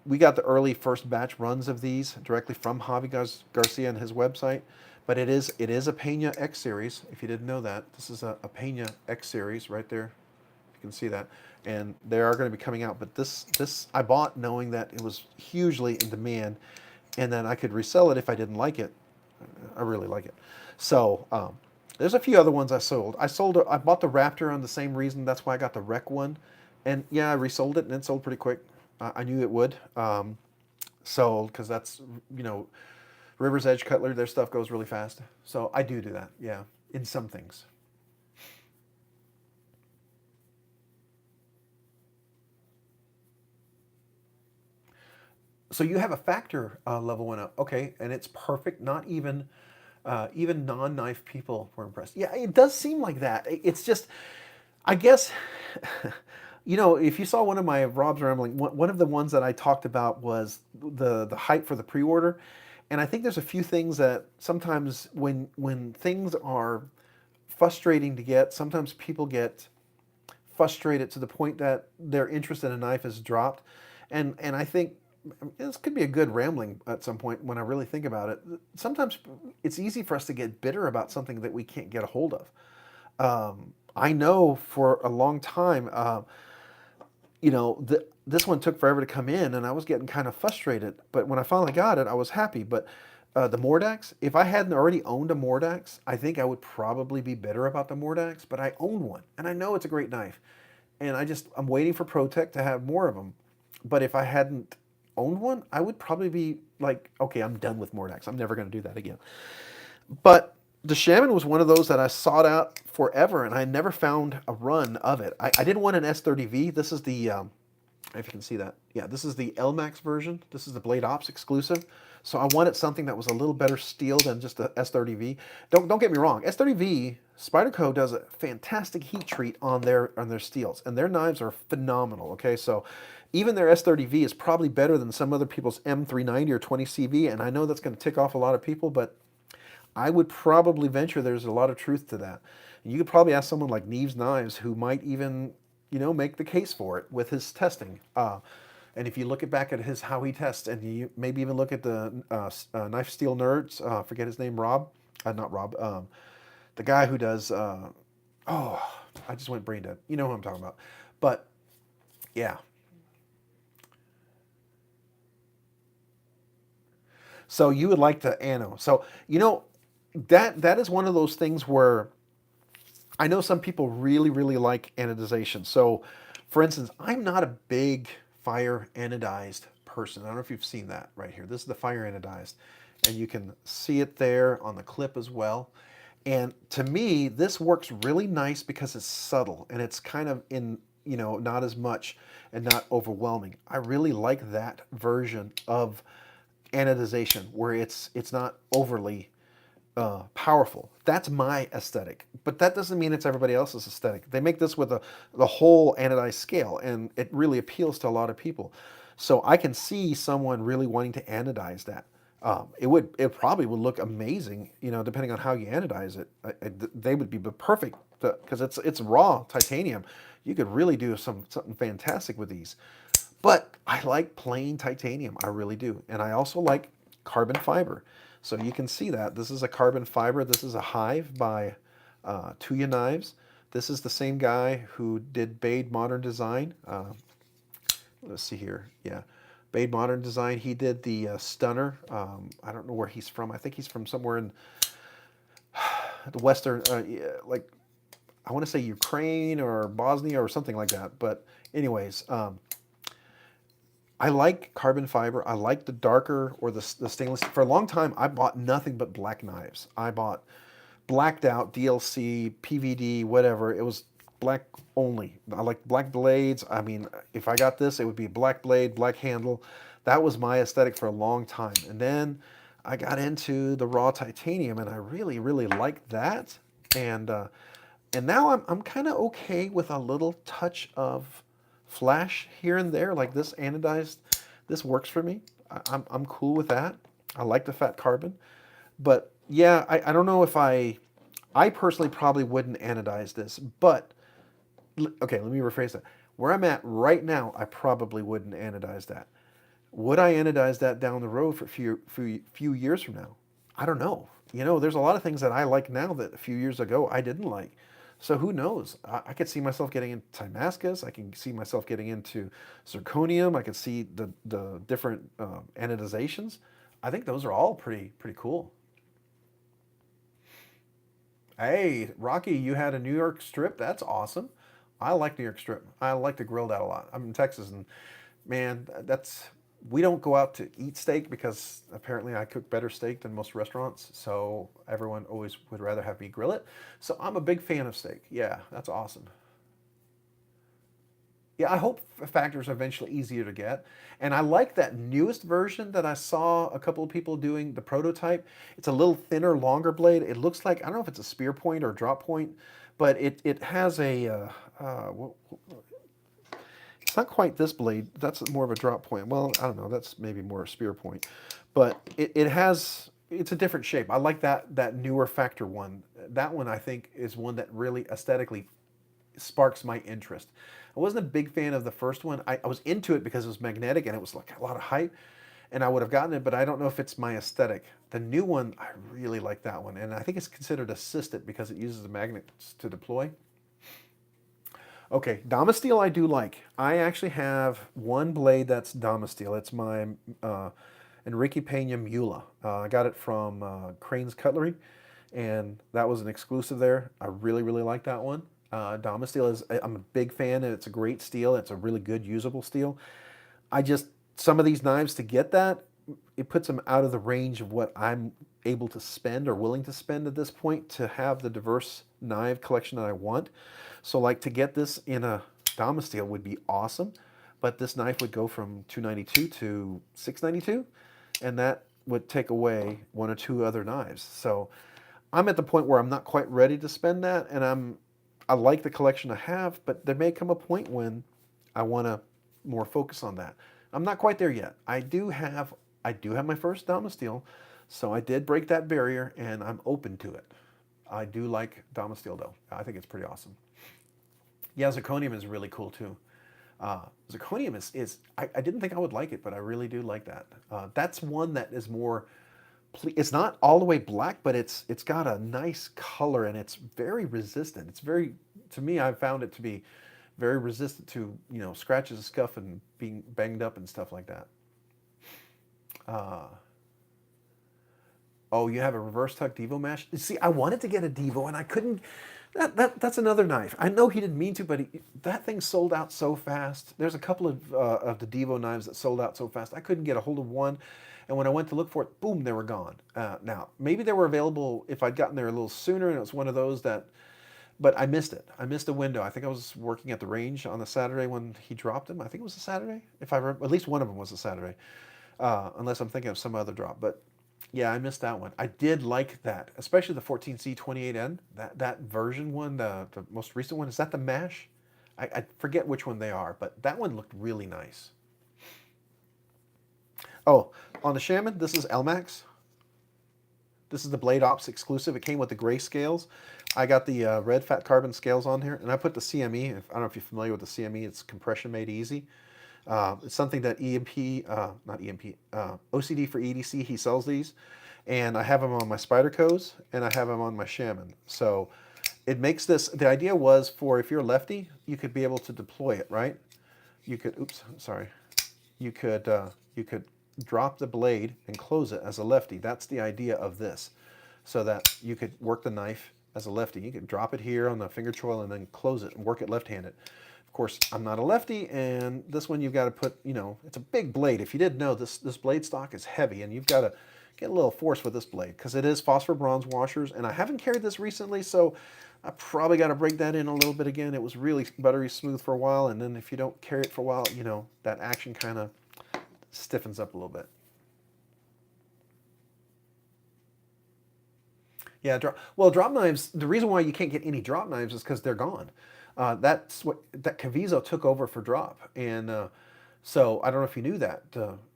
we got the early first batch runs of these directly from Javi Garcia and his website. But it is a Pena X series. If you didn't know that, this is a Pena X series right there. You can see that, and they are going to be coming out. But this I bought knowing that it was hugely in demand, and then I could resell it if I didn't like it. I really like it. So there's a few other ones I sold. I bought the Raptor on the same reason. That's why I got the Rec one, and yeah, I resold it, and it sold pretty quick. I knew it would. So because that's River's Edge Cutler, their stuff goes really fast. So I do that, yeah, in some things. So you have a factor level one up, okay, and it's perfect. Not even even non-knife people were impressed. Yeah, it does seem like that. It's just, I guess, if you saw one of my Rob's Rambling, one of the ones that I talked about was the hype for the pre-order. And I think there's a few things that sometimes when things are frustrating to get, sometimes people get frustrated to the point that their interest in a knife is dropped. And I think this could be a good rambling at some point when I really think about it. Sometimes it's easy for us to get bitter about something that we can't get a hold of. I know for a long time, this one took forever to come in, and I was getting kind of frustrated. But when I finally got it, I was happy. But the Mordax, if I hadn't already owned a Mordax, I think I would probably be bitter about the Mordax. But I own one, and I know it's a great knife. And I'm waiting for ProTech to have more of them. But if I hadn't owned one, I would probably be like, okay, I'm done with Mordax. I'm never going to do that again. But the Shaman was one of those that I sought out forever, and I never found a run of it. I didn't want an S30V. This is the, if you can see that, yeah, this is the LMAX version. This is the Blade Ops exclusive. So I wanted something that was a little better steel than just the S30V. Don't get me wrong. S30V, Spyderco does a fantastic heat treat on their steels, and their knives are phenomenal. Okay, so even their S30V is probably better than some other people's M390 or 20CV, and I know that's going to tick off a lot of people, but I would probably venture there's a lot of truth to that. And you could probably ask someone like Neves Knives, who might even, make the case for it with his testing. And if you look back at how he tests, and you maybe even look at the Knife Steel Nerds, forget his name, Rob, not Rob, the guy who does, I just went brain dead. You know who I'm talking about. But yeah. So you would like to Anno. So, that is one of those things where I know some people really, really like anodization. So, for instance, I'm not a big fire anodized person. I don't know if you've seen that right here. This is the fire anodized, and you can see it there on the clip as well. And to me, this works really nice because it's subtle and it's kind of in, not as much and not overwhelming. I really like that version of anodization where it's not overly powerful. That's my aesthetic, but that doesn't mean it's everybody else's aesthetic. They make this with the whole anodized scale, and it really appeals to a lot of people. So I can see someone really wanting to anodize that. It probably would look amazing, depending on how you anodize it. They would be perfect because it's raw titanium. You could really do something fantastic with these. But I like plain titanium, I really do. And I also like carbon fiber. So you can see that. This is a carbon fiber. This is a Hive by Tuya Knives. This is the same guy who did Bade Modern Design. Let's see here. Yeah, Bade Modern Design. He did the Stunner. I don't know where he's from. I think he's from somewhere in the Western, yeah, like I want to say Ukraine or Bosnia or something like that. But anyways, I like carbon fiber. I like the darker or the stainless. For a long time, I bought nothing but black knives. I bought blacked out DLC, PVD, whatever. It was black only. I like black blades. I mean, if I got this, it would be black blade, black handle. That was my aesthetic for a long time. And then I got into the raw titanium, and I really, really liked that. And now I'm kind of okay with a little touch of flash here and there, like this anodized. This works for me. I'm cool with that. I like the fat carbon. But yeah, I don't know if I personally probably wouldn't anodize this, but okay, let me rephrase that. Where I'm at right now, I probably wouldn't anodize that. Would I anodize that down the road for a few years from now? I don't know. You know, there's a lot of things that I like now that a few years ago I didn't like. So who knows? I could see myself getting into Damascus. I can see myself getting into zirconium. I could see the different anodizations. I think those are all pretty cool. Hey, Rocky, you had a New York strip? That's awesome. I like New York strip. I like to grill that a lot. I'm in Texas, and man, we don't go out to eat steak because apparently I cook better steak than most restaurants. So everyone always would rather have me grill it. So I'm a big fan of steak. Yeah, that's awesome. Yeah, I hope Factor's eventually easier to get. And I like that newest version that I saw a couple of people doing, the prototype. It's a little thinner, longer blade. It looks like, I don't know if it's a spear point or a drop point, but it has a, it's not quite this blade. That's more of a drop point. Well, I don't know. That's maybe more a spear point. But it's a different shape. I like that newer Factor one. That one I think is one that really aesthetically sparks my interest. I wasn't a big fan of the first one. I was into it because it was magnetic and it was like a lot of hype, and I would have gotten it, but I don't know if it's my aesthetic. The new one, I really like that one, and I think it's considered assisted because it uses the magnets to deploy. Okay, Damasteel I do like. I actually have one blade that's Damasteel. It's my Enrique Pena Mula. I got it from Crane's Cutlery, and that was an exclusive there. I really, really like that one. Damasteel I'm a big fan, and it's a great steel. It's a really good usable steel. Some of these knives to get that, it puts them out of the range of what I'm able to spend or willing to spend at this point to have the diverse knife collection that I want. So like to get this in a Damasteel would be awesome, but this knife would go from 292 to 692, and that would take away one or two other knives. So I'm at the point where I'm not quite ready to spend that, and I like the collection I have, but there may come a point when I want to more focus on that. I'm not quite there yet. I do have my first Damasteel, so I did break that barrier, and I'm open to it. I do like Damasteel though. I think it's pretty awesome. Yeah, zirconium is really cool too. Zirconium I didn't think I would like it, but I really do like that. That's one that is more, it's not all the way black, but it's got a nice color, and it's very resistant. It's very, to me, I've found it to be very resistant to, scratches and scuff and being banged up and stuff like that. Oh, you have a reverse tuck Devo mash? See, I wanted to get a Devo, and I couldn't. That's another knife. I know he didn't mean to, but that thing sold out so fast. There's a couple of the Devo knives that sold out so fast. I couldn't get a hold of one, and when I went to look for it, boom, they were gone. Now, maybe they were available if I'd gotten there a little sooner, and it was one of those that, but I missed it. I missed a window. I think I was working at the range on the Saturday when he dropped them. I think it was a Saturday, if I remember. At least one of them was a Saturday, unless I'm thinking of some other drop. But yeah, I missed that one. I did like that, especially the 14C28N. That version one, the most recent one. Is that the MASH? I forget which one they are, but that one looked really nice. Oh, on the Shaman, this is Elmax. This is the Blade Ops exclusive. It came with the gray scales. I got the red fat carbon scales on here, and I put the CME. I don't know if you're familiar with the CME. It's compression made easy. It's something that OCD for EDC, he sells these, and I have them on my Spydercos, and I have them on my Shaman. So it makes this, the idea was for if you're a lefty, you could be able to deploy it, right? You could, oops, sorry. You could drop the blade and close it as a lefty. That's the idea of this, so that you could work the knife as a lefty. You could drop it here on the finger choil and then close it and work it left-handed. Of course, I'm not a lefty, and this one you've got to put, you know, it's a big blade. If you didn't know, this blade stock is heavy, and you've got to get a little force with this blade because it is phosphor bronze washers, and I haven't carried this recently, so I probably got to break that in a little bit again. It was really buttery smooth for a while, and then if you don't carry it for a while, you know, that action kind of stiffens up a little bit. Yeah, drop knives, the reason why you can't get any drop knives is because they're gone. That's what that Caviso took over for drop, and so I don't know if you knew that.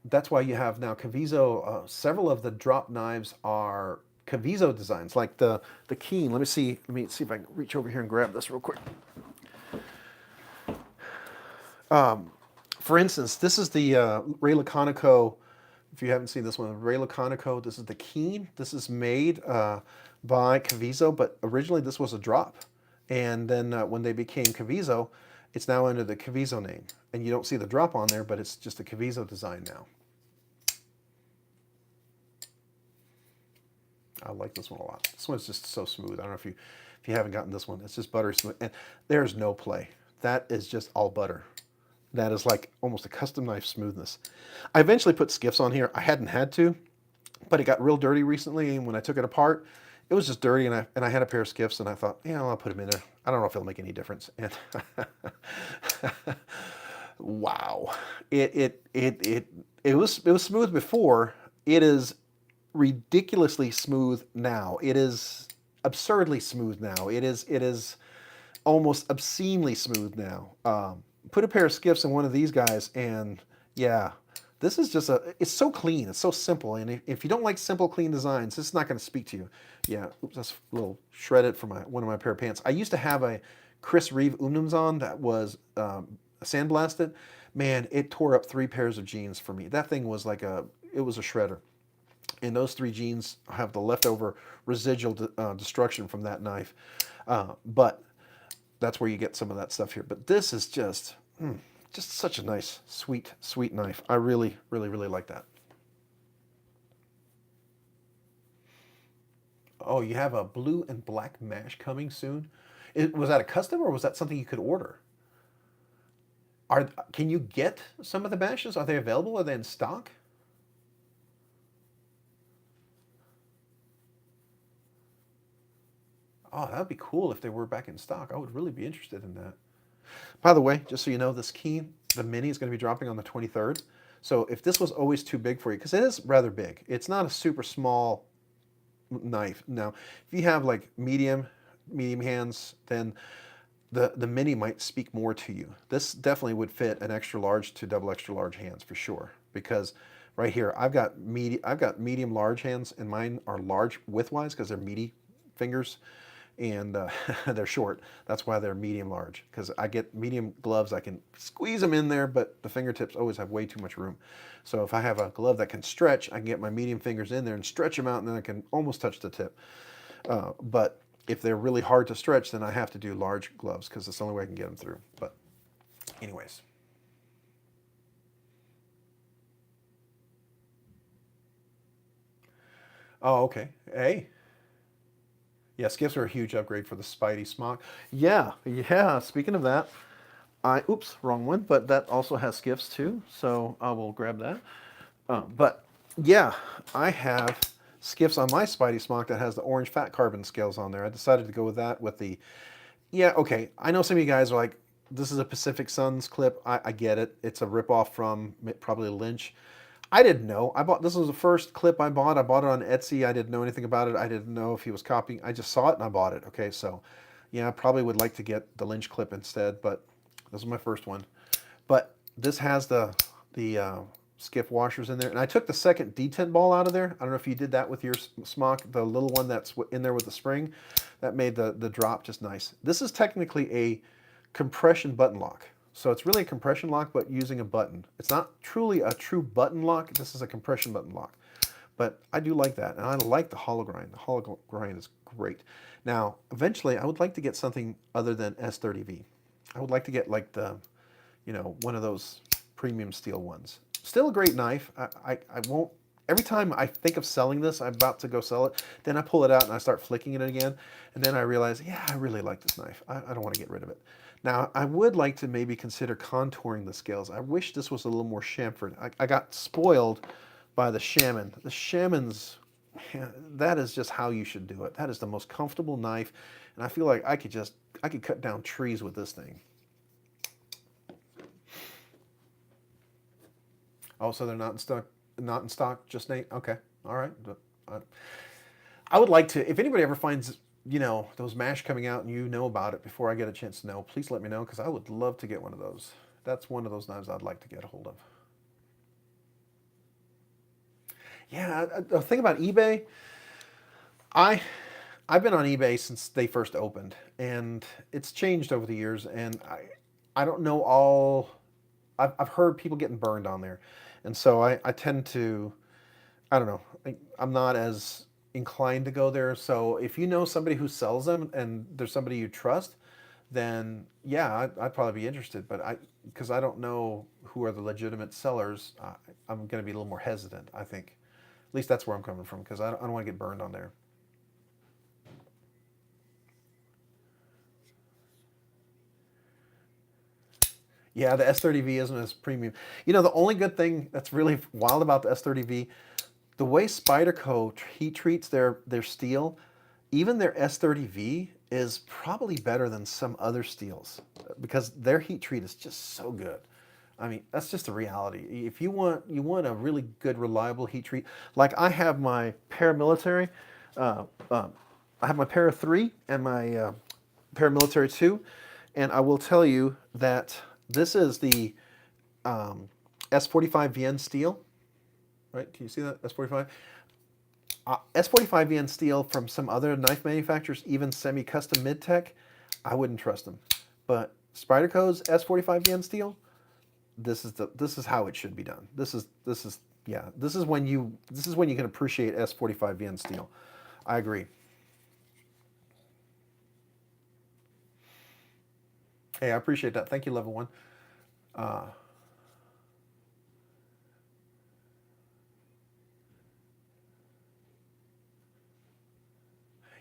That's why you have now Caviso. Several of the drop knives are Caviso designs, like the Keen. Let me see if I can reach over here and grab this real quick. For instance, this is the Ray Laconico. If you haven't seen this one, Ray Laconico. This is the Keen. This is made by Caviso, but originally this was a drop. And then when they became Caviso, it's now under the Caviso name. And you don't see the drop on there, but it's just a Caviso design now. I like this one a lot. This one's just so smooth. I don't know if you haven't gotten this one. It's just buttery smooth. And there's no play. That is just all butter. That is like almost a custom knife smoothness. I eventually put skiffs on here. I hadn't had to, but it got real dirty recently. And when I took it apart, it was just dirty, and I had a pair of skiffs, and I thought, yeah, I'll put them in there. I don't know if it'll make any difference. And wow, it was smooth before. It is ridiculously smooth now. It is absurdly smooth now. It is almost obscenely smooth now. Put a pair of skiffs in one of these guys, and yeah. This is just it's so clean, it's so simple, and if you don't like simple, clean designs, this is not going to speak to you. Yeah, oops, that's a little shredded from one of my pair of pants. I used to have a Chris Reeve Unumzon that was sandblasted. Man, it tore up 3 pairs of jeans for me. That thing was like it was a shredder. And those 3 jeans have the leftover residual destruction from that knife. But that's where you get some of that stuff here. But this is just such a nice, sweet, sweet knife. I really, really, really like that. Oh, you have a blue and black mash coming soon? Was that a custom, or was that something you could order? Can you get some of the mashes? Are they available? Are they in stock? Oh, that would be cool if they were back in stock. I would really be interested in that. By the way, just so you know, this Keen, the Mini, is going to be dropping on the 23rd. So if this was always too big for you, because it is rather big, it's not a super small knife. Now, if you have like medium hands, then the Mini might speak more to you. This definitely would fit an extra large to double extra large hands for sure, because right here I've got medium large hands, and mine are large widthwise because they're meaty fingers. And they're short. That's why they're medium large, because I get medium gloves. I can squeeze them in there, but the fingertips always have way too much room. So if I have a glove that can stretch, I can get my medium fingers in there and stretch them out, and then I can almost touch the tip. But if they're really hard to stretch, then I have to do large gloves, because it's the only way I can get them through. But anyways. Oh, okay. Hey. Yeah, skiffs are a huge upgrade for the Spidey smock. Yeah. Speaking of that, oops, wrong one, but that also has skiffs too, so I will grab that. But yeah, I have skiffs on my Spidey smock that has the orange fat carbon scales on there. I decided to go with that with the, yeah, okay. I know some of you guys are like, this is a Pacific Suns clip. I get it. It's a ripoff from probably Lynch. I didn't know. This was the first clip I bought. I bought it on Etsy. I didn't know anything about it. I didn't know if he was copying. I just saw it and I bought it. Okay, so yeah, I probably would like to get the Lynch clip instead, but this is my first one. But this has the skiff washers in there, and I took the second detent ball out of there. I don't know if you did that with your smock, the little one that's in there with the spring. That made the drop just nice. This is technically a compression button lock. So it's really a compression lock, but using a button. It's not truly a true button lock. This is a compression button lock. But I do like that, and I like the hollow grind. The hollow grind is great. Now, eventually, I would like to get something other than S30V. I would like to get like the, one of those premium steel ones. Still a great knife. I won't. Every time I think of selling this, I'm about to go sell it. Then I pull it out and I start flicking it again, and then I realize, yeah, I really like this knife. I don't want to get rid of it. Now, I would like to maybe consider contouring the scales. I wish this was a little more chamfered. I got spoiled by the Shaman. The Shaman's, that is just how you should do it. That is the most comfortable knife, and I feel like I could cut down trees with this thing. Oh, so they're not in stock. Not in stock, just Nate. Okay, all right. I would like to. If anybody ever finds, those mash coming out and you know about it before I get a chance to know, please let me know because I would love to get one of those. That's one of those knives I'd like to get a hold of. Yeah, the thing about eBay, I've been on eBay since they first opened, and it's changed over the years. And I don't know all. I've heard people getting burned on there. And so I tend to, I don't know, I'm not as inclined to go there. So if you know somebody who sells them and there's somebody you trust, then yeah, I'd probably be interested. But because I don't know who are the legitimate sellers, I'm going to be a little more hesitant, I think. At least that's where I'm coming from because I don't want to get burned on there. Yeah, the S30V isn't as premium. The only good thing that's really wild about the S30V, the way Spyderco heat treats their steel, even their S30V is probably better than some other steels because their heat treat is just so good. I mean, that's just the reality. If you want a really good, reliable heat treat, like I have my paramilitary, I have my Para 3 and my paramilitary 2, and I will tell you that this is the S45VN steel, right? Can you see that, S45? S45VN steel from some other knife manufacturers, even semi-custom mid-tech, I wouldn't trust them. But Spyderco's S45VN steel, this is how it should be done. This is when you can appreciate S45VN steel. I agree. Hey, I appreciate that. Thank you, Level 1.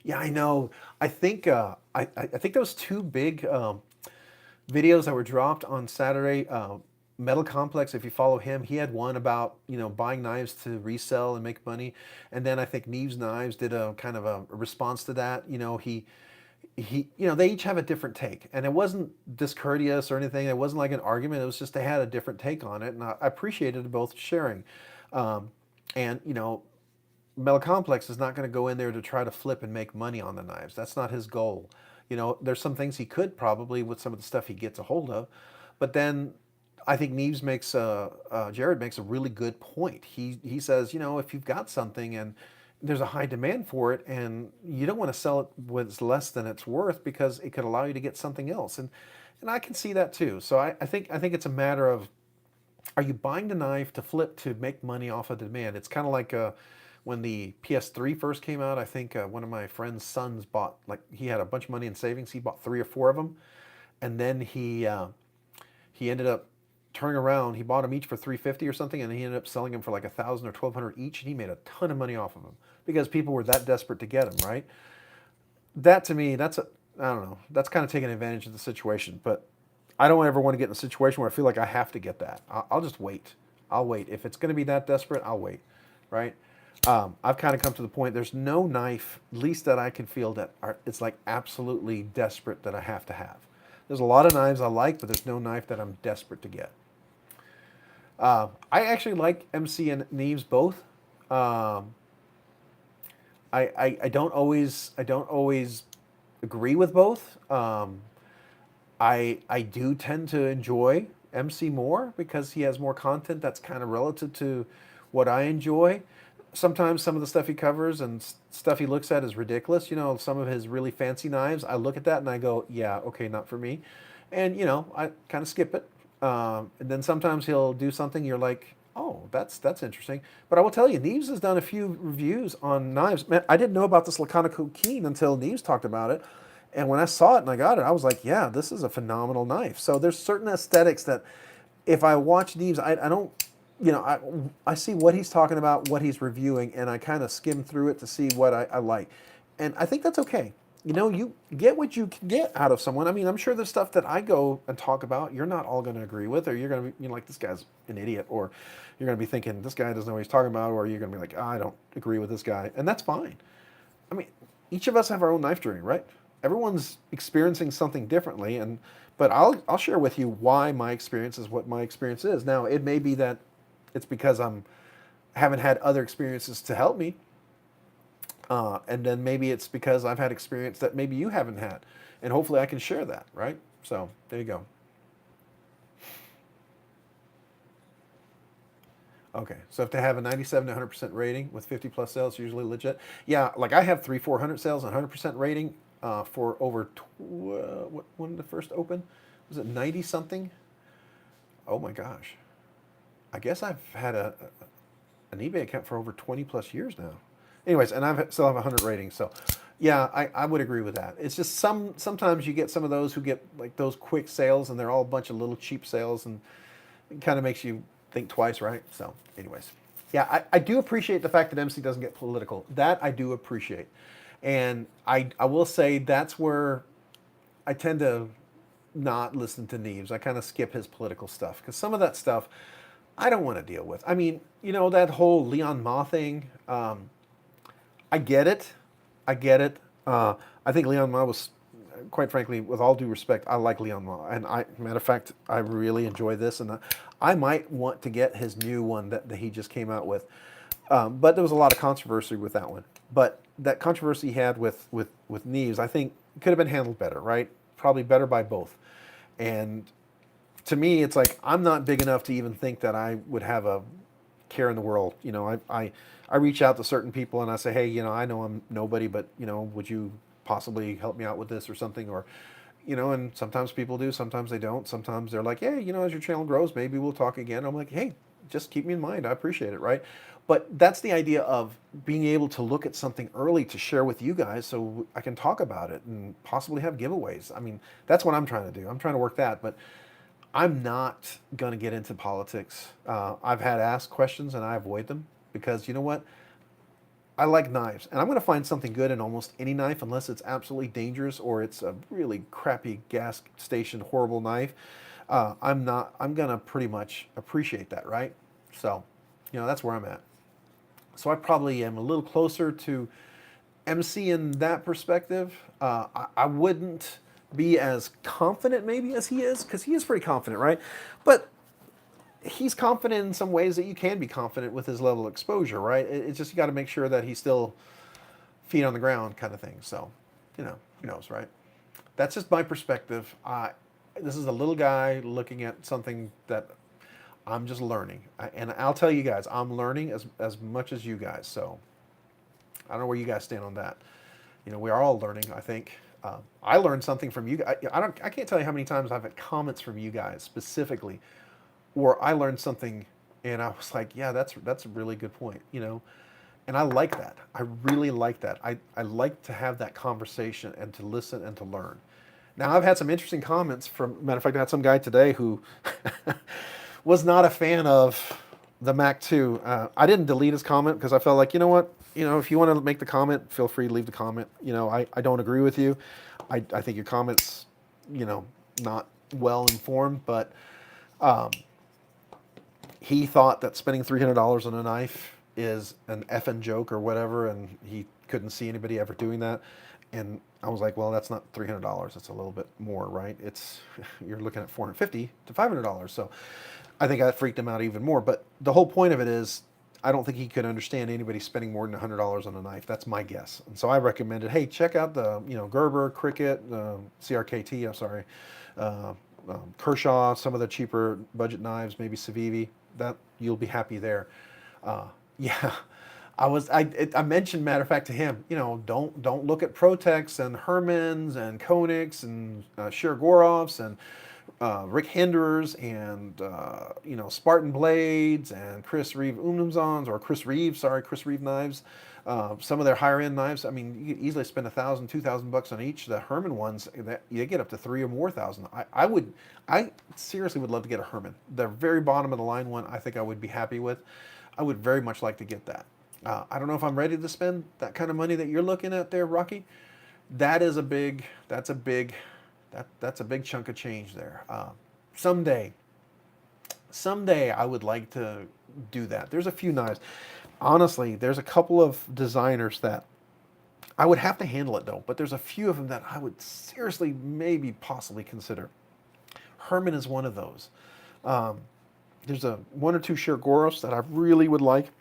Yeah, I know. I think I think those two big videos that were dropped on Saturday. Metal Complex, if you follow him, he had one about buying knives to resell and make money, and then I think Neves Knives did a kind of a response to that. They each have a different take, and it wasn't discourteous or anything. It wasn't like an argument. It was just they had a different take on it, and I appreciated both sharing. And Metal Complex is not going to go in there to try to flip and make money on the knives. That's not his goal. There's some things he could probably with some of the stuff he gets a hold of, but then I think Neves Jared makes a really good point. He says, if you've got something and there's a high demand for it, and you don't want to sell it with less than it's worth because it could allow you to get something else. And I can see that too. So I think it's a matter of, are you buying the knife to flip to make money off of demand? It's kind of like when the PS3 first came out. I think one of my friend's sons bought, like, he had a bunch of money in savings. He bought 3 or 4 of them, and then he ended up turning around. He bought them each for $350 or something, and he ended up selling them for like $1,000 or $1,200 each, and he made a ton of money off of them because people were that desperate to get them, right? That to me, I don't know, that's kind of taking advantage of the situation. But I don't ever want to get in a situation where I feel like I have to get that. I'll just wait. I'll wait. If it's going to be that desperate, I'll wait, right? I've kind of come to the point, there's no knife, at least that I can feel, that it's like absolutely desperate that I have to have. There's a lot of knives I like, but there's no knife that I'm desperate to get. I actually like MC and Neves both. I don't always agree with both. I do tend to enjoy MC more because he has more content that's kind of relative to what I enjoy. Sometimes some of the stuff he covers and stuff he looks at is ridiculous. Some of his really fancy knives, I look at that and I go, yeah, okay, not for me. And, I kind of skip it. And then sometimes he'll do something, you're like, Oh, that's interesting. But I will tell you, Neves has done a few reviews on knives. Man, I didn't know about this Laconic Keen until Neves talked about it. And when I saw it and I got it, I was like, yeah, this is a phenomenal knife. So there's certain aesthetics that if I watch Neves, I don't, I see what he's talking about, what he's reviewing, and I kind of skim through it to see what I like. And I think that's okay. You get what you can get out of someone. I mean, I'm sure the stuff that I go and talk about, you're not all going to agree with, or you're going to be like, this guy's an idiot, or you're going to be thinking, this guy doesn't know what he's talking about, or you're going to be like, I don't agree with this guy. And that's fine. I mean, each of us have our own knife journey, right? Everyone's experiencing something differently, but I'll share with you why my experience is what my experience is. Now, it may be that it's because haven't had other experiences to help me. And then maybe it's because I've had experience that maybe you haven't had. And hopefully I can share that, right? So there you go. Okay, so if they have a 97 to 100% rating with 50 plus sales, usually legit. Yeah, like I have 400 sales and 100% rating for over, when did the first open? Was it 90 something? Oh my gosh. I guess I've had an eBay account for over 20 plus years now. Anyways, and I still have 100 ratings, so yeah, I would agree with that. It's just sometimes you get some of those who get like those quick sales, and they're all a bunch of little cheap sales, and it kind of makes you think twice, right? So, anyways, yeah, I do appreciate the fact that MC doesn't get political. That I do appreciate, and I will say that's where I tend to not listen to Neves. I kind of skip his political stuff because some of that stuff I don't want to deal with. I mean, that whole Leon Ma thing. I get it. I get it. I think Leon Ma was, quite frankly, with all due respect, I like Leon Ma. And matter of fact, I really enjoy this. And I might want to get his new one that he just came out with. But there was a lot of controversy with that one. But that controversy he had with Neves, I think could have been handled better, right? Probably better by both. And to me, it's like, I'm not big enough to even think that I would have a care in the world. I reach out to certain people and I say, hey, I know I'm nobody, but, would you possibly help me out with this or something? Or, and sometimes people do, sometimes they don't. Sometimes they're like, hey, as your channel grows, maybe we'll talk again. I'm like, hey, just keep me in mind. I appreciate it, right? But that's the idea of being able to look at something early to share with you guys so I can talk about it and possibly have giveaways. I mean, that's what I'm trying to do. I'm trying to work that, but I'm not going to get into politics. I've had asked questions and I avoid them because you know what? I like knives, and I'm going to find something good in almost any knife unless it's absolutely dangerous or it's a really crappy gas station horrible knife. I'm going to pretty much appreciate that, right? So, that's where I'm at. So I probably am a little closer to MC in that perspective. I wouldn't be as confident maybe as he is, because he is pretty confident, right? But he's confident in some ways that you can be confident with his level of exposure, right? It's just you got to make sure that he's still feet on the ground kind of thing. So, who knows, right? That's just my perspective. This is a little guy looking at something that I'm just learning. And I'll tell you guys, I'm learning as much as you guys. So I don't know where you guys stand on that. We are all learning, I think. I learned something from you guys. I can't tell you how many times I've had comments from you guys specifically, or I learned something and I was like, yeah, that's a really good point, And I like that. I really like that. I like to have that conversation and to listen and to learn. Now, I've had some interesting comments matter of fact, I had some guy today who was not a fan of the Mac 2. I didn't delete his comment because I felt like, you know what? If you want to make the comment, feel free to leave the comment. I don't agree with you. I think your comment's, not well informed, but he thought that spending $300 on a knife is an effing joke or whatever, and he couldn't see anybody ever doing that. And I was like, well, that's not $300. It's a little bit more, right? You're looking at $450 to $500. So I think that freaked him out even more. But the whole point of it is, I don't think he could understand anybody spending more than $100 on a knife. That's my guess. And so I recommended, hey, check out the Gerber, Cricut, CRKT. I'm sorry, Kershaw, some of the cheaper budget knives, maybe Civivi. That you'll be happy there. Yeah. I mentioned, matter of fact, to him, don't look at Protex and Hermans and Konix and Shirgorovs and Rick Henders and Spartan Blades and Chris Reeve Unumzons, or Chris Reeve, sorry, Chris Reeve knives. Some of their higher end knives, I mean, you could easily spend $1,000, $2,000 on each. The Herman ones, that you get up to three or more thousand. I seriously would love to get a Herman. The very bottom of the line one, I think I would be happy with. I would very much like to get that. I don't know if I'm ready to spend that kind of money that you're looking at there, Rocky. That's a big chunk of change there. Someday I would like to do that. There's a few knives. Honestly, there's a couple of designers that I would have to handle it though, but there's a few of them that I would seriously maybe possibly consider. Herman is one of those. There's one or two Shergoros that I really would like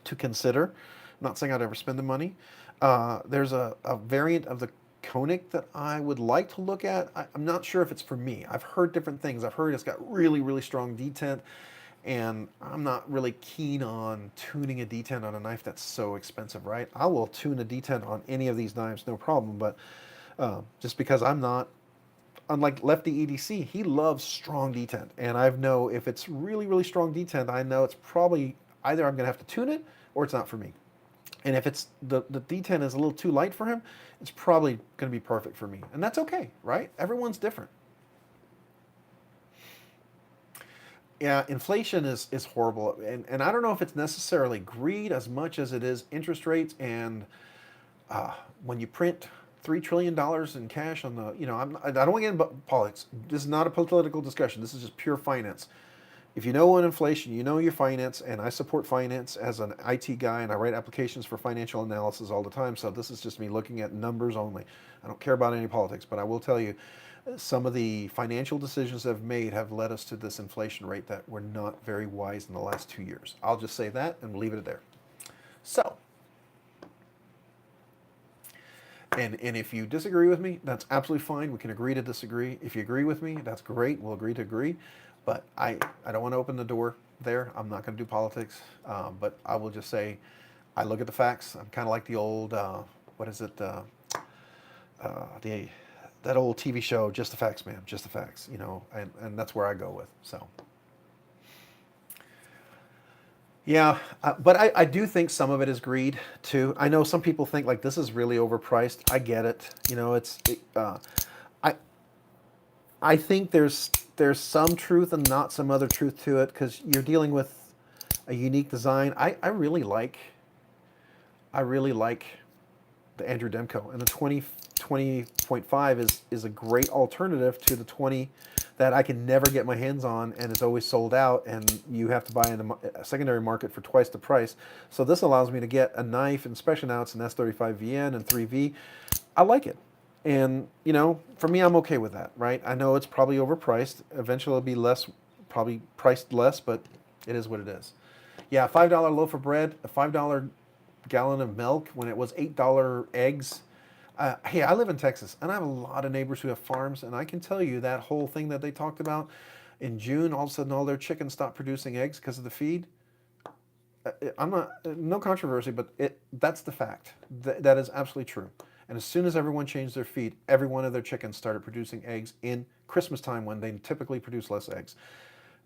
to consider. I'm not saying I'd ever spend the money. There's a variant of the Koenig that I would like to look at. I'm not sure if it's for me. I've heard different things. I've heard it's got really, really strong detent, and I'm not really keen on tuning a detent on a knife that's so expensive, right? I will tune a detent on any of these knives, no problem, but just because I'm not, unlike Lefty EDC, he loves strong detent, and I know if it's really, really strong detent, I know it's probably either I'm going to have to tune it or it's not for me. And if it's the detent is a little too light for him, it's probably going to be perfect for me. And that's okay, right? Everyone's different. Yeah, inflation is horrible. And I don't know if it's necessarily greed as much as it is interest rates. And when you print $3 trillion in cash on the, I don't want to get into politics. This is not a political discussion. This is just pure finance. If you know on inflation, you know your finance, and I support finance as an IT guy, and I write applications for financial analysis all the time, so this is just me looking at numbers only. I don't care about any politics, but I will tell you, some of the financial decisions I've made have led us to this inflation rate that were not very wise in the last 2 years. I'll just say that and leave it there. So, and if you disagree with me, that's absolutely fine. We can agree to disagree. If you agree with me, that's great. We'll agree to agree. But I don't want to open the door there. I'm not going to do politics. But I will just say, I look at the facts. I'm kind of like the old, what is it? That old TV show, Just the Facts, man. Just the Facts, and that's where I go with. So, yeah, but I do think some of it is greed too. I know some people think like this is really overpriced. I get it. I think there's some truth and not some other truth to it, because you're dealing with a unique design. I really like the Andrew Demko, and the 20.5 is a great alternative to the 20 that I can never get my hands on, and it's always sold out, and you have to buy in a secondary market for twice the price. So this allows me to get a knife, and especially now it's an S35VN and 3V. I like it. And, for me, I'm okay with that, right? I know it's probably overpriced. Eventually it'll be less, probably priced less, but it is what it is. Yeah, $5 loaf of bread, a $5 gallon of milk when it was $8 eggs. Hey, I live in Texas, and I have a lot of neighbors who have farms, and I can tell you that whole thing that they talked about in June, all of a sudden all their chickens stopped producing eggs because of the feed. No controversy, but that's the fact. That is absolutely true. And as soon as everyone changed their feed, every one of their chickens started producing eggs in Christmas time, when they typically produce less eggs.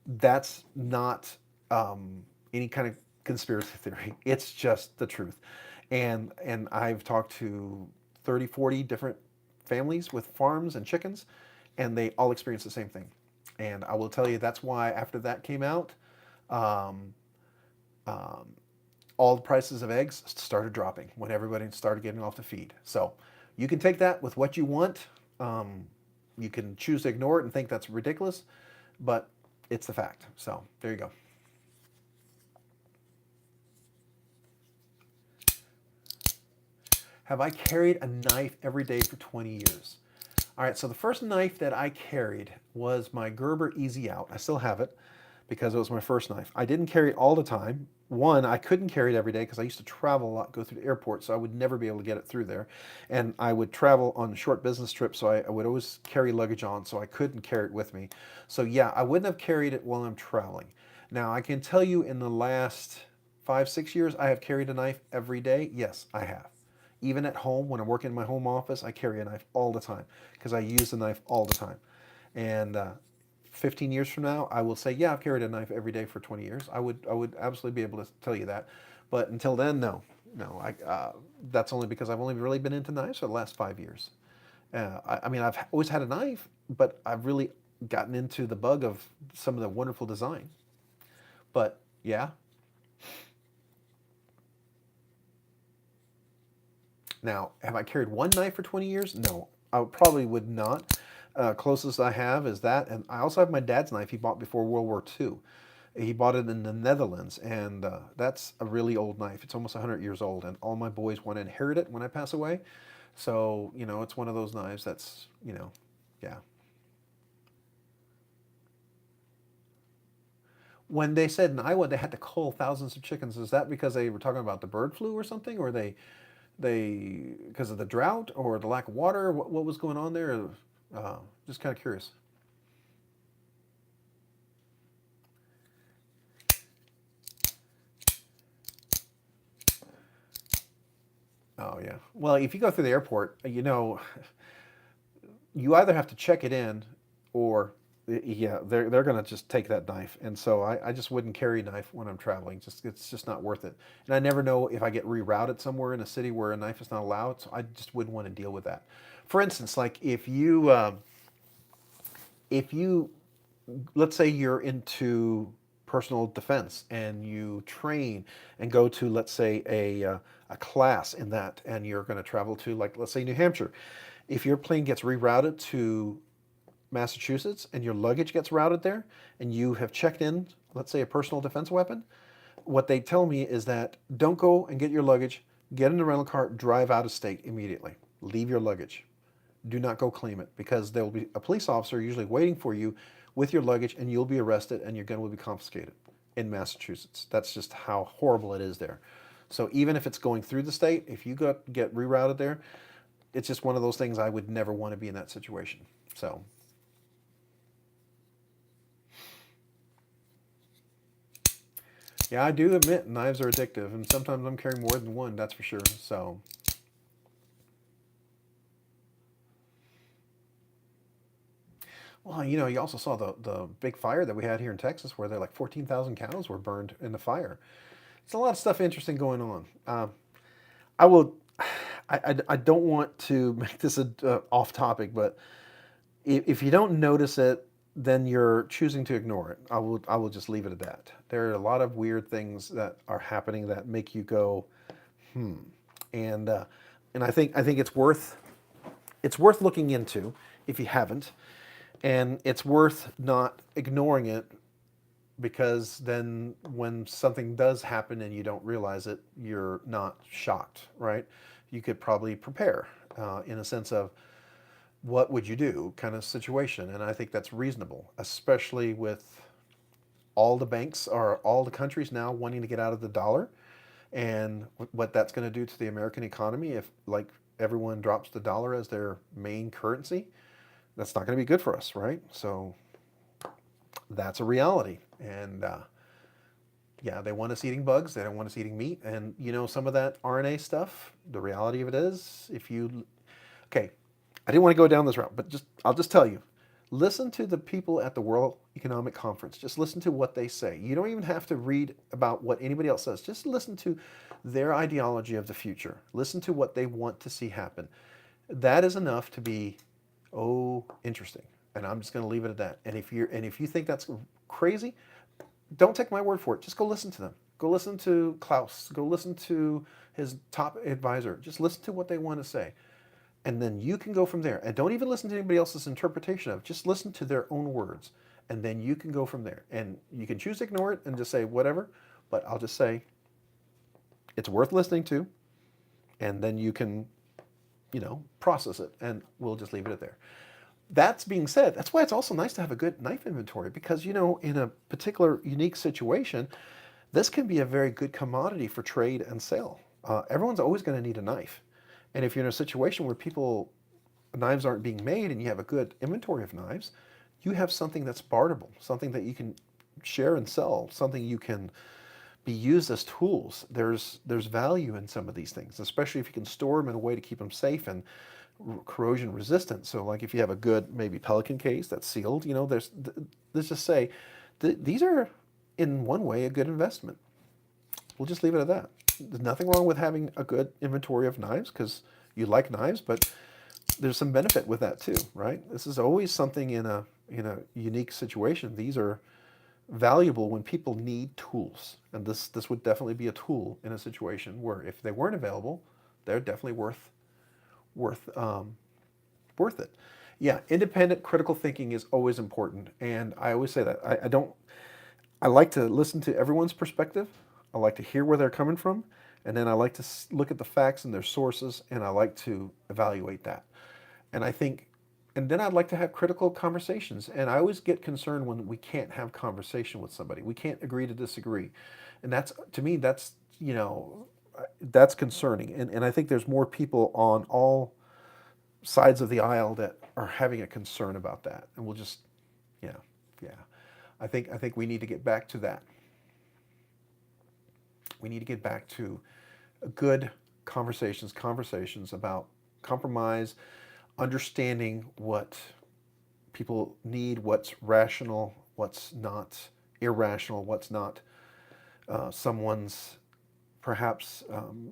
That's not any kind of conspiracy theory. It's just the truth. And I've talked to 30, 40 different families with farms and chickens, and they all experience the same thing. And I will tell you, that's why after that came out, all the prices of eggs started dropping when everybody started getting off the feed. So you can take that with what you want. You can choose to ignore it and think that's ridiculous, but it's the fact. So there you go. Have I carried a knife every day for 20 years? All right, so the first knife that I carried was my Gerber Easy Out. I still have it because it was my first knife. I didn't carry it all the time. One, I couldn't carry it every day because I used to travel a lot, go through the airport, so I would never be able to get it through there. And I would travel on short business trips, so I would always carry luggage on, so I couldn't carry it with me. So yeah, I wouldn't have carried it while I'm traveling. Now, I can tell you in the last 5, 6 years, I have carried a knife every day. Yes, I have. Even at home, when I'm working in my home office, I carry a knife all the time because I use the knife all the time. And 15 years from now, I will say, yeah, I've carried a knife every day for 20 years. I would absolutely be able to tell you that. But until then, no, no. That's only because I've only really been into knives for the last 5 years. I mean, I've always had a knife, but I've really gotten into the bug of some of the wonderful design. But yeah, now have I carried one knife for 20 years? No, I probably would not. Closest I have is that, and I also have my dad's knife he bought before World War II. He bought it in the Netherlands, and that's a really old knife. It's almost 100 years old, and all my boys want to inherit it when I pass away. So, it's one of those knives that's, yeah. When they said in Iowa they had to cull thousands of chickens, is that because they were talking about the bird flu or something, or they because of the drought or the lack of water? What was going on there? Just kind of curious. Oh yeah. Well, if you go through the airport, you either have to check it in, or yeah, they're gonna just take that knife. And so I just wouldn't carry a knife when I'm traveling. It's just not worth it. And I never know if I get rerouted somewhere in a city where a knife is not allowed. So I just wouldn't want to deal with that. For instance, like if you let's say you're into personal defense and you train and go to, let's say, a class in that, and you're going to travel to, like, let's say, New Hampshire. If your plane gets rerouted to Massachusetts and your luggage gets routed there, and you have checked in, let's say, a personal defense weapon, what they tell me is that don't go and get your luggage, get in the rental car, drive out of state immediately. Leave your luggage. Do not go claim it, because there will be a police officer usually waiting for you with your luggage, and you'll be arrested and your gun will be confiscated in Massachusetts. That's just how horrible it is there. So even if it's going through the state, if you get rerouted there, it's just one of those things. I would never want to be in that situation. So yeah, I do admit knives are addictive, and sometimes I'm carrying more than one, that's for sure. So well, you also saw the big fire that we had here in Texas, where there like 14,000 cows were burned in the fire. It's a lot of stuff interesting going on. I will. I don't want to make this a off topic, but if you don't notice it, then you're choosing to ignore it. I will just leave it at that. There are a lot of weird things that are happening that make you go, and I think it's worth looking into if you haven't, and it's worth not ignoring it, because then when something does happen and you don't realize it, you're not shocked, right? You could probably prepare in a sense of what would you do kind of situation. And I think that's reasonable, especially with all the banks or all the countries now wanting to get out of the dollar, and what that's going to do to the American economy if, like, everyone drops the dollar as their main currency. That's not going to be good for us, right? So that's a reality. And yeah, they want us eating bugs. They don't want us eating meat. And some of that RNA stuff, the reality of it is, okay, I didn't want to go down this route, but I'll just tell you, listen to the people at the World Economic Conference. Just listen to what they say. You don't even have to read about what anybody else says. Just listen to their ideology of the future. Listen to what they want to see happen. That is enough to be, interesting. And I'm just going to leave it at that. And if you think that's crazy, don't take my word for it. Just go listen to them. Go listen to Klaus. Go listen to his top advisor. Just listen to what they want to say. And then you can go from there. And don't even listen to anybody else's interpretation of it. Just listen to their own words. And then you can go from there. And you can choose to ignore it and just say whatever. But I'll just say it's worth listening to. And then you can, process it. And we'll just leave it at there. That's being said, that's why it's also nice to have a good knife inventory, because, in a particular unique situation, this can be a very good commodity for trade and sale. Everyone's always going to need a knife. And if you're in a situation where knives aren't being made, and you have a good inventory of knives, you have something that's barterable, something that you can share and sell, something you can be used as tools. There's value in some of these things, especially if you can store them in a way to keep them safe and corrosion resistant. So like if you have a good maybe Pelican case that's sealed, let's just say these are in one way a good investment. We'll just leave it at that. There's nothing wrong with having a good inventory of knives because you like knives, but there's some benefit with that too, right? This is always something in a unique situation. These are valuable when people need tools, and this would definitely be a tool in a situation where if they weren't available, they're definitely worth worth it. Yeah, independent critical thinking is always important, and I always say that I like to listen to everyone's perspective. I like to hear where they're coming from, and then I like to look at the facts and their sources, and I like to evaluate that. And I think, and then I'd like to have critical conversations. And I always get concerned when we can't have conversation with somebody. We can't agree to disagree, and that's to me that's concerning. And I think there's more people on all sides of the aisle that are having a concern about that. And we'll just, yeah, yeah. I think we need to get back to that. We need to get back to good conversations about compromise, understanding what people need, what's rational, what's not irrational, what's not someone's perhaps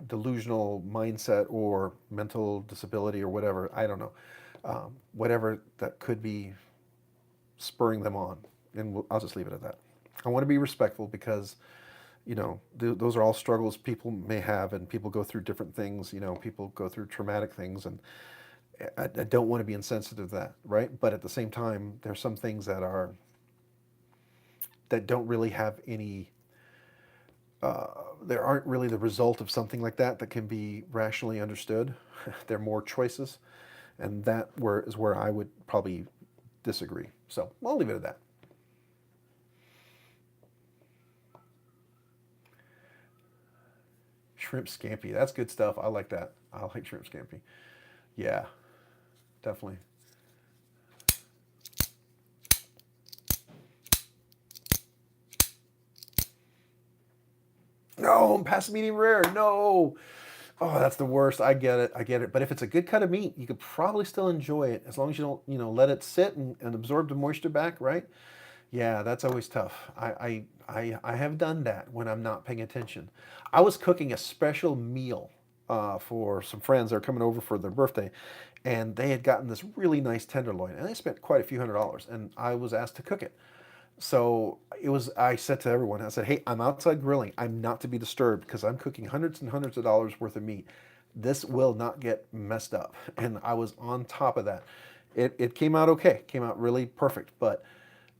delusional mindset or mental disability or whatever. I don't know. Whatever that could be spurring them on. And I'll just leave it at that. I want to be respectful because those are all struggles people may have, and people go through different things. People go through traumatic things, and I don't want to be insensitive to that, right? But at the same time, there's some things that don't really have any. There aren't really the result of something like that can be rationally understood. There are more choices, and is where I would probably disagree. So I'll leave it at that. Shrimp scampi, that's good stuff. I like that. I like shrimp scampi. Yeah, definitely. No, I'm past medium rare. No. Oh, that's the worst. I get it. I get it. But if it's a good cut of meat, you could probably still enjoy it as long as you don't, let it sit and absorb the moisture back, right? Yeah, that's always tough. I have done that when I'm not paying attention. I was cooking a special meal for some friends that are coming over for their birthday, and they had gotten this really nice tenderloin, and they spent quite a few $100s, and I was asked to cook it. So I said to everyone, I said, hey, I'm outside grilling. I'm not to be disturbed because I'm cooking hundreds and hundreds of dollars worth of meat. This will not get messed up. And I was on top of that. It came out okay, came out really perfect. But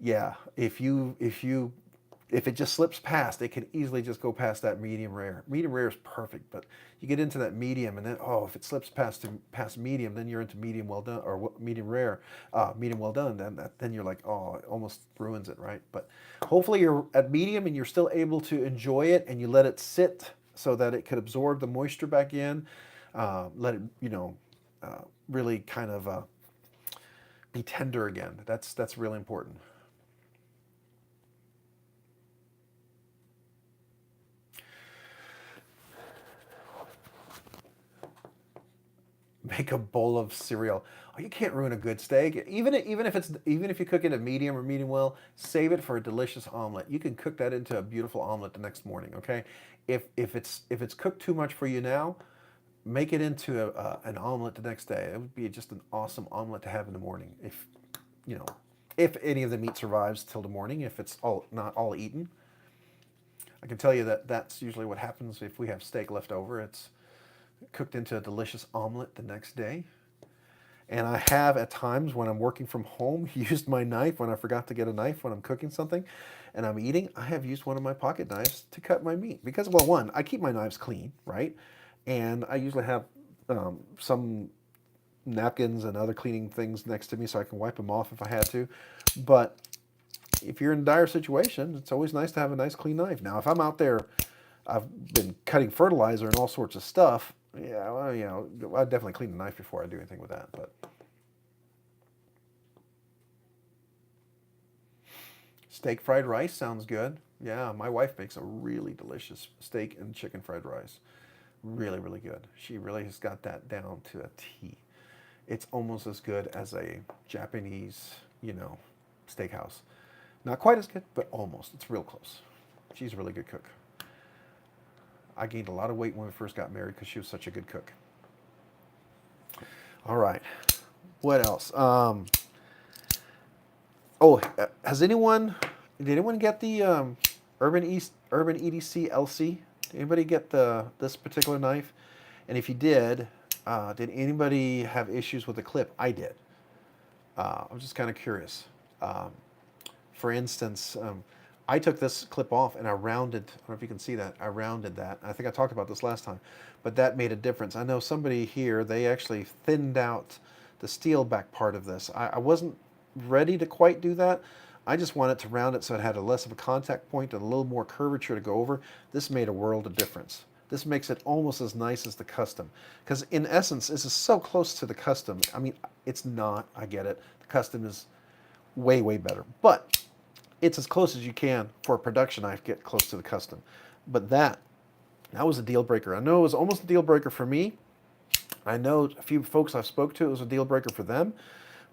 yeah, if it just slips past, it can easily just go past that medium rare. Medium rare is perfect, but you get into that medium, and then if it slips past medium, then you're into medium well done or medium rare, medium well done. Then you're like, it almost ruins it, right? But hopefully you're at medium and you're still able to enjoy it, and you let it sit so that it could absorb the moisture back in. Let it, really kind of be tender again. That's really important. Make a bowl of cereal. Oh, you can't ruin a good steak. Even if you cook it at medium or medium well, save it for a delicious omelet. You can cook that into a beautiful omelet the next morning. Okay, if it's cooked too much for you now, make it into an omelet the next day. It would be just an awesome omelet to have in the morning. If any of the meat survives till the morning, if it's not all eaten. I can tell you that that's usually what happens if we have steak left over. It's cooked into a delicious omelet the next day. And I have at times when I'm working from home used my knife when I forgot to get a knife when I'm cooking something and I'm eating. I have used one of my pocket knives to cut my meat because, well, one, I keep my knives clean, right? And I usually have some napkins and other cleaning things next to me so I can wipe them off if I had to. But if you're in a dire situation, it's always nice to have a nice clean knife. Now, if I'm out there, I've been cutting fertilizer and all sorts of stuff. Yeah, well, I definitely clean the knife before I do anything with that. But steak fried rice sounds good. Yeah, my wife makes a really delicious steak and chicken fried rice. Really, really good. She really has got that down to a T. it's almost as good as a Japanese, steakhouse. Not quite as good, but almost. It's real close. She's a really good cook. I gained a lot of weight when we first got married because she was such a good cook. All right. What else? Did anyone get the Urban EDC LC? Did anybody get this particular knife? And if you did anybody have issues with the clip? I did. I'm just kind of curious. For instance, I took this clip off and I rounded, I don't know if you can see that, I rounded that. I think I talked about this last time, but that made a difference. I know somebody here, they actually thinned out the steel back part of this. I wasn't ready to quite do that. I just wanted to round it so it had a less of a contact point and a little more curvature to go over. This made a world of difference. This makes it almost as nice as the custom. Because in essence, this is so close to the custom. I mean, it's not, I get it. The custom is way, way better. But it's as close as you can for a production knife, get close to the custom. But that was a deal breaker. I know it was almost a deal breaker for me. I know a few folks I've spoke to, it was a deal breaker for them.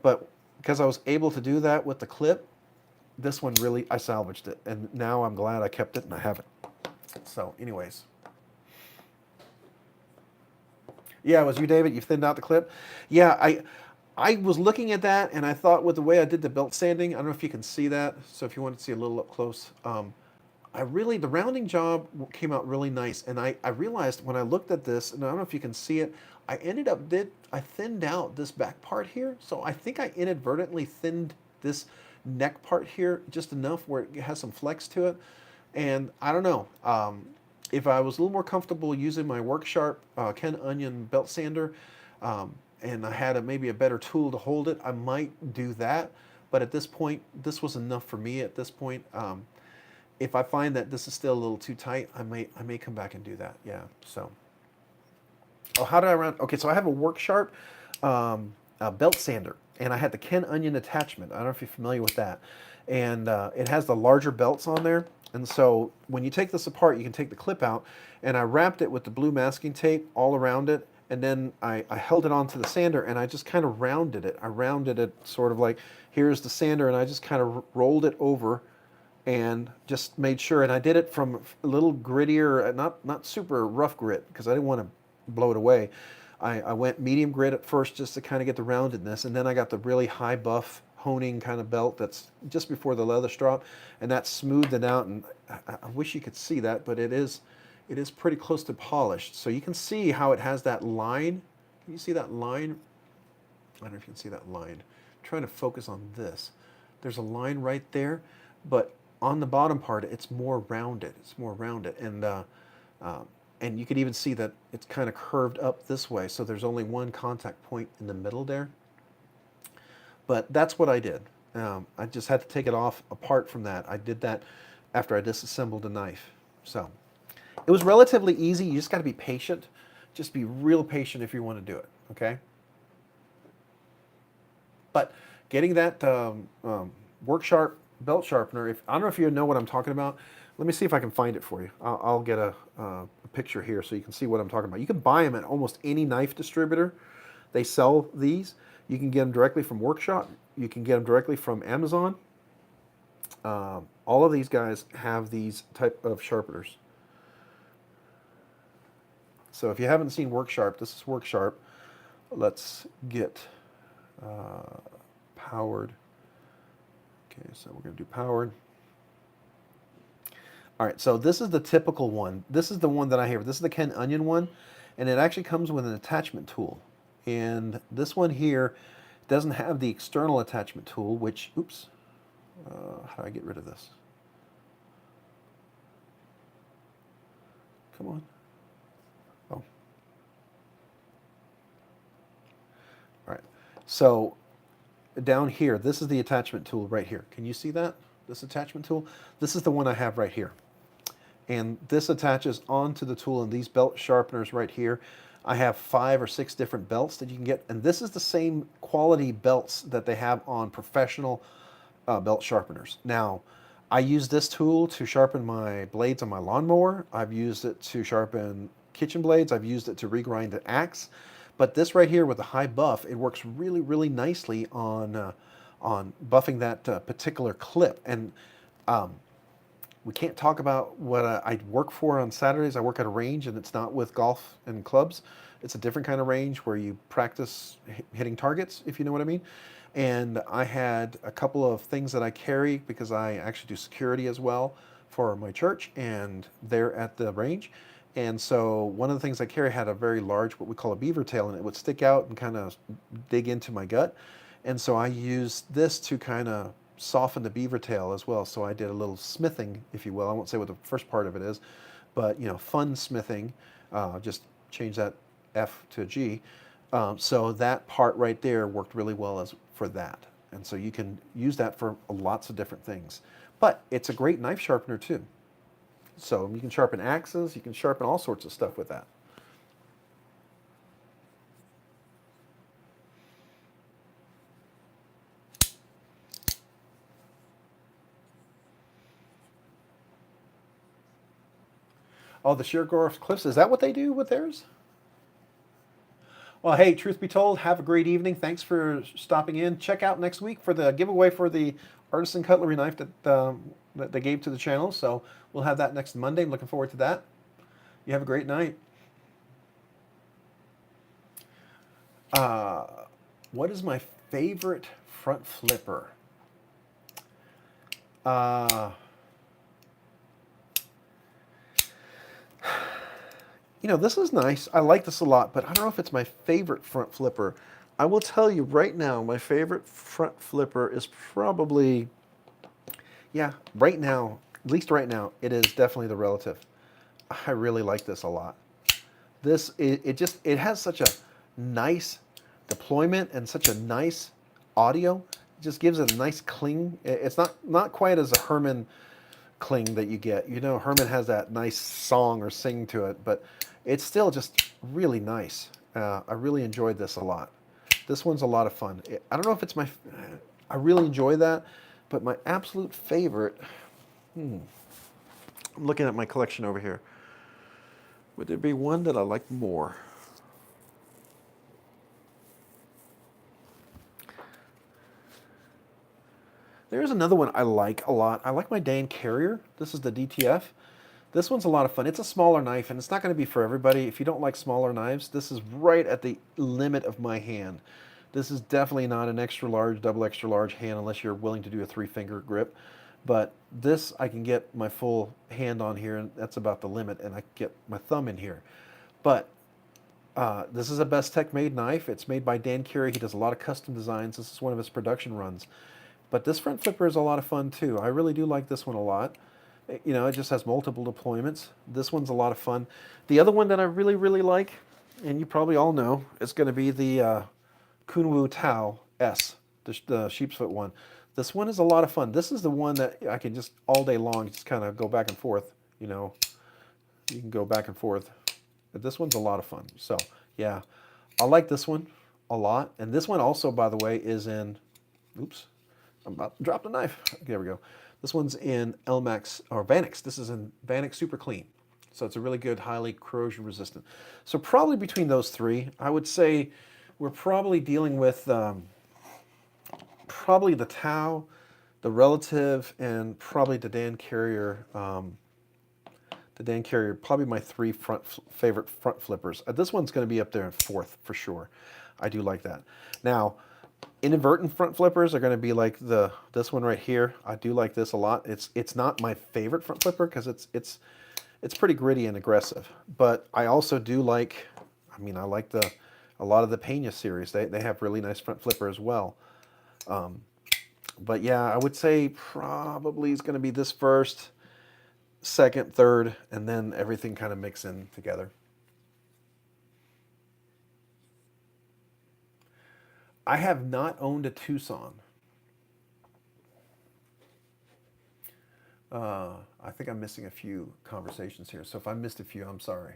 But because I was able to do that with the clip, this one really, I salvaged it. And now I'm glad I kept it and I have it. So anyways. Yeah, it was you, David? You thinned out the clip? Yeah, I was looking at that and I thought with the way I did the belt sanding, I don't know if you can see that. So if you want to see a little up close, the rounding job came out really nice. And I realized when I looked at this, and I don't know if you can see it, I thinned out this back part here. So I think I inadvertently thinned this neck part here just enough where it has some flex to it. And I don't know, if I was a little more comfortable using my Worksharp Ken Onion belt sander, and I had maybe a better tool to hold it, I might do that. But at this point, this was enough for me at this point. If I find that this is still a little too tight, I may come back and do that. Yeah. So, how did I round? Okay, so I have a Worksharp belt sander, and I had the Ken Onion attachment. I don't know if you're familiar with that, and it has the larger belts on there. And so when you take this apart, you can take the clip out, and I wrapped it with the blue masking tape all around it, and then I held it onto the sander, and I just kind of rounded it. I rounded it sort of like, here's the sander, and I just kind of rolled it over and just made sure, and I did it from a little grittier, not super rough grit, because I didn't want to blow it away. I went medium grit at first just to kind of get the roundedness, and then I got the really high buff honing kind of belt that's just before the leather strap, and that smoothed it out, and I wish you could see that, but it is pretty close to polished. So you can see how it has that line. Can you see that line? I don't know if you can see that line. I'm trying to focus on this. There's a line right there, but on the bottom part, it's more rounded. It's more rounded, and you can even see that it's kind of curved up this way. So there's only one contact point in the middle there. But that's what I did. I just had to take it off apart from that. I did that after I disassembled the knife. So it was relatively easy. You just got to be patient. Just be real patient if you want to do it. Okay. But getting that Worksharp belt sharpener, I don't know if you know what I'm talking about. Let me see if I can find it for you. I'll get a picture here so you can see what I'm talking about. You can buy them at almost any knife distributor. They sell these. You can get them directly from Workshop. You can get them directly from Amazon. All of these guys have these type of sharpeners. So if you haven't seen Worksharp, this is Worksharp. Let's get powered. Okay, so we're going to do powered. All right, so this is the typical one. This is the one that I have. This is the Ken Onion one, and it actually comes with an attachment tool. And this one here doesn't have the external attachment tool, which, oops, how do I get rid of this? Come on. Oh. All right, so down here, this is the attachment tool right here. Can you see that? This attachment tool? This is the one I have right here. And this attaches onto the tool, and these belt sharpeners right here. I have 5 or 6 different belts that you can get, and this is the same quality belts that they have on professional belt sharpeners. Now, I use this tool to sharpen my blades on my lawnmower. I've used it to sharpen kitchen blades. I've used it to regrind the axe. But this right here with the high buff, it works really, really nicely on buffing that particular clip. And um, we can't talk about what I work for on Saturdays. I work at a range, and it's not with golf and clubs. It's a different kind of range where you practice hitting targets, if you know what I mean. And I had a couple of things that I carry because I actually do security as well for my church, and they're at the range. And so one of the things I carry had a very large, what we call a beaver tail, and it would stick out and kind of dig into my gut. And so I used this to kind of soften the beaver tail as well. So I did a little smithing, if you will. I won't say what the first part of it is, but fun smithing. Just change that F to a G. So that part right there worked really well as for that. And so you can use that for lots of different things. But it's a great knife sharpener too. So you can sharpen axes, you can sharpen all sorts of stuff with that. Oh, the Sheargorf Cliffs, is that what they do with theirs? Well, hey, truth be told, have a great evening. Thanks for stopping in. Check out next week for the giveaway for the artisan cutlery knife that they gave to the channel. So we'll have that next Monday. I'm looking forward to that. You have a great night. What is my favorite front flipper? This is nice. I like this a lot, but I don't know if it's my favorite front flipper. I will tell you right now, my favorite front flipper is probably, right now, at least right now, it is definitely the Relative. I really like this a lot. It has such a nice deployment and such a nice audio. It just gives it a nice cling. It's not quite as a Herman cling that you get. Herman has that nice song or sing to it, but it's still just really nice. I really enjoyed this a lot. This one's a lot of fun. I don't know if it's I really enjoy that, but my absolute favorite, I'm looking at my collection over here. Would there be one that I like more? There's another one I like a lot. I like my Dan Carrier. This is the DTF. This one's a lot of fun. It's a smaller knife, and it's not going to be for everybody. If you don't like smaller knives, this is right at the limit of my hand. This is definitely not an extra large, double extra large hand unless you're willing to do a 3-finger grip. But this, I can get my full hand on here, and that's about the limit, and I can get my thumb in here. But this is a Bestech made knife. It's made by Dan Carey. He does a lot of custom designs. This is one of his production runs. But this front flipper is a lot of fun too. I really do like this one a lot. It just has multiple deployments. This one's a lot of fun. The other one that I really, really like, and you probably all know, is going to be the Kunwu Tao S, the sheep's foot one. This one is a lot of fun. This is the one that I can just all day long just kind of go back and forth. You can go back and forth. But this one's a lot of fun. So yeah, I like this one a lot. And this one also, by the way, is in, oops, I'm about to drop the knife. There we go. This one's in Elmax, or Vanix. This is in Vanix Super Clean. So it's a really good, highly corrosion resistant. So probably between those three, I would say we're probably dealing with probably the Tao, the Relative, and probably the Dan Carrier. Probably my three favorite front flippers. This one's going to be up there in fourth for sure. I do like that. Now, inadvertent front flippers are going to be like this one right here. I do like this a lot. It's not my favorite front flipper because it's pretty gritty and aggressive. But I also do like, I like a lot of the Pena series. They have really nice front flipper as well. But yeah, I would say probably is going to be this first, second, third, and then everything kind of mix in together. I have not owned a Tucson. I think I'm missing a few conversations here. So if I missed a few, I'm sorry.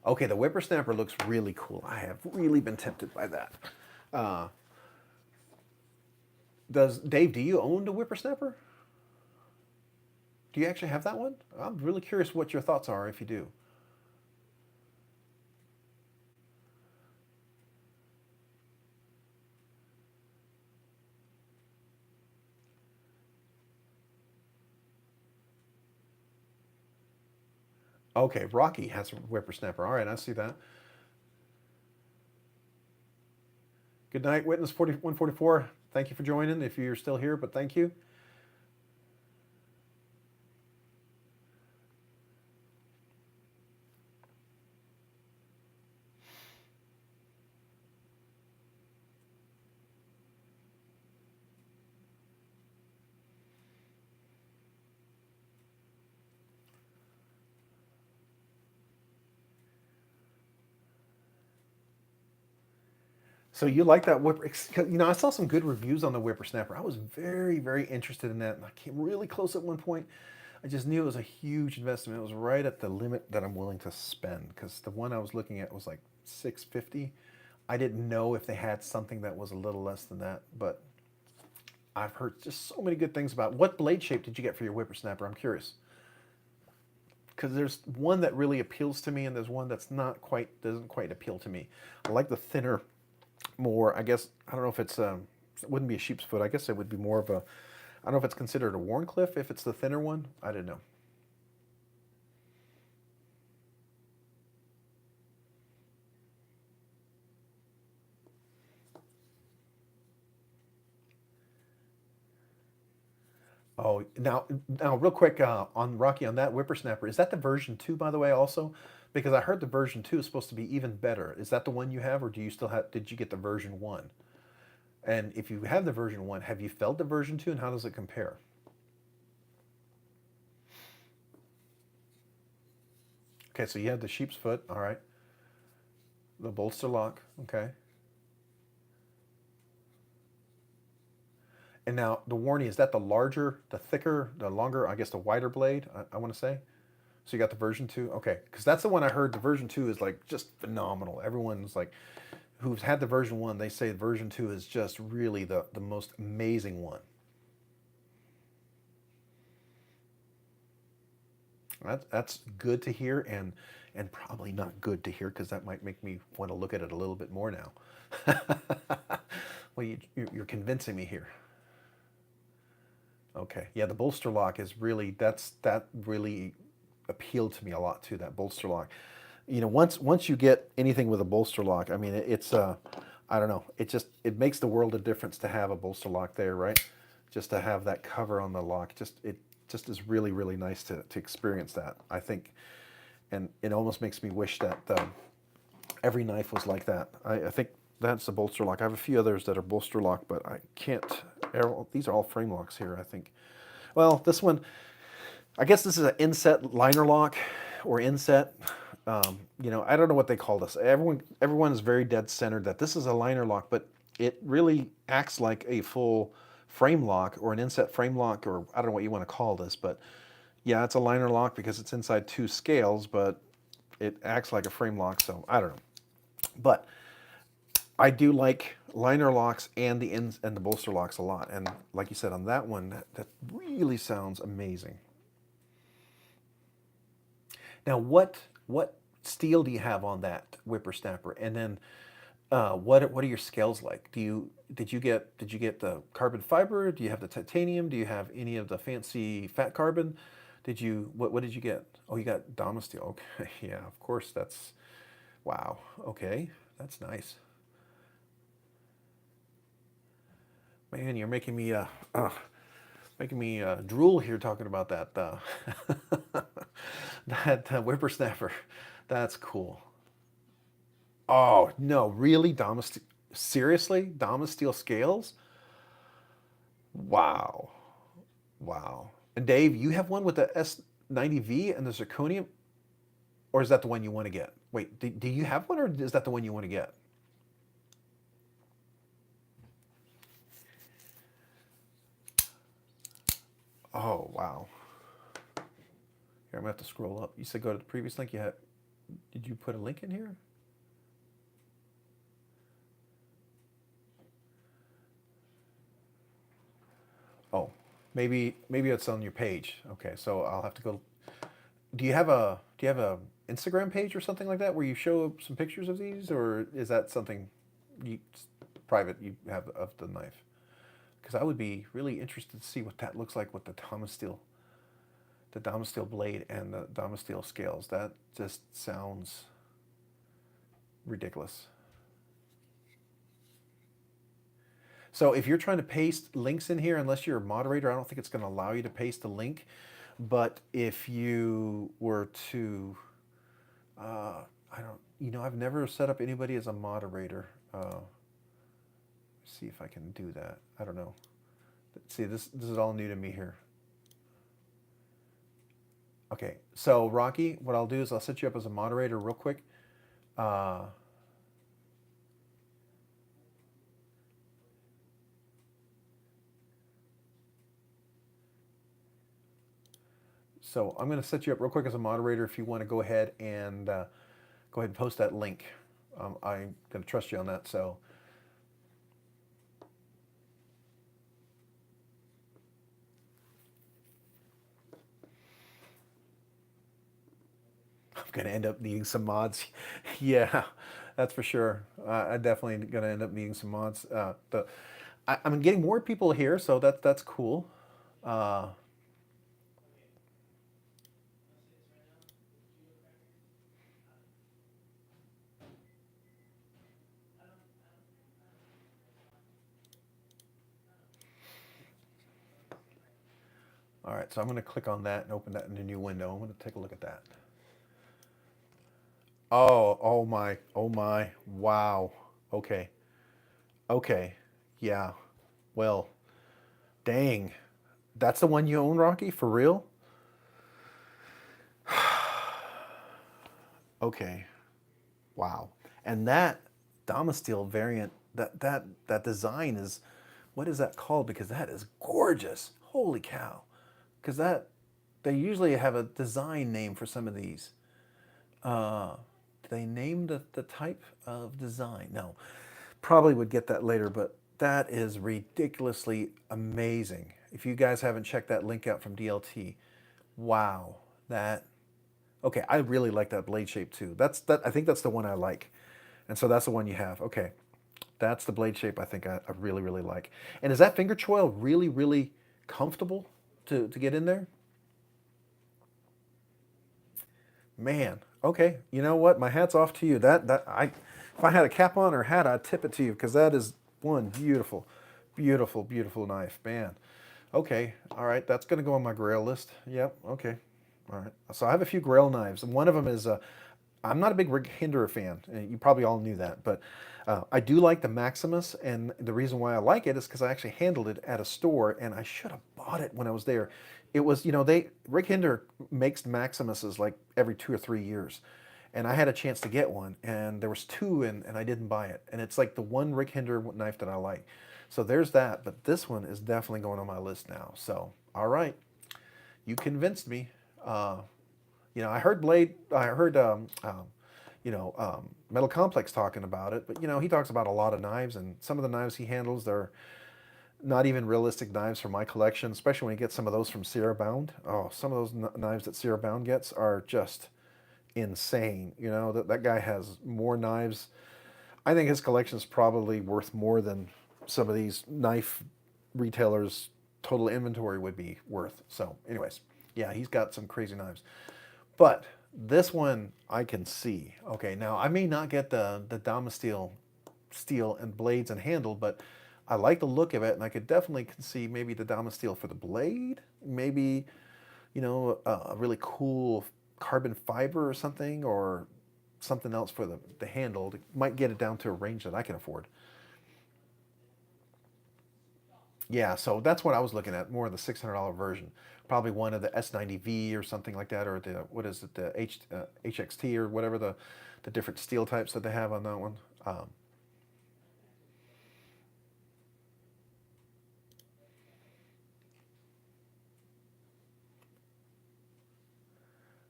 Okay, the Whippersnapper looks really cool. I have really been tempted by that. Dave, do you own the Whippersnapper? Do you actually have that one? I'm really curious what your thoughts are if you do. Okay, Rocky has a whippersnapper. All right, I see that. Good night, Witness 144. Thank you for joining if you're still here, but thank you. So you like that whipper? You know, I saw some good reviews on the whippersnapper. I was very, very interested in that, and I came really close at one point. I just knew it was a huge investment. It was right at the limit that I'm willing to spend because the one I was looking at was like 650. I didn't know if they had something that was a little less than that, but I've heard just so many good things about. What blade shape did you get for your whippersnapper? I'm curious because there's one that really appeals to me, and there's one that's not quite doesn't quite appeal to me. I like the thinner, more. I guess I don't know if it's it wouldn't be a sheep's foot. I guess it would be more of a. I don't know if it's considered a Warncliffe if it's the thinner one. I don't know. Oh, now, real quick on Rocky on that whippersnapper, is that the version 2, by the way, also? Because I heard the version 2 is supposed to be even better. Is that the one you have, or do you still have? Did you get the version 1? And if you have the version 1, have you felt the version 2, and how does it compare? Okay, so you had the sheep's foot, all right. The bolster lock, okay. And now the Warney, is that the larger, the thicker, the longer, I guess the wider blade, I want to say? So you got the version 2? Okay, because that's the one I heard. The version 2 is like just phenomenal. Everyone's like, who's had the version 1, they say version 2 is just really the most amazing one. That's good to hear, and probably not good to hear because that might make me want to look at it a little bit more now. Well, you're convincing me here. Okay, yeah, the bolster lock is really that really appealed to me a lot too. That bolster lock, you know, once you get anything with a bolster lock, I mean, it's I don't know, it makes the world of difference to have a bolster lock there, right? Just to have that cover on the lock, it just is really really nice to experience that. I think, and it almost makes me wish that every knife was like that. I think that's the bolster lock. I have a few others that are bolster lock, but I can't. These are all frame locks here, I think. Well, this one, I guess this is an inset liner lock or inset. You know, I don't know what they call this. Everyone is very dead centered that this is a liner lock, but it really acts like a full frame lock or an inset frame lock, or I don't know what you want to call this, but yeah, it's a liner lock because it's inside 2 scales, but it acts like a frame lock, so I don't know. But I do like liner locks and the bolster locks a lot, and like you said on that one, that really sounds amazing. Now, what steel do you have on that whippersnapper? And then, what are your scales like? Did you get the carbon fiber? Do you have the titanium? Do you have any of the fancy fat carbon? What did you get? Oh, you got Damasteel. Okay, yeah, of course. That's wow. Okay, that's nice. Man, you're making me drool here talking about that that whippersnapper. That's cool. Oh no, really, Damas? Seriously, Damasteel scales? Wow, wow. And Dave, you have one with the S90V and the zirconium, or is that the one you want to get? Wait, do you have one, or is that the one you want to get? Oh wow. Here, I'm gonna have to scroll up. You said go to the previous link. You had. Did you put a link in here? Oh, maybe it's on your page. Okay, so I'll have to go. Do you have a Instagram page or something like that where you show some pictures of these, or is that something you private you have of the knife? Because I would be really interested to see what that looks like with the the Damasteel blade and the Damasteel scales. That just sounds ridiculous. So if you're trying to paste links in here, unless you're a moderator, I don't think it's going to allow you to paste a link. But if you were to, I don't, I've never set up anybody as a moderator. See if I can do that. I don't know. See, this is all new to me here. Okay, so Rocky, what I'll do is I'll set you up as a moderator real quick. So I'm going to set you up real quick as a moderator if you want to go ahead and post that link. I'm going to trust you on that. So I'm going to end up needing some mods. Yeah, that's for sure. I'm definitely going to end up needing some mods. I'm getting more people here, so that's cool. All right, so I'm going to click on that and open that in a new window. I'm going to take a look at that. Oh my, wow. Okay. Yeah. Well, dang. That's the one you own, Rocky? For real? Okay. Wow. And that Damasteel variant, that design is, what is that called? Because that is gorgeous. Holy cow. Because they usually have a design name for some of these. Do they name the type of design? No. Probably would get that later, but that is ridiculously amazing. If you guys haven't checked that link out from DLT, wow. Okay, I really like that blade shape too. I think that's the one I like. And so that's the one you have. Okay. That's the blade shape I think I really, really like. And is that finger choil really, really comfortable to get in there? Man, okay. You know what? My hat's off to you. If I had a cap on or hat, I'd tip it to you because that is one beautiful, beautiful, beautiful knife, man. Okay, all right. That's gonna go on my Grail list. Yep. Okay. All right. So I have a few Grail knives, and one of them is I'm not a big Rick Hinderer fan. You probably all knew that, but I do like the Maximus, and the reason why I like it is because I actually handled it at a store, and I should have bought it when I was there. It was, Rick Hinderer makes Maximuses like every 2 or 3 years, and I had a chance to get one, and there was two, and I didn't buy it, and it's like the one Rick Hinderer knife that I like. So there's that, but this one is definitely going on my list now. So, all right, you convinced me. I heard Metal Complex talking about it, but he talks about a lot of knives, and some of the knives he handles, they're not even realistic knives for my collection, especially when you get some of those from Sierra Bound. Oh, some of those knives that Sierra Bound gets are just insane. That guy has more knives. I think his collection is probably worth more than some of these knife retailers' total inventory would be worth. So, anyways, yeah, he's got some crazy knives. But this one I can see. Okay, now I may not get the Damasteel steel and blades and handle, but I like the look of it, and I could definitely see maybe the Damasteel for the blade, maybe a really cool carbon fiber or something else for the handle. It might get it down to a range that I can afford. Yeah, so that's what I was looking at, more of the $600 version. Probably one of the S90V or something like that, or what is it, the HXT or whatever the different steel types that they have on that one.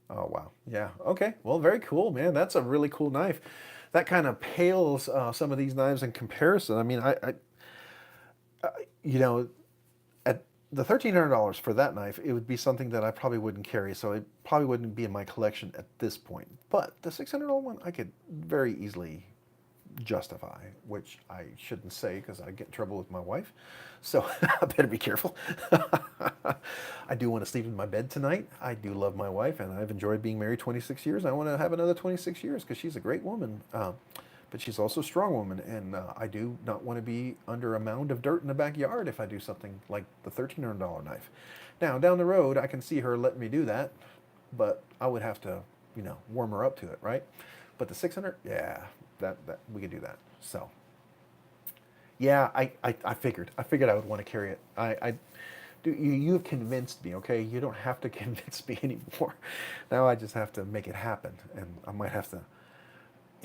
Oh, wow. Yeah. Okay. Well, very cool, man. That's a really cool knife. That kind of pales some of these knives in comparison. I mean, you know, at the $1,300 for that knife, it would be something that I probably wouldn't carry, so it probably wouldn't be in my collection at this point. But the $600 one, I could very easily justify, which I shouldn't say because I get in trouble with my wife. So I better be careful. I do want to sleep in my bed tonight. I do love my wife, and I've enjoyed being married 26 years. I want to have another 26 years because she's a great woman. But she's also a strong woman, and I do not want to be under a mound of dirt in the backyard if I do something like the $1,300 knife. Now, down the road, I can see her letting me do that, but I would have to, warm her up to it, right? But the 600, yeah, that we could do that. So, yeah, I figured I would want to carry it. You've convinced me. Okay, you don't have to convince me anymore. Now I just have to make it happen, and I might have to.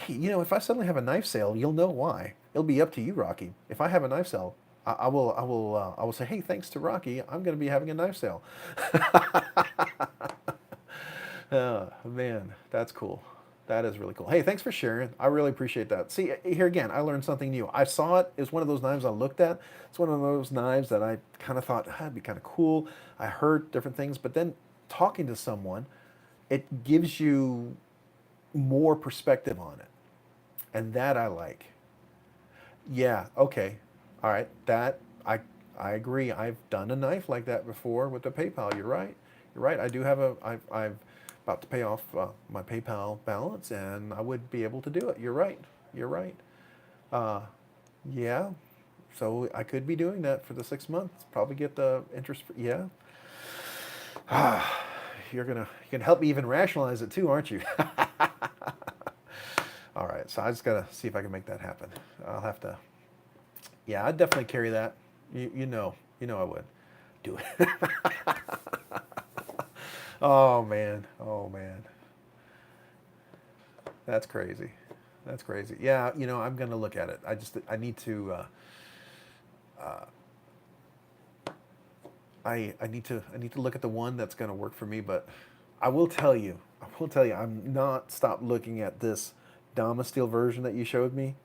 If I suddenly have a knife sale, you'll know why. It'll be up to you, Rocky. If I have a knife sale, I will say, hey, thanks to Rocky, I'm going to be having a knife sale. Oh, man, that's cool. That is really cool. Hey, thanks for sharing. I really appreciate that. See, here again, I learned something new. I saw it. It was one of those knives I looked at. It's one of those knives that I kind of thought, it'd be kind of cool. I heard different things, but then talking to someone, it gives you more perspective on it. And that I like. Yeah, okay. All right. I agree. I've done a knife like that before with the PayPal. You're right. You're right. I do have I've about to pay off my PayPal balance, and I would be able to do it. You're right. You're right. Uh, yeah. So I could be doing that for the 6 months. Probably get the interest. Yeah. You're gonna help me even rationalize it too, aren't you? All right. So I just gotta see if I can make that happen. I'll have to. Yeah, I'd definitely carry that. I would do it. Oh man, oh man, that's crazy. That's crazy. Yeah, I'm gonna look at it. I need to. I need to look at the one that's gonna work for me. But I will tell you, I'm not stopped looking at this Damasteel version that you showed me.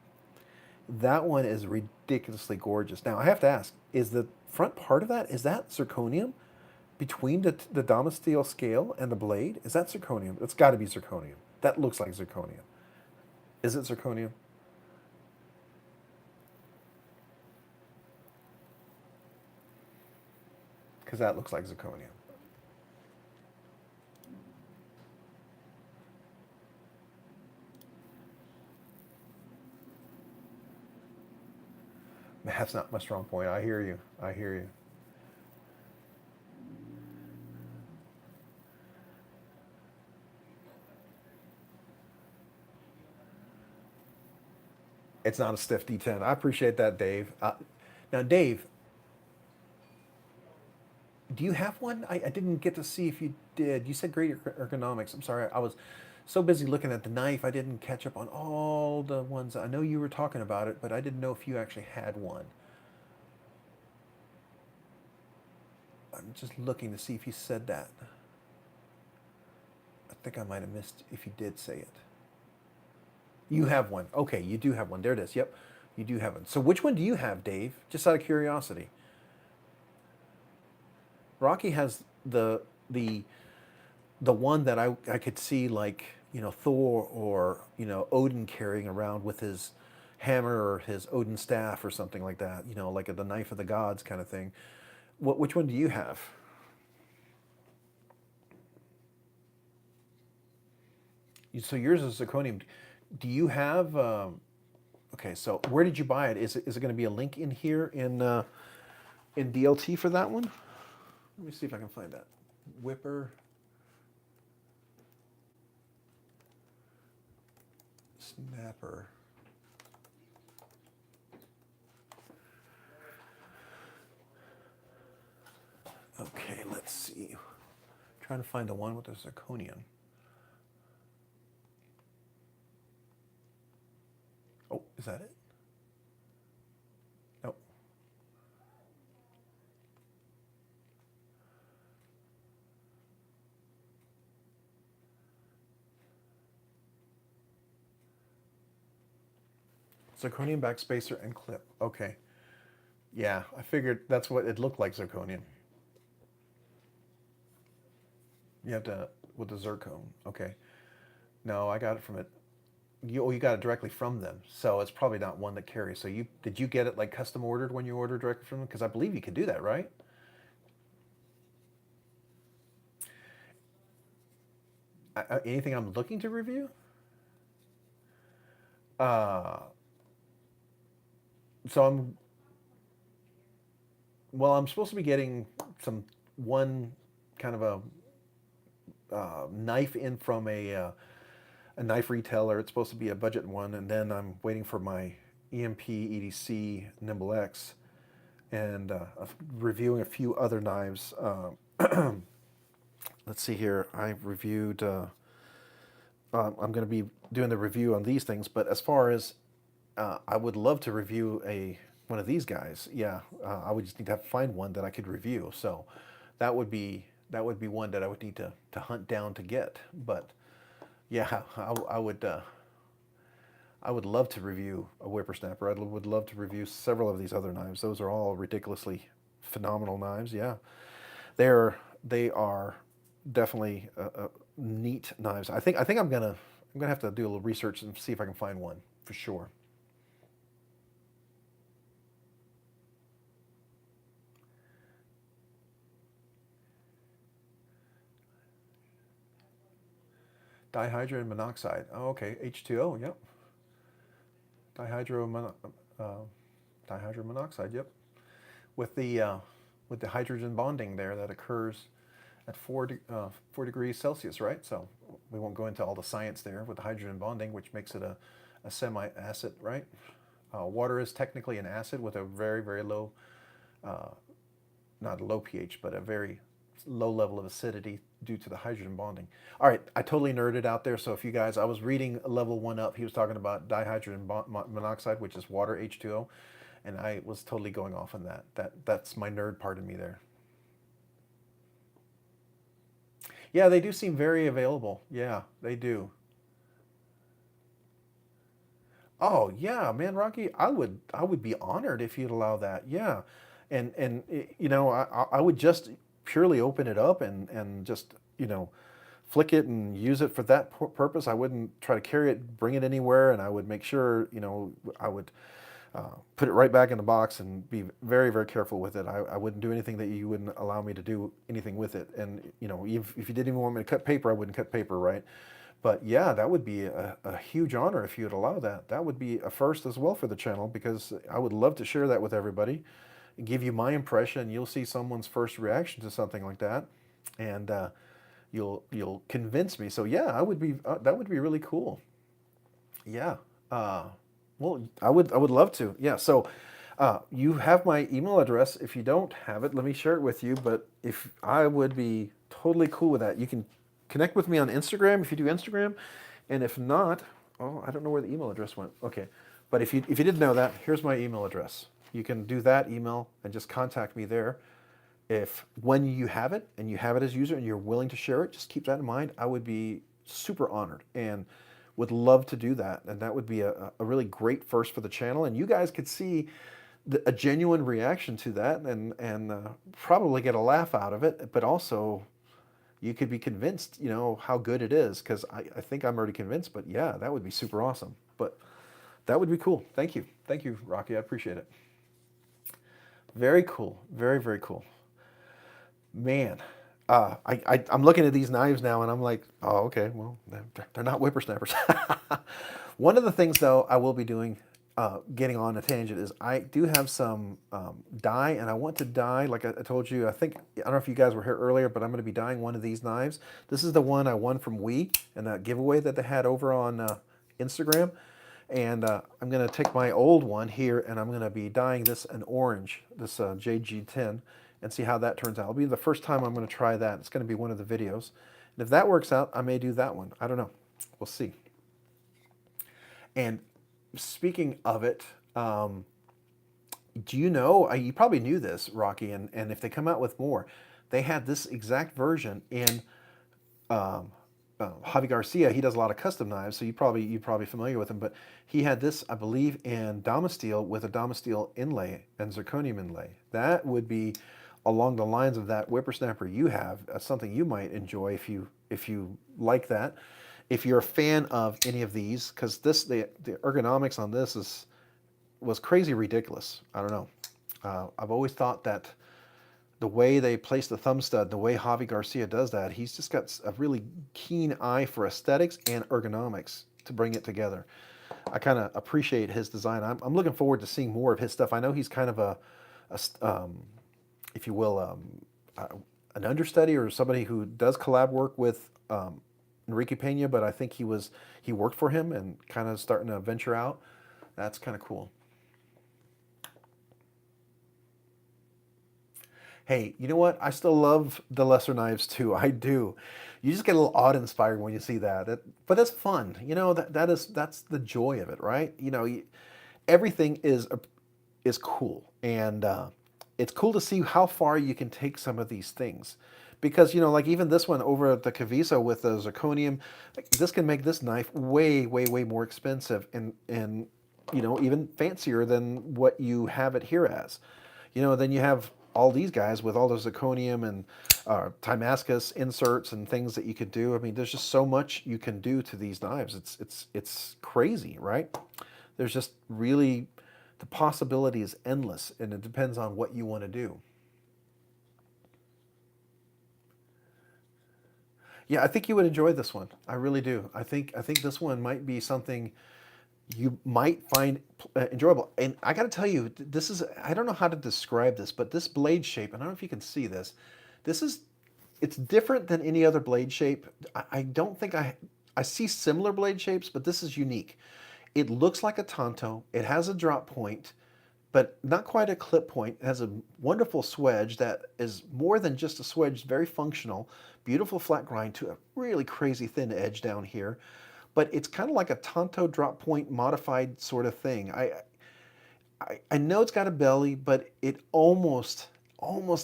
That one is ridiculously gorgeous. Now I have to ask: is the front part of that, is that zirconium between the Damasteel scale and the blade? Is that zirconium? It's got to be zirconium. That looks like zirconium. Is it zirconium? Because that looks like zirconium. That's not my strong point. I hear you. I hear you. It's not a stiff D10. I appreciate that, Dave. Now, Dave, do you have one? I didn't get to see if you did. You said great ergonomics. I'm sorry. I was so busy looking at the knife, I didn't catch up on all the ones. I know you were talking about it, but I didn't know if you actually had one. I'm just looking to see if you said that. I think I might have missed if you did say it. You have one. Okay, you do have one. There it is. Yep, you do have one. So which one do you have, Dave? Just out of curiosity. Rocky has the one that I could see, like, Thor or Odin carrying around with his hammer or his Odin staff or something like that. Like the knife of the gods kind of thing. Which one do you have? So yours is zirconium. Do you have? Okay, so where did you buy it? Is it going to be a link in here in DLT for that one? Let me see if I can find that. Whipper. Snapper. Okay, let's see. Trying to find the one with the zirconium. Oh, is that it? Nope. Zirconium backspacer and clip. Okay. Yeah, I figured that's what it looked like, zirconium. You have to, with the zircon. Okay. No, I got it from it. you got it directly from them, so it's probably not one that carries. So did you get it like custom ordered when you ordered directly from them? Because I believe you can do that, right? Anything I'm looking to review? Uh, so I'm supposed to be getting some one kind of a knife in from a knife retailer. It's supposed to be a budget one, and then I'm waiting for my EMP EDC Nimble X, and reviewing a few other knives. Let's see here. I reviewed. I'm going to be doing the review on these things, but as far as I would love to review one of these guys. Yeah, I would just need to have to find one that I could review. So that would be one that I would need to hunt down to get. But yeah, I would love to review a whippersnapper. I would love to review several of these other knives. Those are all ridiculously phenomenal knives. Yeah, they are definitely neat knives. I think I'm gonna have to do a little research and see if I can find one for sure. Dihydrogen monoxide. Oh, okay. H2O. Yep. Dihydro mono, uh, dihydrogen monoxide. Yep. With the hydrogen bonding there that occurs at 4 degrees Celsius, right? So we won't go into all the science there with the hydrogen bonding, which makes it a semi-acid, right? Water is technically an acid with a very, very low, uh, not a low pH, but a very low level of acidity due to the hydrogen bonding. All right, I totally nerded out there. So if you guys, I was reading level 1 up. He was talking about dihydrogen monoxide, which is water H2O, and I was totally going off on that. That's my nerd part of me there. Yeah, they do seem very available. Yeah, they do. Oh yeah, man, Rocky, I would be honored if you'd allow that. Yeah, I would just purely open it up and just flick it and use it for that purpose. I wouldn't try to carry it, bring it anywhere, and I would make sure I would put it right back in the box and be very, very careful with it. I wouldn't do anything that you wouldn't allow me to do anything with it. And if you didn't even want me to cut paper, I wouldn't cut paper, right? But yeah, that would be a huge honor if you would allow that. That would be a first as well for the channel, because I would love to share that with everybody, give you my impression. You'll see someone's first reaction to something like that, and you'll convince me. So yeah, I would be that would be really cool. Yeah. Well, I would love to. Yeah. So you have my email address. If you don't have it, let me share it with you. But if I would be totally cool with that, you can connect with me on Instagram if you do Instagram, and if not, oh, I don't know where the email address went. Okay, but if you didn't know that, here's my email address. You can do that email and just contact me there. If when you have it and you have it as user and you're willing to share it, just keep that in mind. I would be super honored and would love to do that. And that would be a really great first for the channel. And you guys could see a genuine reaction to that and probably get a laugh out of it, but also you could be convinced, how good it is, because I think I'm already convinced, but yeah, that would be super awesome. But that would be cool. Thank you. Thank you, Rocky. I appreciate it. Very cool. Very, very cool. Man, I'm looking at these knives now and I'm like, oh, okay, well, they're not whippersnappers. One of the things, though, I will be doing, getting on a tangent, is I do have some dye, and I want to dye, like I told you, I don't know if you guys were here earlier, but I'm going to be dyeing one of these knives. This is the one I won from Wii and that giveaway that they had over on Instagram. And I'm going to take my old one here and I'm going to be dyeing this an orange, this JG10, and see how that turns out. It'll be the first time I'm going to try that. It's going to be one of the videos. And if that works out, I may do that one. I don't know. We'll see. And speaking of it, do you know, you probably knew this, Rocky, and if they come out with more, they had this exact version in Javi Garcia. He does a lot of custom knives, so you're probably familiar with him, but he had this, I believe, in Damasteel with a Damasteel inlay and zirconium inlay. That would be along the lines of that whippersnapper you have. That's something you might enjoy if you like that. If you're a fan of any of these, because the ergonomics on this was crazy ridiculous. I don't know. I've always thought that the way they place the thumb stud, the way Javi Garcia does that, he's just got a really keen eye for aesthetics and ergonomics to bring it together. I kind of appreciate his design. I'm looking forward to seeing more of his stuff. I know he's kind of if you will, an understudy or somebody who does collab work with Enrique Pena, but I think he worked for him and kind of starting to venture out. That's kind of cool. Hey, you know what? I still love the lesser knives too. I do. You just get a little awe-inspired when you see that. But that's fun. You know that's the joy of it, right? You know, everything is cool, and it's cool to see how far you can take some of these things. Because you know, like even this one over at the Caviso with the zirconium, like, this can make this knife way, way, way more expensive and you know even fancier than what you have it here as. You know, then you have all these guys with all the zirconium and Timascus inserts and things that you could do. I mean, there's just so much you can do to these knives. It's crazy, right? There's just really, the possibility is endless, and it depends on what you want to do. Yeah, I think you would enjoy this one. I really do. I think this one might be something you might find enjoyable. And I got to tell you, this is, I don't know how to describe this, but this blade shape, and I don't know if you can see this, this is, it's different than any other blade shape. I don't think I see similar blade shapes, but this is unique. It looks like a Tanto. It has a drop point, but not quite a clip point. It has a wonderful swedge that is more than just a swedge, very functional, beautiful flat grind to a really crazy thin edge down here. But it's kind of like a Tanto drop point modified sort of thing. I know it's got a belly, but it almost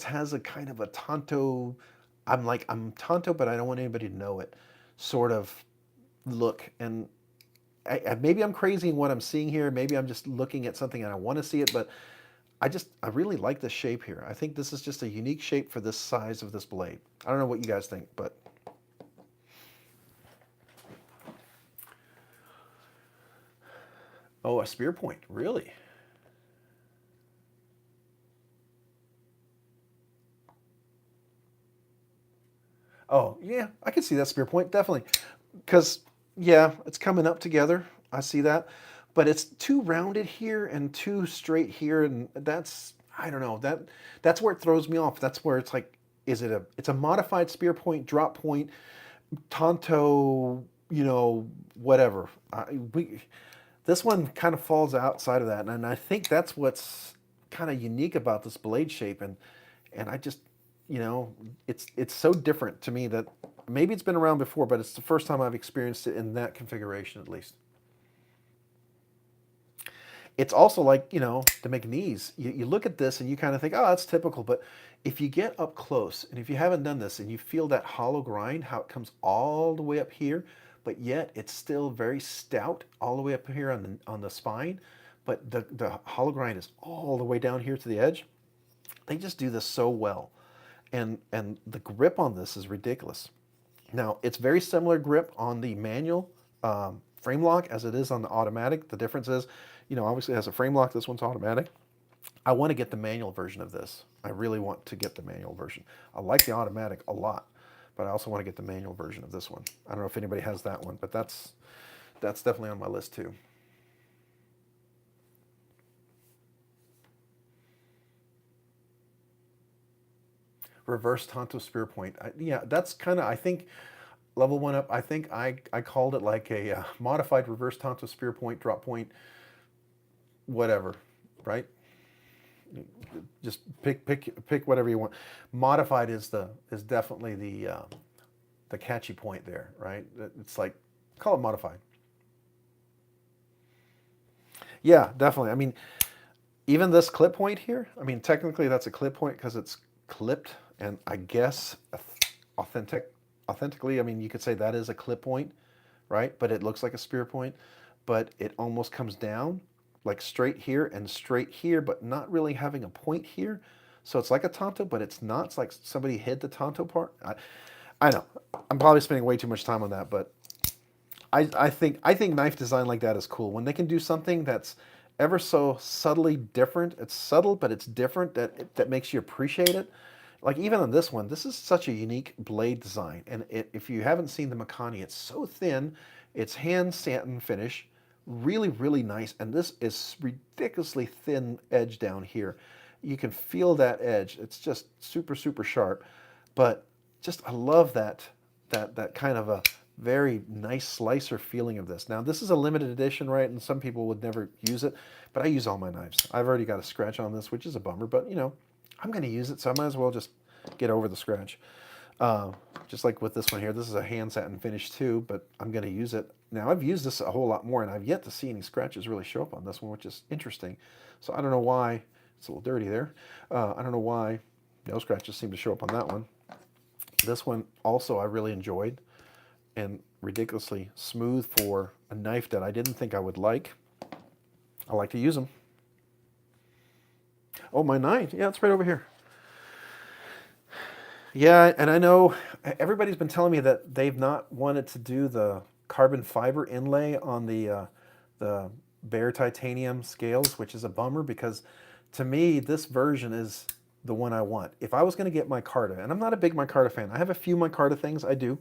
has a kind of a Tanto, I'm Tanto, but I don't want anybody to know it, sort of look. And maybe I'm crazy in what I'm seeing here. Maybe I'm just looking at something and I want to see it, but I really like the shape here. I think this is just a unique shape for this size of this blade. I don't know what you guys think, but oh, a spear point, really? Oh, yeah, I can see that spear point, definitely. Because, yeah, it's coming up together. I see that. But it's too rounded here and too straight here, and that's, I don't know, that's where it throws me off. That's where it's like, it's a modified spear point, drop point, Tonto, you know, whatever. This one kind of falls outside of that, and I think that's what's kind of unique about this blade shape, and I just, you know, it's so different to me that maybe it's been around before, but it's the first time I've experienced it in that configuration at least. It's also like, you know, the McNeese. You look at this and you kind of think, oh, that's typical. But if you get up close, and if you haven't done this, and you feel that hollow grind, how it comes all the way up here, but yet it's still very stout all the way up here on the spine, but the hollow grind is all the way down here to the edge. They just do this so well. And the grip on this is ridiculous. Now, it's very similar grip on the manual frame lock as it is on the automatic. The difference is, you know, obviously it has a frame lock. This one's automatic. I want to get the manual version of this. I really want to get the manual version. I like the automatic a lot, but I also want to get the manual version of this one. I don't know if anybody has that one, but that's definitely on my list too. Reverse Tanto spear point. Yeah, that's kind of, I think, level one up. I think I called it like a modified reverse Tanto spear point, drop point, whatever, right? Just pick whatever you want. Modified is definitely the catchy point there, right? It's like, call it modified. Yeah, definitely. I mean, even this clip point here, I mean, technically that's a clip point because it's clipped, and I guess authentically, I mean, you could say that is a clip point, right? But it looks like a spear point, but it almost comes down like straight here and straight here, but not really having a point here. So it's like a Tanto, but it's not. It's like somebody hid the Tanto part. I know. I'm probably spending way too much time on that, but I think knife design like that is cool. When they can do something that's ever so subtly different, it's subtle, but it's different that makes you appreciate it. Like even on this one, this is such a unique blade design. And if you haven't seen the Makani, it's so thin. It's hand satin finish, really, really nice. And this is ridiculously thin edge down here. You can feel that edge. It's just super, super sharp. But just I love that kind of a very nice slicer feeling of this. Now this is a limited edition, right? And some people would never use it, but I use all my knives. I've already got a scratch on this, which is a bummer, but you know, I'm going to use it, so I might as well just get over the scratch. Just like with this one here, this is a hand satin finish too, but I'm going to use it. Now I've used this a whole lot more, and I've yet to see any scratches really show up on this one, which is interesting. So I don't know why. It's a little dirty there. I don't know why no scratches seem to show up on that one. This one also I really enjoyed, and ridiculously smooth for a knife that I didn't think I would like. I like to use them. Oh, my knife. Yeah, it's right over here. Yeah, and I know everybody's been telling me that they've not wanted to do the carbon fiber inlay on the bare titanium scales, which is a bummer because to me, this version is the one I want. If I was going to get micarta, and I'm not a big micarta fan, I have a few micarta things I do.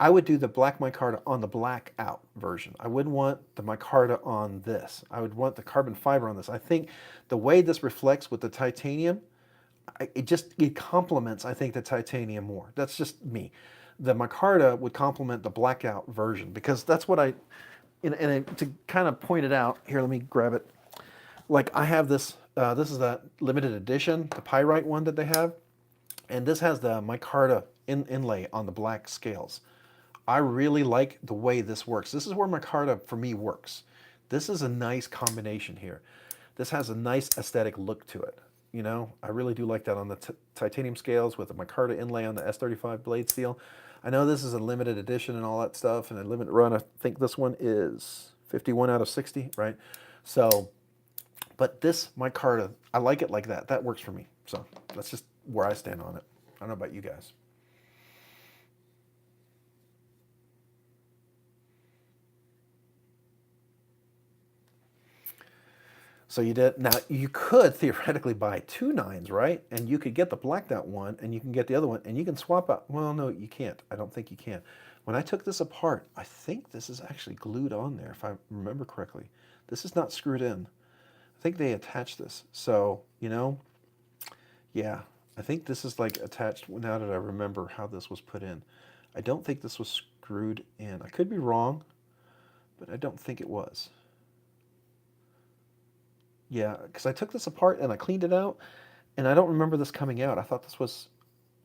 I would do the black micarta on the blackout version. I wouldn't want the micarta on this. I would want the carbon fiber on this. I think the way this reflects with the titanium, it complements, I think, the titanium more. That's just me. The micarta would complement the blackout version because that's what to kind of point it out, here, let me grab it. Like I have this, this is that limited edition, the pyrite one that they have, and this has the micarta inlay on the black scales. I really like the way this works. This is where micarta for me works. This is a nice combination here. This has a nice aesthetic look to it. You know, I really do like that on the titanium scales with the micarta inlay on the S35 blade steel. I know this is a limited edition and all that stuff, and a limited run. I think this one is 51 out of 60, right? So, but this micarta, I like it like that. That works for me. So that's just where I stand on it. I don't know about you guys. So you did. Now you could theoretically buy two nines, right? And you could get the blacked out one, and you can get the other one, and you can swap out. Well, no, you can't. I don't think you can. When I took this apart, I think this is actually glued on there, if I remember correctly. This is not screwed in. I think they attached this. So, you know, yeah, I think this is like attached. Now that I remember how this was put in, I don't think this was screwed in. I could be wrong, but I don't think it was. Yeah, because I took this apart and I cleaned it out, and I don't remember this coming out. I thought this was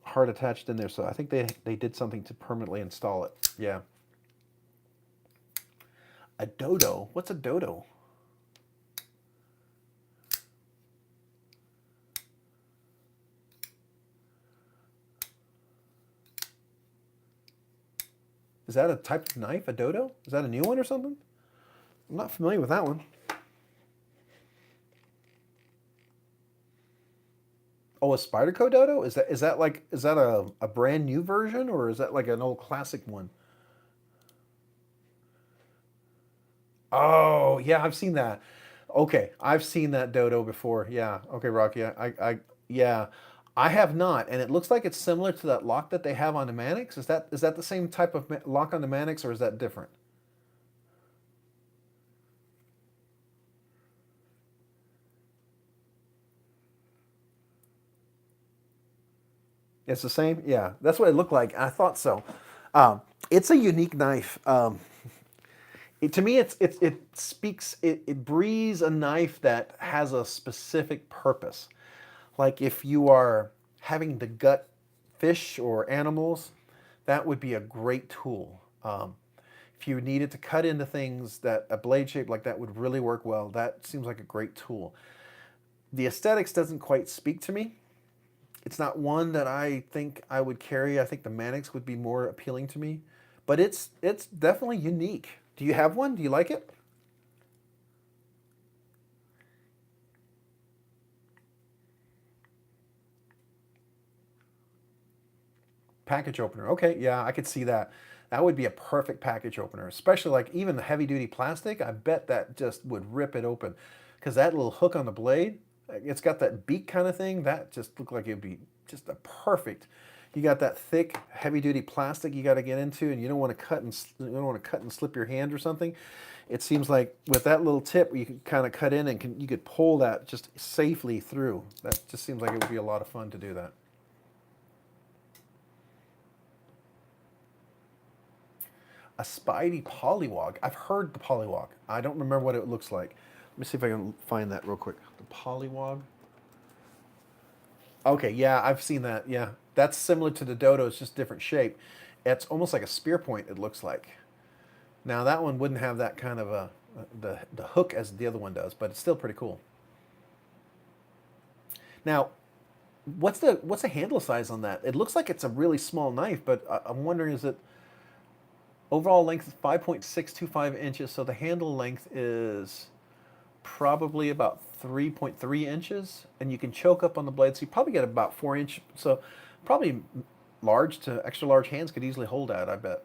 hard attached in there, so I think they did something to permanently install it. Yeah. A dodo? What's a dodo? Is that a type of knife, a dodo? Is that a new one or something? I'm not familiar with that one. Oh, a Spyderco dodo? Is that a brand new version, or is that like an old classic one? Oh, yeah, I've seen that. Okay, I've seen that dodo before. Yeah. Okay, Rocky. Yeah, I have not, and it looks like it's similar to that lock that they have on the Manix. Is that the same type of lock on the Manix, or is that different? It's the same? Yeah, that's what it looked like. I thought so. It's a unique knife. To me, it speaks, it breathes a knife that has a specific purpose. Like if you are having to gut fish or animals, that would be a great tool. If you needed to cut into things that a blade shape like that would really work well, that seems like a great tool. The aesthetics doesn't quite speak to me. It's not one that I think I would carry. I think the Manix would be more appealing to me, but it's definitely unique. Do you have one? Do you like it? package opener. Okay, yeah, I could see that. That would be a perfect package opener, especially like even the heavy duty plastic. I bet that just would rip it open because that little hook on the blade, it's got that beak kind of thing. That just looked like it would be just a perfect. You got that thick, heavy duty plastic you got to get into, and you don't want to cut and you don't want to cut and slip your hand or something. It seems like with that little tip, you can kind of cut in and you could pull that just safely through. That just seems like it would be a lot of fun to do that. A Spidey Polywog. I've heard the Polywog. I don't remember what it looks like. Let me see if I can find that real quick. The Polywog. Okay, yeah, I've seen that. Yeah, that's similar to the Dodo. It's just different shape. It's almost like a spear point, it looks like. Now that one wouldn't have that kind of the hook as the other one does, but it's still pretty cool. Now, what's the handle size on that? It looks like it's a really small knife, but I'm wondering, is it overall length is 5.625 inches, so the handle length is probably about 3.3 inches, and you can choke up on the blade, so you probably get about 4 inch. So probably large to extra large hands could easily hold that, I bet.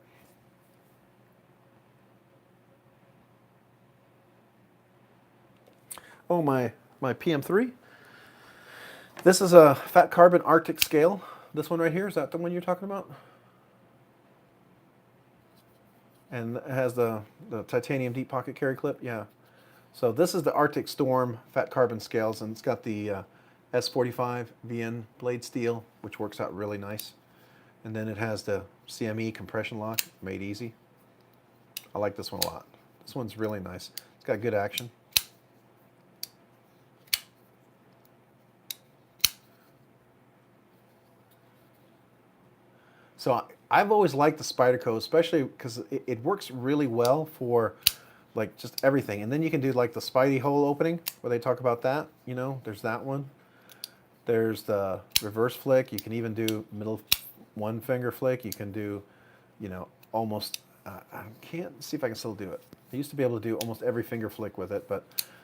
Oh, my PM3. This is a Fat Carbon Arctic scale. This one right here, is that the one you're talking about? And it has the titanium deep pocket carry clip, yeah. So this is the Arctic Storm Fat Carbon scales, and it's got the S45 VN blade steel, which works out really nice. And then it has the CME compression lock, made easy. I like this one a lot. This one's really nice. It's got good action. So I've always liked the Spyderco, especially because it works really well for like just everything. And then you can do like the Spidey hole opening where they talk about that. You know, there's that one. There's the reverse flick. You can even do middle one finger flick. You can do, you know, almost, I can't see if I can still do it. I used to be able to do almost every finger flick with it, but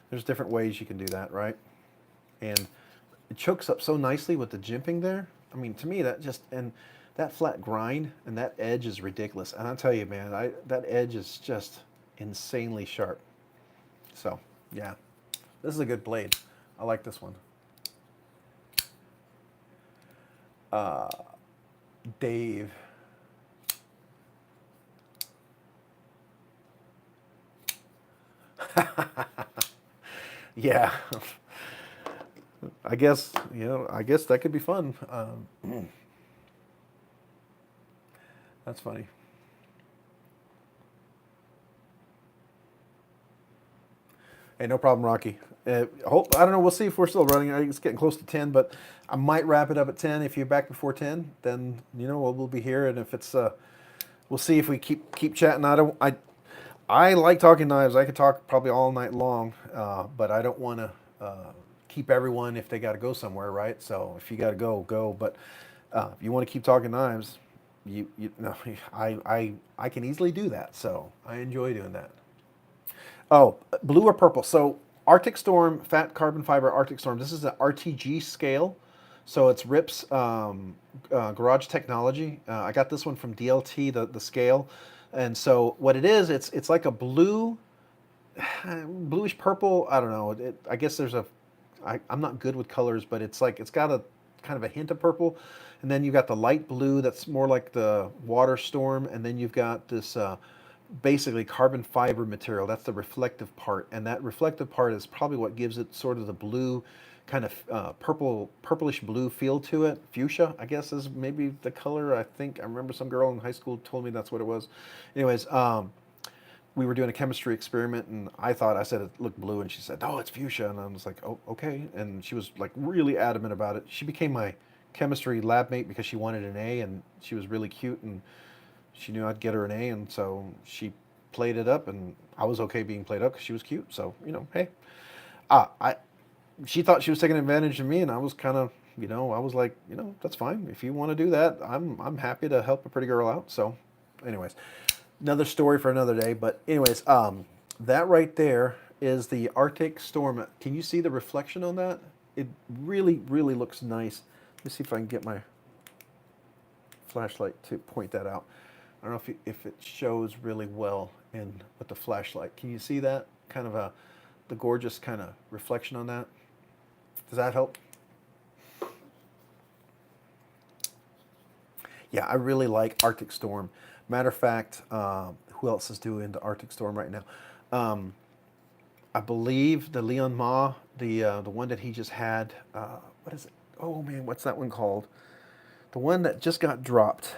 there's different ways you can do that, right? And it chokes up so nicely with the jimping there. I mean, to me, that just, and that flat grind and that edge is ridiculous. And I'll tell you, man, that edge is just insanely sharp. So, yeah, this is a good blade. I like this one. Dave. Yeah. I guess, you know, I guess that could be fun. That's funny. Hey, no problem, Rocky. I don't know. We'll see if we're still running. It's getting close to 10, but I might wrap it up at 10. If you're back before 10, then you know we'll be here. And if it's, we'll see if we keep chatting. I like talking knives. I could talk probably all night long, but I don't want to keep everyone if they got to go somewhere, right? So if you got to go. But if you want to keep talking knives, you know, I can easily do that. So I enjoy doing that. Oh, blue or purple. So Arctic Storm, Fat Carbon Fiber Arctic Storm. This is an RTG scale. So it's Rip's Garage Technology. I got this one from DLT, the scale. And so what it is, it's like a blue, bluish purple. I don't know. I guess I'm not good with colors, but it's got a kind of a hint of purple. And then you've got the light blue that's more like the Water Storm. And then you've got this basically carbon fiber material. That's the reflective part, and that reflective part is probably what gives it sort of the blue, kind of purplish blue feel to it. Fuchsia, I guess, is maybe the color. I think I remember some girl in high school told me that's what it was. Anyways, we were doing a chemistry experiment, and I said it looked blue, and she said, "Oh, it's fuchsia," and I was like, "Oh, okay." And she was like really adamant about it. She became my chemistry lab mate because she wanted an A, and she was really cute, and she knew I'd get her an A, and so she played it up, and I was okay being played up because she was cute. So, you know, hey, she thought she was taking advantage of me, and I was kind of, you know, I was like, you know, that's fine. If you want to do that, I'm happy to help a pretty girl out. So, anyways, another story for another day. But anyways, that right there is the Arctic Storm. Can you see the reflection on that? It really, really looks nice. Let me see if I can get my flashlight to point that out. I don't know if it shows really well in with the flashlight. Can you see that kind of the gorgeous kind of reflection on that? Does that help? Yeah, I really like Arctic Storm. Matter of fact, who else is doing the Arctic Storm right now? I believe the Leon Ma, the one that he just had. What is it? Oh man, what's that one called? The one that just got dropped.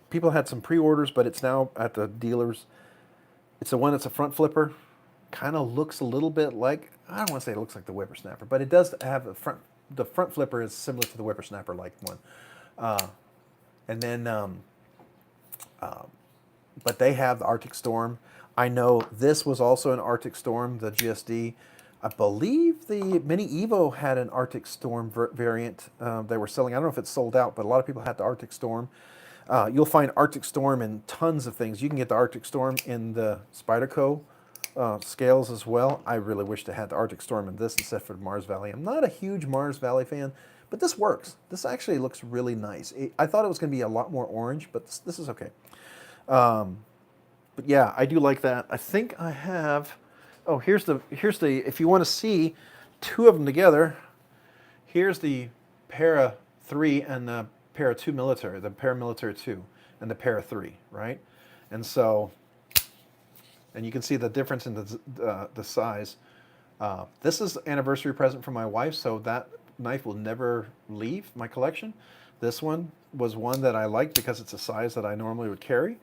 People had some pre-orders, but it's now at the dealers. It's the one that's a front flipper. Kind of looks a little bit like, I don't want to say it looks like the Whippersnapper, but it does have a front. The front flipper is similar to the Whippersnapper like one. And then, but they have the Arctic Storm. I know this was also an Arctic Storm, the GSD. I believe the Mini Evo had an Arctic Storm variant they were selling. I don't know if it's sold out, but a lot of people had the Arctic Storm. You'll find Arctic Storm in tons of things. You can get the Arctic Storm in the Spyderco scales as well. I really wish they had the Arctic Storm in this instead for Mars Valley. I'm not a huge Mars Valley fan, but this works. This actually looks really nice. I thought it was going to be a lot more orange, but this is okay. But yeah, I do like that. I think I have. Oh, here's the. If you want to see two of them together, here's the Para 3 and the Para 2 military, the Paramilitary 2 and the Para 3, right? And so, and you can see the difference in the size. This is an anniversary present from my wife, so that knife will never leave my collection. This one was one that I liked because it's a size that I normally would carry.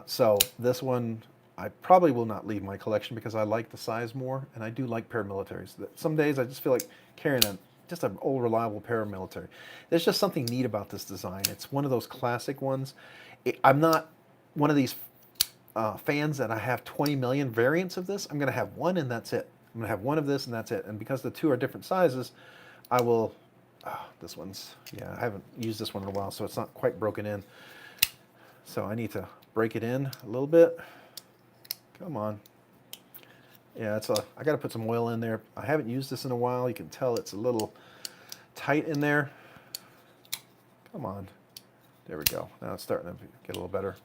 So this one I probably will not leave my collection because I like the size more, and I do like paramilitaries. Some days I just feel like carrying just an old reliable paramilitary. There's just something neat about this design. It's one of those classic ones. I'm not one of these fans that I have 20 million variants of this. I'm going to have one and that's it. I'm going to have one of this and that's it. And because the two are different sizes, I will, this one's, yeah, I haven't used this one in a while, so it's not quite broken in. So I need to break it in a little bit. Come on. Yeah, I got to put some oil in there. I haven't used this in a while. You can tell it's a little tight in there. Come on. There we go. Now it's starting to get a little better.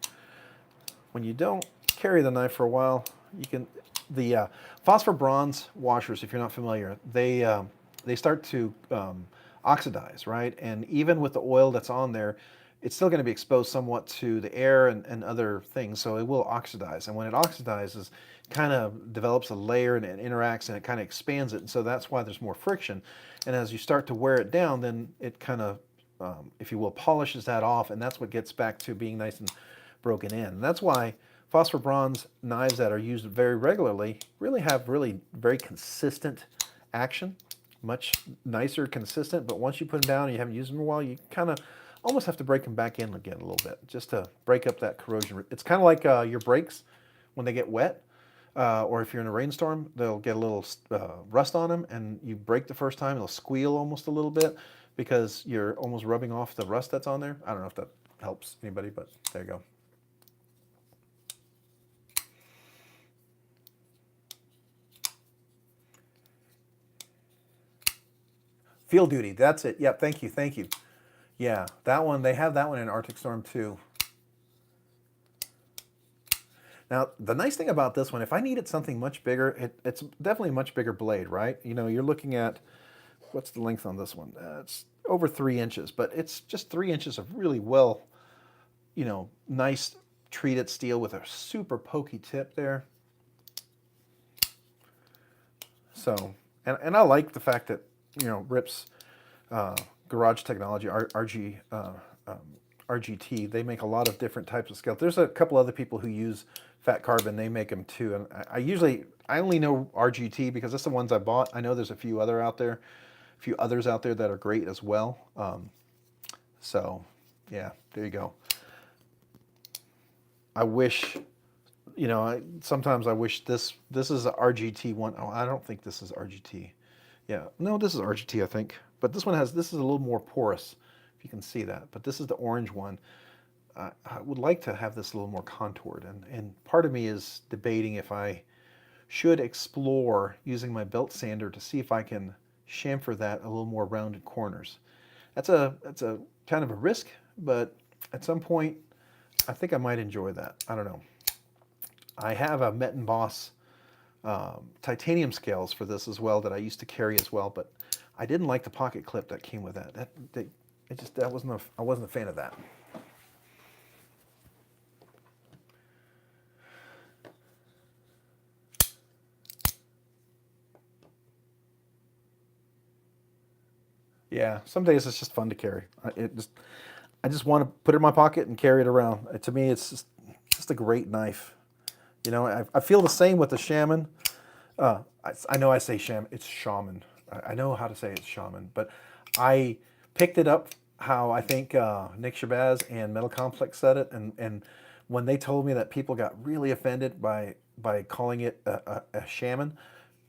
When you don't carry the knife for a while, you can, the phosphor bronze washers, if you're not familiar, they start to oxidize, right? And even with the oil that's on there, it's still going to be exposed somewhat to the air and other things, so it will oxidize. And when it oxidizes, kind of develops a layer and it interacts and it kind of expands it, and so that's why there's more friction. And as you start to wear it down, then it kind of, if you will, polishes that off, and that's what gets back to being nice and broken in. And that's why phosphor bronze knives that are used very regularly really have very consistent action, much nicer, consistent, but once you put them down and you haven't used them in a while, you kind of almost have to break them back in again a little bit, just to break up that corrosion. It's kind of like your brakes when they get wet, or if you're in a rainstorm, they'll get a little rust on them, and you brake the first time, it'll squeal almost a little bit because you're almost rubbing off the rust that's on there. I don't know if that helps anybody, but there you go. Field duty, that's it. Yep, thank you, thank you. Yeah, that one, they have that one in Arctic Storm too. Now, the nice thing about this one, if I needed something much bigger, it's definitely a much bigger blade, right? You know, you're looking at, what's the length on this one? It's over 3 inches, but it's just 3 inches of really well, you know, nice treated steel with a super pokey tip there. So, and I like the fact that, you know, Rip's Garage Technology, RGT, they make a lot of different types of scales. There's a couple other people who use Fat Carbon, they make them too. And I only know RGT because that's the ones I bought. I know there's a few others out there that are great as well. So yeah, there you go. I wish, you know, sometimes I wish this is a RGT one. Oh, I don't think this is RGT. Yeah, no, this is RGT, I think. But this one this is a little more porous, if you can see that. But this is the orange one. I would like to have this a little more contoured. And part of me is debating if I should explore using my belt sander to see if I can chamfer that a little more rounded corners. That's a kind of a risk, but at some point, I think I might enjoy that. I don't know. I have a Metten Boss titanium scales for this as well that I used to carry as well, but I didn't like the pocket clip that came with that. I wasn't a fan of that. Yeah, some days it's just fun to carry. I just want to put it in my pocket and carry it around. To me, it's just a great knife. You know, I feel the same with the Shaman. I know I say Shaman, it's Shaman. I know how to say it's Shaman, but I picked it up how I think Nick Shabazz and Metal Complex said it, and when they told me that people got really offended by calling it a Shaman,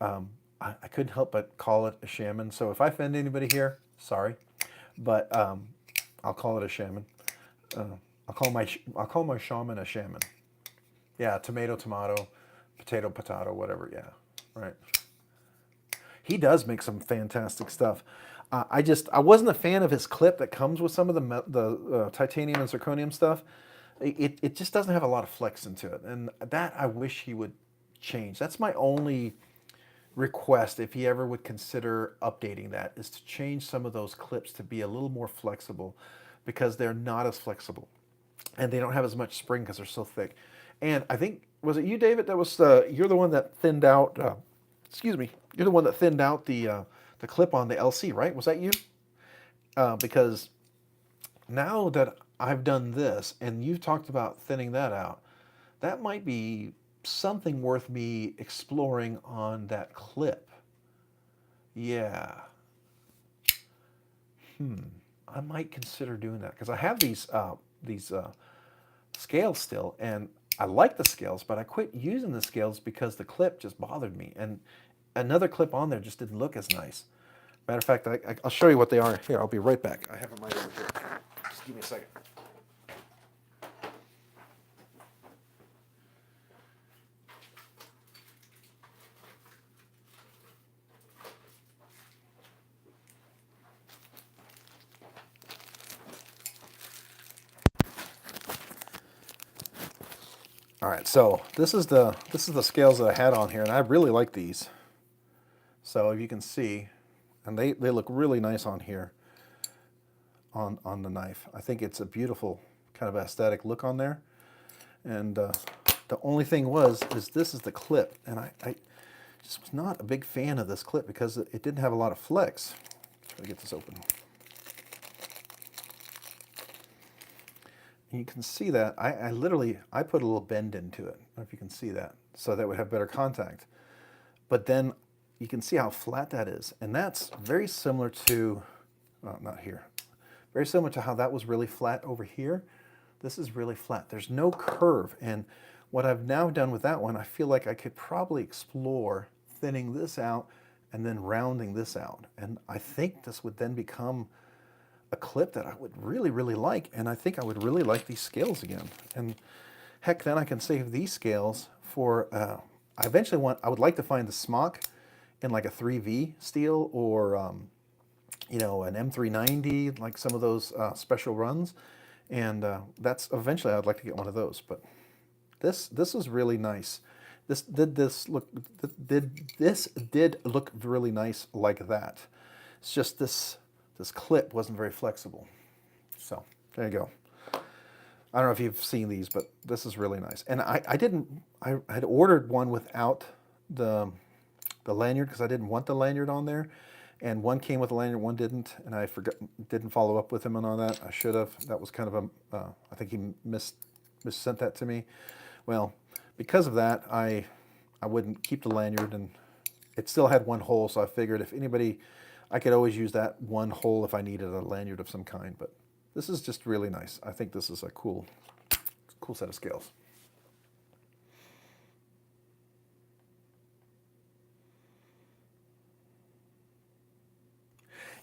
I couldn't help but call it a Shaman. So if I offend anybody here, sorry, but I'll call it a Shaman. I'll call my Shaman a Shaman. Yeah, tomato, tomato, potato, potato, whatever. Yeah, right. He does make some fantastic stuff. I wasn't a fan of his clip that comes with some of the titanium and zirconium stuff. It just doesn't have a lot of flex into it, and that I wish he would change. That's my only request if he ever would consider updating that, is to change some of those clips to be a little more flexible, because they're not as flexible and they don't have as much spring because they're so thick. And I think, was it you, David, that was you're the one that thinned out excuse me, you're the one that thinned out the clip on the LC, right? Was that you? Because now that I've done this and you've talked about thinning that out, that might be something worth me exploring on that clip. Yeah. I might consider doing that, because I have these scales still, and I like the scales, but I quit using the scales because the clip just bothered me, and another clip on there just didn't look as nice. Matter of fact, I'll show you what they are. Here, I'll be right back. I have them right over here. Just give me a second. All right, so this is the scales that I had on here, and I really like these. So if you can see, and they look really nice on here, on the knife. I think it's a beautiful kind of aesthetic look on there. And the only thing is this is the clip, and I just was not a big fan of this clip because it didn't have a lot of flex. Try to get this open. And you can see that I literally put a little bend into it. I don't know if you can see that, so that would have better contact. But then you can see how flat that is, and that's very similar to, not here, very similar to how that was really flat over here. This is really flat. There's no curve, and what I've now done with that one, I feel like I could probably explore thinning this out and then rounding this out, and I think this would then become a clip that I would really, really like, and I think I would really like these scales again. And heck, then I can save these scales for, I would like to find the smock in like a 3V steel, or you know, an M390, like some of those special runs, and that's eventually I'd like to get one of those. But this is really nice. This did look really nice like that. It's just this clip wasn't very flexible. So there you go. I don't know if you've seen these, but this is really nice. And I had ordered one without the lanyard, because I didn't want the lanyard on there. And one came with a lanyard, one didn't, and I didn't follow up with him on that. I should have. That was kind of I think he sent that to me. Well, because of that, I wouldn't keep the lanyard, and it still had one hole, so I figured if anybody, I could always use that one hole if I needed a lanyard of some kind. But this is just really nice. I think this is a cool set of scales.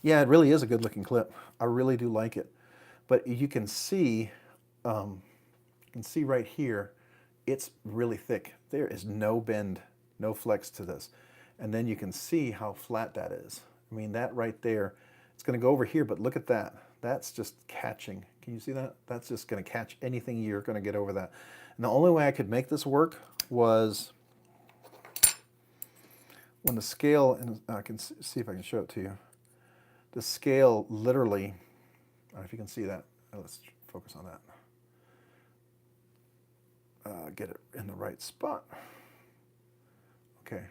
Yeah, it really is a good looking clip. I really do like it. But you can see right here, it's really thick. There is no bend, no flex to this. And then you can see how flat that is. I mean, that right there, it's going to go over here, but look at that. That's just catching. Can you see that? That's just going to catch anything. You're going to get over that. And the only way I could make this work was when the scale, and I can see if I can show it to you. The scale literally, I don't know if you can see that. Let's focus on that. Get it in the right spot. Okay.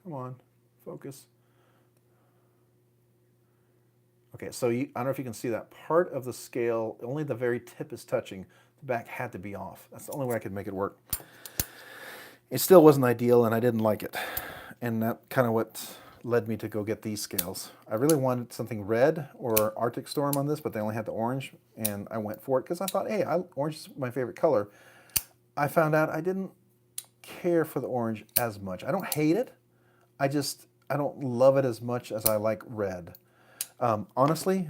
Come on, focus. Okay, so I don't know if you can see that part of the scale, only the very tip is touching. The back had to be off. That's the only way I could make it work. It still wasn't ideal, and I didn't like it. And that kind of what led me to go get these scales. I really wanted something red or Arctic Storm on this, but they only had the orange, and I went for it because I thought, hey, orange is my favorite color. I found out I didn't care for the orange as much. I don't hate it. I don't love it as much as I like red. Honestly,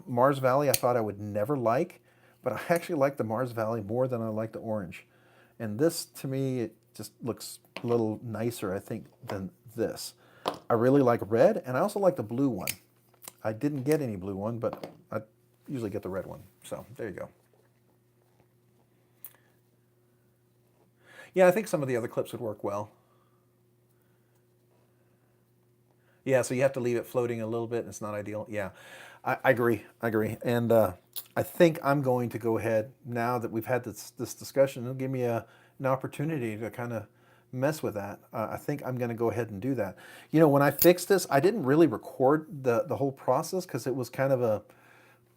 Mars Valley I thought I would never like, but I actually like the Mars Valley more than I like the orange. And this, to me, it just looks a little nicer, I think, than this. I really like red, and I also like the blue one. I didn't get any blue one, but I usually get the red one. So there you go. Yeah, I think some of the other clips would work well. Yeah, so you have to leave it floating a little bit, and it's not ideal. Yeah, I agree. I agree. And I think I'm going to go ahead, now that we've had this discussion, it'll give me an opportunity to kind of mess with that. I think I'm going to go ahead and do that. You know, when I fixed this, I didn't really record the whole process because it was kind of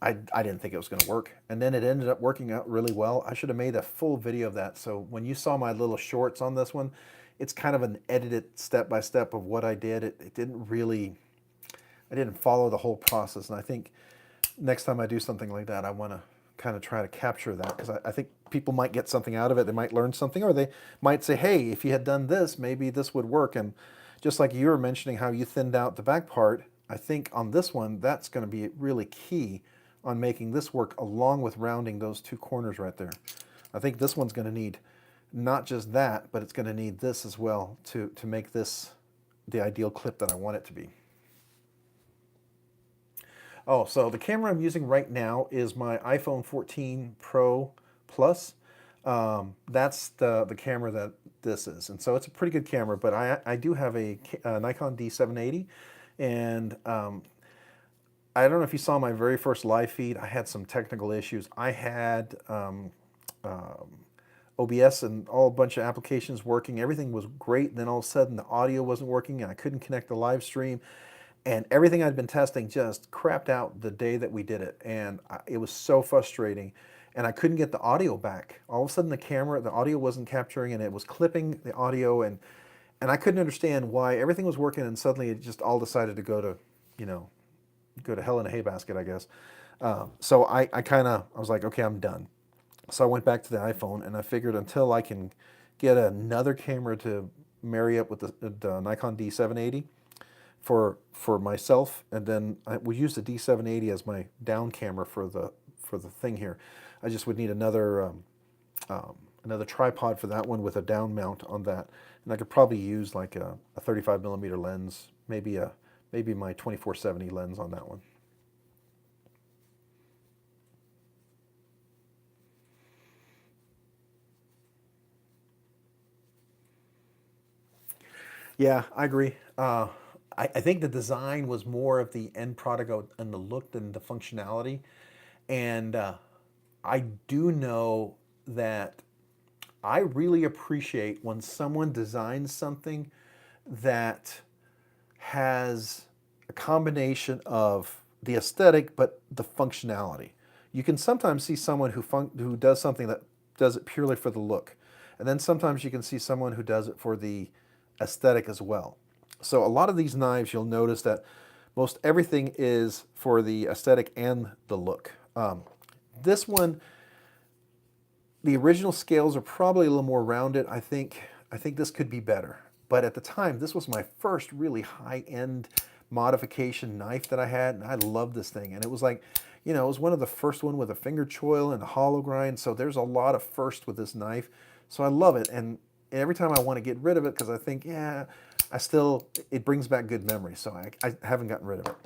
I didn't think it was going to work. And then it ended up working out really well. I should have made a full video of that. So when you saw my little shorts on this one, it's kind of an edited step-by-step of what I did. It didn't really, I didn't follow the whole process. And I think next time I do something like that, I want to kind of try to capture that, because I think people might get something out of it. They might learn something, or they might say, hey, if you had done this, maybe this would work. And just like you were mentioning how you thinned out the back part, I think on this one, that's going to be really key on making this work, along with rounding those two corners right there. I think this one's going to need not just that, but it's going to need this as well to make this the ideal clip that I want it to be. Oh, so the camera I'm using right now is my iPhone 14 Pro Plus. That's the camera that this is. And so it's a pretty good camera, but I do have a Nikon D780. And I don't know if you saw my very first live feed. I had some technical issues. I had OBS and a bunch of applications working. Everything was great. And then all of a sudden the audio wasn't working and I couldn't connect the live stream. And everything I'd been testing just crapped out the day that we did it. And it was so frustrating. And I couldn't get the audio back. All of a sudden the audio wasn't capturing, and it was clipping the audio. And I couldn't understand why everything was working and suddenly it just all decided to go to, go to hell in a hay basket, I guess. So I was like, okay, I'm done. So I went back to the iPhone, and I figured until I can get another camera to marry up with the Nikon D780 for myself, and then I would use the D780 as my down camera for the thing here. I just would need another tripod for that one with a down mount on that, and I could probably use like a 35mm lens, maybe my 24-70 lens on that one. Yeah, I agree. I think the design was more of the end product and the look than the functionality. And I do know that I really appreciate when someone designs something that has a combination of the aesthetic but the functionality. You can sometimes see someone who does something that does it purely for the look. And then sometimes you can see someone who does it for the aesthetic as well. So a lot of these knives, you'll notice that most everything is for the aesthetic and the look. This one, the original scales are probably a little more rounded. I think this could be better. But at the time, this was my first really high-end modification knife that I had, and I loved this thing. And it was like, it was one of the first one with a finger choil and a hollow grind. So there's a lot of first with this knife. So I love it. And every time I want to get rid of it, because I think, it brings back good memories. So I haven't gotten rid of it.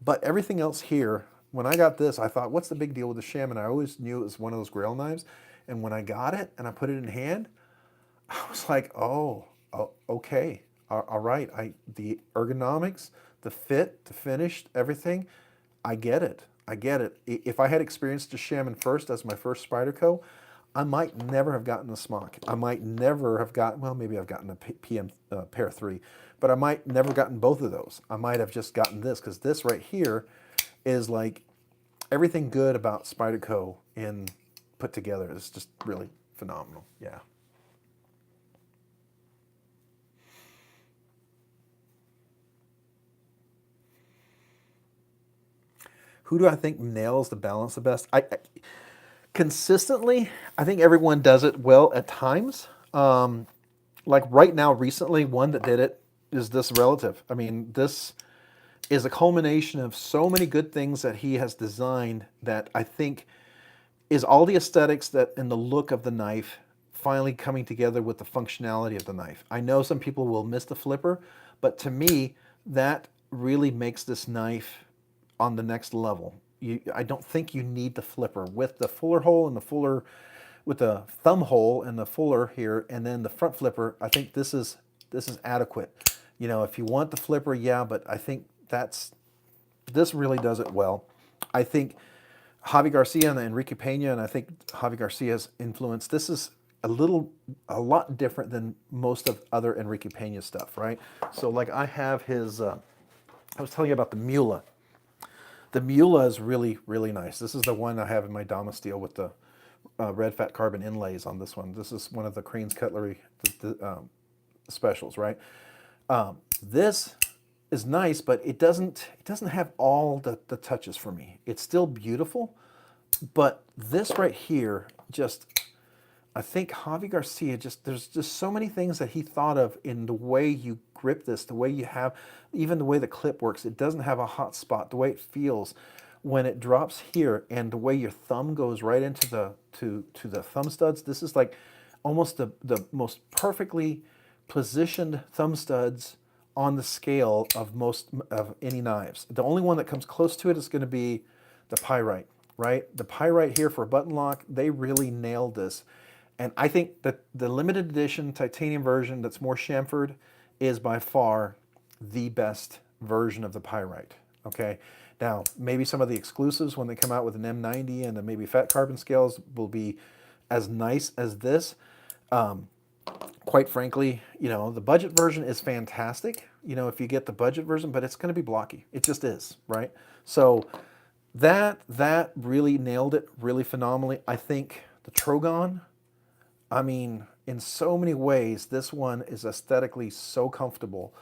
But everything else here, when I got this, I thought, what's the big deal with the sham? And I always knew it was one of those Grail knives. And when I got it and I put it in hand, I was like, oh, okay, all right. The ergonomics, the fit, the finish, everything, I get it. I get it. If I had experienced a Shaman first as my first Spyderco, I might never have gotten a smock. I might never have gotten, well, maybe I've gotten a PM Pair 3, but I might never gotten both of those. I might have just gotten this, because this right here is like everything good about Spyderco in put together. It's just really phenomenal. Yeah. Who do I think nails the balance the best? Consistently, I think everyone does it well at times. Like right now, recently, one that did it is this relative. I mean, this is a culmination of so many good things that he has designed that I think is all the aesthetics that and the look of the knife finally coming together with the functionality of the knife. I know some people will miss the flipper, but to me, that really makes this knife on the next level. I don't think you need the flipper with the fuller hole and the fuller, with the thumb hole and the fuller here, and then the front flipper. I think this is adequate. You know, if you want the flipper, yeah, but I think this really does it well. I think Javi Garcia and Enrique Pena, and I think Javi Garcia's influence. This is a lot different than most of other Enrique Pena stuff, right? So like I have his, I was telling you about the Mula. The Mula is really, really nice. This is the one I have in my Dama Steel with the red fat carbon inlays on this one. This is one of the Crane's Cutlery specials, right? This is nice, but it doesn't have all the touches for me. It's still beautiful, but this right here just, I think Javi Garcia there's just so many things that he thought of in the way you grip this, the way you have, even the way the clip works. It doesn't have a hot spot, the way it feels when it drops here, and the way your thumb goes right into the to the thumb studs. This is like almost the most perfectly positioned thumb studs on the scale of most of any knives. The only one that comes close to it is going to be the Pyrite, right? The Pyrite here for a button lock, they really nailed this. And I think that the limited edition titanium version that's more chamfered is by far the best version of the Pyrite, okay? Now, maybe some of the exclusives when they come out with an M90 and then maybe fat carbon scales will be as nice as this. Quite frankly, you know, the budget version is fantastic, you know, if you get the budget version, but it's going to be blocky. It just is, right? So that really nailed it really phenomenally. I think the Trogon, I mean, in so many ways, this one is aesthetically so comfortable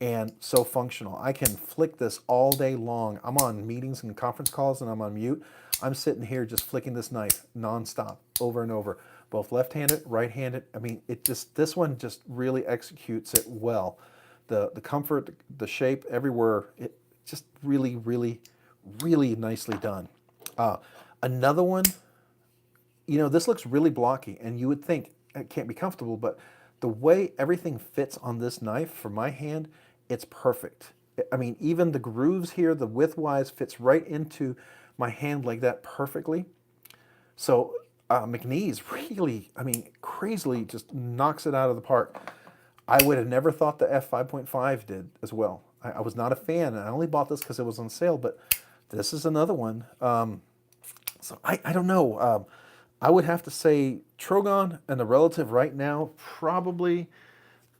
and so functional. I can flick this all day long. I'm on meetings and conference calls and I'm on mute. I'm sitting here just flicking this knife nonstop, over and over, both left-handed, right-handed. I mean, this one just really executes it well. The comfort, the shape, everywhere, it just really, really, really nicely done. Another one, you know, this looks really blocky, and you would think it can't be comfortable, but the way everything fits on this knife for my hand, it's perfect. I mean, even the grooves here, the width-wise, fits right into my hand like that perfectly. So McNeese really, I mean, crazily just knocks it out of the park. I would have never thought the F5.5 did as well. I was not a fan, and I only bought this because it was on sale, but this is another one. So I don't know. I would have to say Trogon and the Relative right now, probably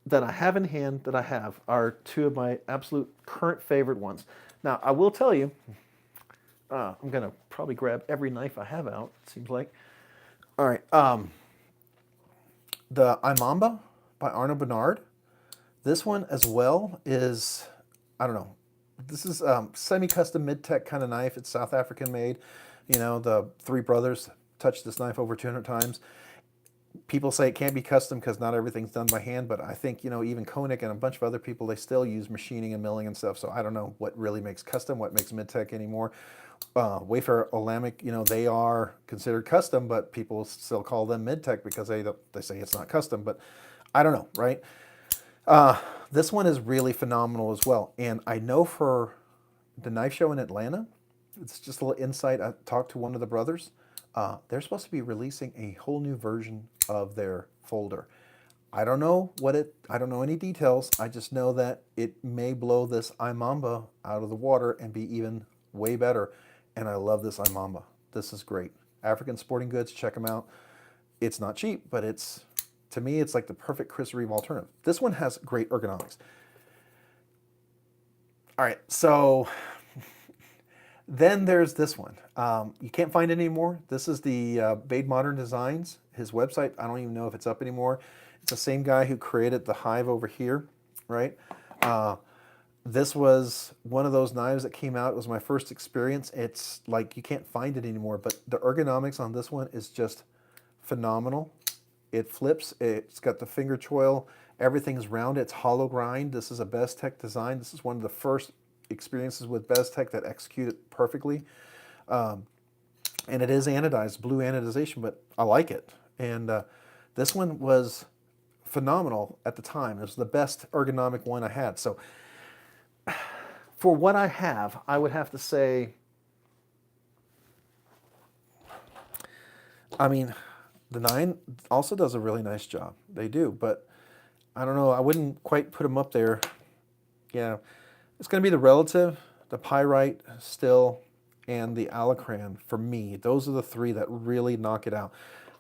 that I have in hand that I have, are two of my absolute current favorite ones. Now, I will tell you, I'm going to probably grab every knife I have out, it seems like. All right. The Imamba by Arnaud Bernard. This one as well is, I don't know, this is semi-custom mid-tech kind of knife. It's South African made. You know, the three brothers touched this knife over 200 times. People say it can't be custom because not everything's done by hand, but I think, you know, even Koenig and a bunch of other people, they still use machining and milling and stuff, so I don't know what really makes custom, what makes mid-tech anymore. Wayfarer Olamic, you know, they are considered custom, but people still call them mid-tech because they say it's not custom, but I don't know, right? This one is really phenomenal as well, and I know for the knife show in Atlanta. It's just a little insight. I talked to one of the brothers. They're supposed to be releasing a whole new version of their folder. I don't know I don't know any details. I just know that it may blow this iMamba out of the water and be even way better. And I love this iMamba. This is great. African Sporting Goods, check them out. It's not cheap, but to me, it's like the perfect Chris Reeve alternative. This one has great ergonomics. All right, so then there's this one. You can't find it anymore. This is the Bade Modern Designs. His website, I don't even know if it's up anymore. It's the same guy who created the Hive over here, right? This was one of those knives that came out. It was my first experience. It's like you can't find it anymore, but the ergonomics on this one is just phenomenal. It flips. It's got the finger choil. Everything's round. It's hollow grind. This is a Bestech design. This is one of the first experiences with Bestech that execute it perfectly. And it is anodized, blue anodization, but I like it. And this one was phenomenal at the time. It was the best ergonomic one I had. So for what I have, I would have to say, I mean, the 9 also does a really nice job. They do, but I don't know. I wouldn't quite put them up there. Yeah, it's going to be the Relative, the Pyrite still, and the Alacran for me. Those are the 3 that really knock it out.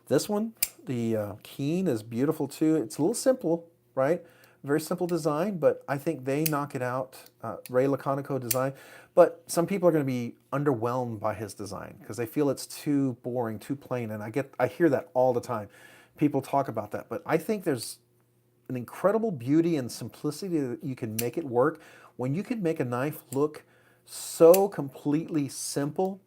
This one, the Keen, is beautiful too. It's a little simple, right? Very simple design, but I think they knock it out. Ray Laconico design. But some people are going to be underwhelmed by his design because they feel it's too boring, too plain. And I hear that all the time. People talk about that. But I think there's an incredible beauty and simplicity that you can make it work. When you can make a knife look so completely simple,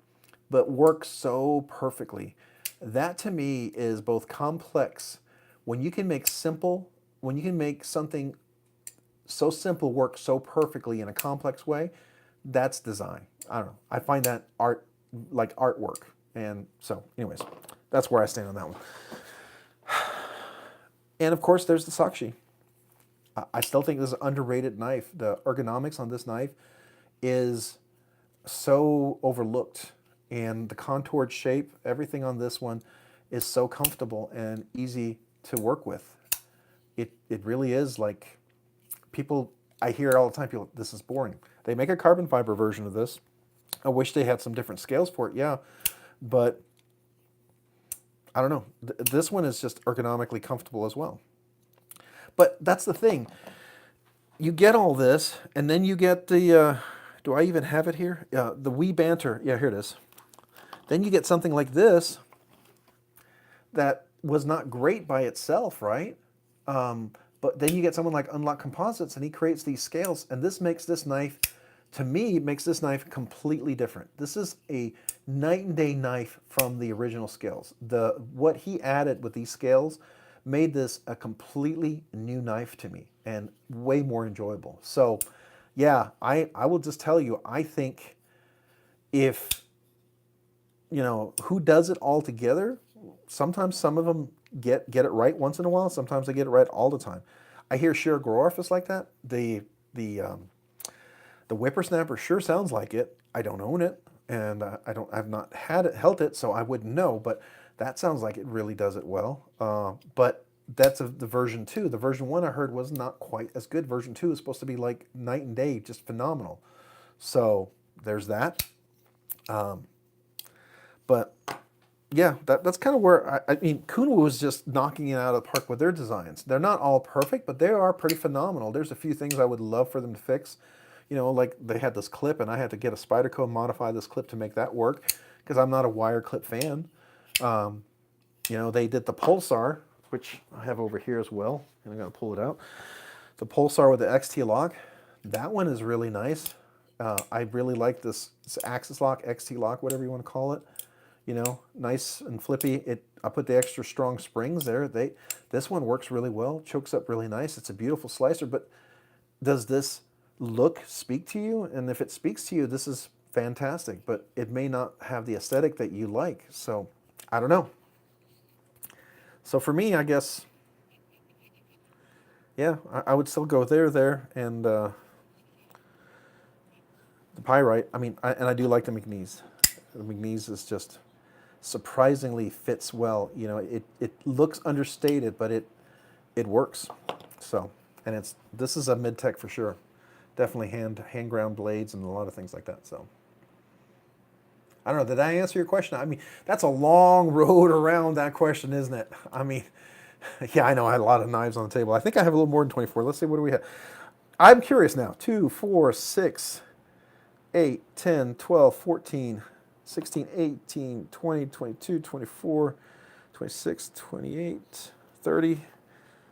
but work so perfectly, that to me is both complex. When you can make something so simple work so perfectly in a complex way, that's design. I don't know. I find that like artwork. And so, anyways, that's where I stand on that one. And of course, there's the Sakshi. I still think this is an underrated knife. The ergonomics on this knife is so overlooked. And the contoured shape, everything on this one is so comfortable and easy to work with. It really is like I hear all the time, people, this is boring. They make a carbon fiber version of this. I wish they had some different scales for it, yeah. But I don't know. This one is just ergonomically comfortable as well. But that's the thing. You get all this, and then you get the, do I even have it here? The Wee Banter. Yeah, here it is. Then you get something like this that was not great by itself, right? But then you get someone like Unlock Composites, and he creates these scales, and this makes this knife, to me, makes this knife completely different. This is a night and day knife from the original scales. What he added with these scales made this a completely new knife to me and way more enjoyable. So yeah, I will just tell you, I think if, who does it all together, sometimes some of them get it right once in a while. Sometimes they get it right all the time. I hear Sheer Groarf is like that. The Whippersnapper sure sounds like it. I don't own it, and I've not held it, so I wouldn't know. But that sounds like it really does it well. But that's the version 2. The version 1 I heard was not quite as good. Version 2 is supposed to be like night and day, just phenomenal. So there's that. But yeah, that's kind of where, I mean, Kunwu was just knocking it out of the park with their designs. They're not all perfect, but they are pretty phenomenal. There's a few things I would love for them to fix. Like they had this clip, and I had to get a Spyderco and modify this clip to make that work, because I'm not a wire clip fan. They did the Pulsar, which I have over here as well, and I'm going to pull it out. The Pulsar with the XT lock, that one is really nice. I really like this Axis lock, XT lock, whatever you want to call it. Nice and flippy. I put the extra strong springs there. This one works really well, chokes up really nice. It's a beautiful slicer, but does this look speak to you? And if it speaks to you, this is fantastic, but it may not have the aesthetic that you like. So I don't know. So for me, I guess, yeah, I would still go there, and The pyrite, I mean, and I do like the McNeese. The McNeese is just surprisingly fits well. You know, it looks understated, but it works. So, and this is a mid-tech for sure. Definitely hand ground blades and a lot of things like that. So, I don't know. Did I answer your question? I mean, that's a long road around that question, isn't it? I mean, yeah, I know I had a lot of knives on the table. I think I have a little more than 24. Let's see, what do we have? I'm curious now. 2, 4, 6, 8, 10, 12, 14, 16, 18, 20, 22, 24, 26, 28, 30,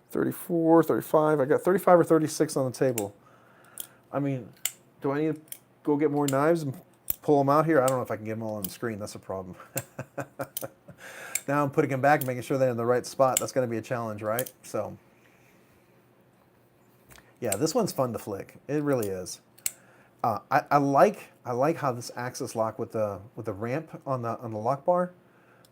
34, 35. I got 35 or 36 on the table. I mean, do I need to go get more knives and pull them out here? I don't know if I can get them all on the screen. That's a problem. Now I'm putting them back and making sure they're in the right spot. That's going to be a challenge, right? So, yeah, this one's fun to flick. It really is. I like how this axis lock with the ramp on the lock bar.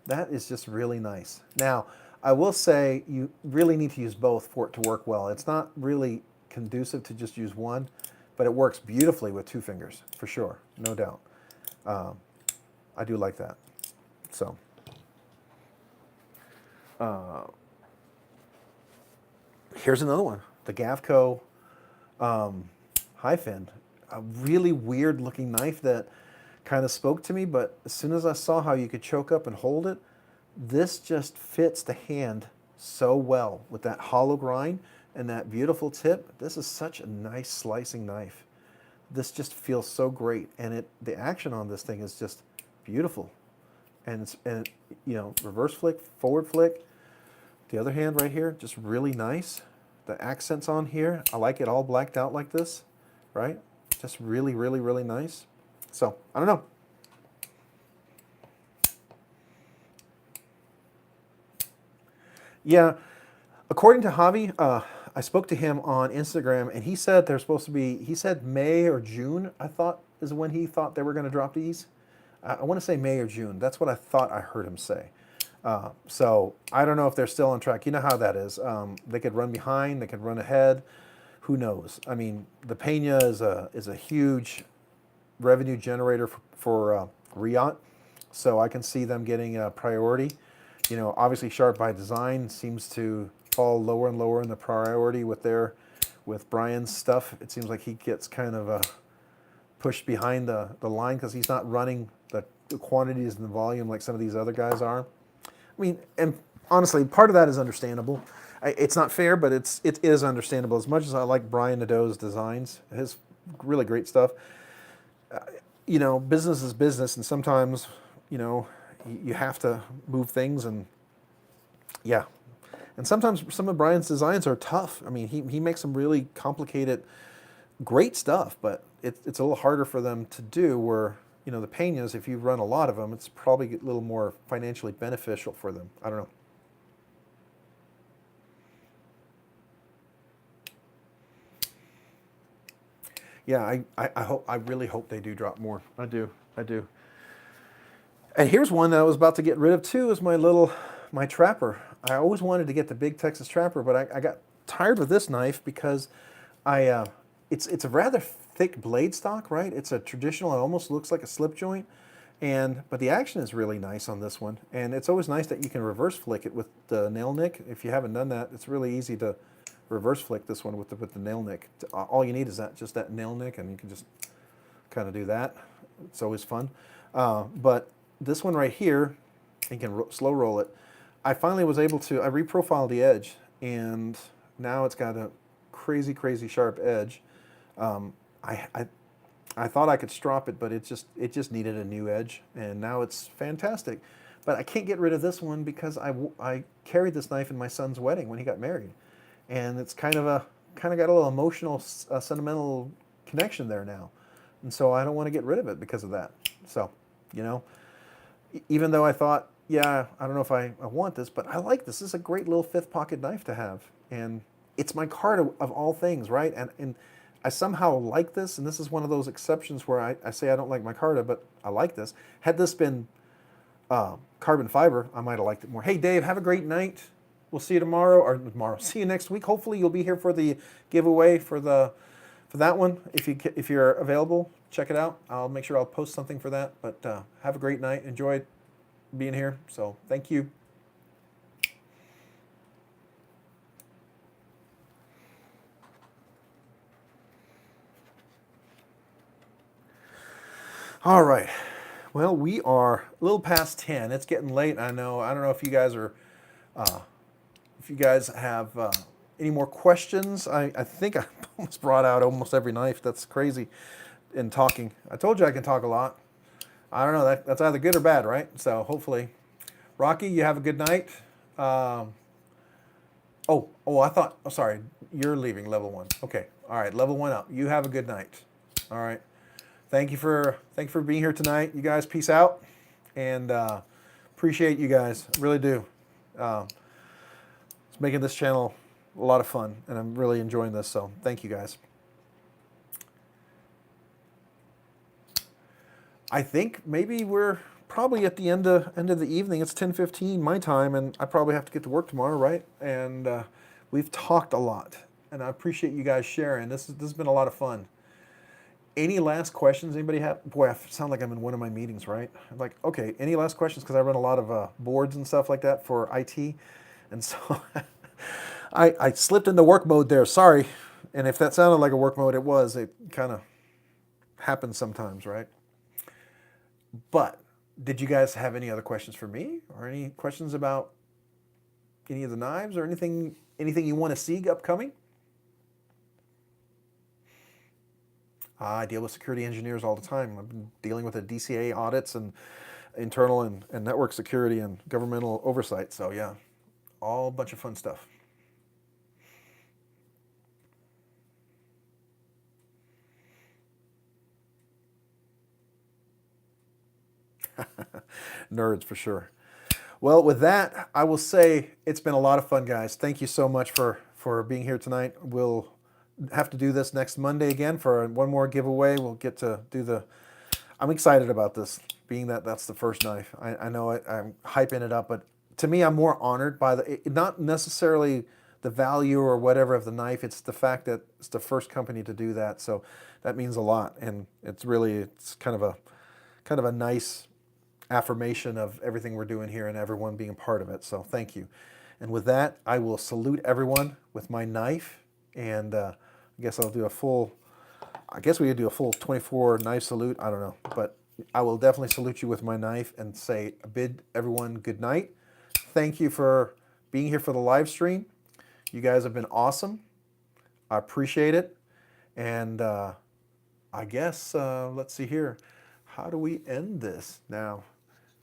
That is just really nice. Now, I will say you really need to use both for it to work well. It's not really conducive to just use one, but it works beautifully with 2 fingers, for sure, no doubt. I do like that. So, here's another one, the Gavco Hi-Fin. A really weird looking knife that kind of spoke to me, but as soon as I saw how you could choke up and hold it, this just fits the hand so well with that hollow grind and that beautiful tip. This is such a nice slicing knife. This just feels so great, and the action on this thing is just beautiful. And you know, reverse flick, forward flick. The other hand right here, just really nice. The accents on here, I like it all blacked out like this, right? Just really, really, really nice. So, I don't know. Yeah, according to Javi, I spoke to him on Instagram, and he said they're supposed to be, he said May or June, I thought, is when he thought they were going to drop these. I want to say May or June. That's what I thought I heard him say. So I don't know if they're still on track. You know how that is. They could run behind, they could run ahead. Who knows? I mean, the Pena is a huge revenue generator for Riot, so I can see them getting a priority. You know, obviously Sharp by Design seems to fall lower and lower in the priority with Brian's stuff. It seems like he gets kind of pushed behind the line because he's not running the quantities and the volume like some of these other guys are. I mean, and honestly, part of that is understandable. It's not fair, but it is understandable. As much as I like Brian Nadeau's designs, his really great stuff, you know, business is business, and sometimes, you know, you have to move things, and yeah. And sometimes some of Brian's designs are tough. I mean, he makes some really complicated, great stuff, but it's a little harder for them to do where, you know, the Penas, if you run a lot of them, it's probably a little more financially beneficial for them. I don't know. Yeah, I really hope they do drop more. I do. And here's one that I was about to get rid of too, is my Trapper. I always wanted to get the big Texas Trapper, but I got tired with this knife because it's a rather thick blade stock, right? It's a traditional, it almost looks like a slip joint, but the action is really nice on this one. And it's always nice that you can reverse flick it with the nail nick. If you haven't done that, it's really easy to reverse flick this one with the nail nick. All you need is just that nail nick, and you can just kind of do that. It's always fun. But this one right here, you can slow roll it. I finally was able to, I reprofiled the edge, and now it's got a crazy, crazy sharp edge. I thought I could strop it, but it just needed a new edge, and now it's fantastic. But I can't get rid of this one because I carried this knife in my son's wedding when he got married, and it's kind of got a little emotional, sentimental connection there now, and so I don't want to get rid of it because of that. So, you know, even though I thought, yeah, I don't know if I want this, but I like this. This is a great little fifth pocket knife to have, and it's my card of all things, right? And I somehow like this, and this is one of those exceptions where I say I don't like micarta, but I like this. Had this been carbon fiber, I might have liked it more. Hey, Dave, have a great night. We'll see you tomorrow, see you next week. Hopefully you'll be here for the giveaway for the for that one, if you're available, check it out. I'll make sure I'll post something for that. But have a great night. Enjoy being here. So thank you. All right. Well, we are a little past 10. It's getting late. I know. I don't know if you guys are, if you guys have any more questions. I think I almost brought out almost every knife. That's crazy in talking. I told you I can talk a lot. I don't know. That's either good or bad, right? So hopefully, Rocky, you have a good night. I thought. Oh, sorry. You're leaving level 1. Okay. All right. Level 1 up. You have a good night. All right. Thank you for being here tonight. You guys, peace out, and appreciate you guys. I really do. It's making this channel a lot of fun, and I'm really enjoying this. So thank you guys. I think maybe we're probably at the end of the evening. It's 10:15 my time, and I probably have to get to work tomorrow, right? And we've talked a lot, and I appreciate you guys sharing. This has been a lot of fun. Any last questions anybody have? Boy, I sound like I'm in one of my meetings, right? I'm like, okay, any last questions? Because I run a lot of boards and stuff like that for IT. And so I slipped into work mode there, sorry. And if that sounded like a work mode, it was. It kind of happens sometimes, right? But did you guys have any other questions for me? Or any questions about any of the knives or anything you want to see upcoming? I deal with security engineers all the time. I've been dealing with the DCA audits and internal and network security and governmental oversight. So yeah, all a bunch of fun stuff. Nerds for sure. Well, with that, I will say it's been a lot of fun, guys. Thank you so much for being here tonight. We'll have to do this next Monday again for one more giveaway. We'll get to do I'm excited about this, being that's the first knife. I know I'm hyping it up, but to me, I'm more honored by not necessarily the value or whatever of the knife. It's the fact that it's the first company to do that. So that means a lot, and it's kind of a nice affirmation of everything we're doing here and everyone being a part of it. So thank you. And with that, I will salute everyone with my knife, and I guess we could do a full 24 knife salute. I don't know, but I will definitely salute you with my knife and bid everyone good night. Thank you for being here for the live stream. You guys have been awesome. I appreciate it. And I guess, let's see here. How do we end this now?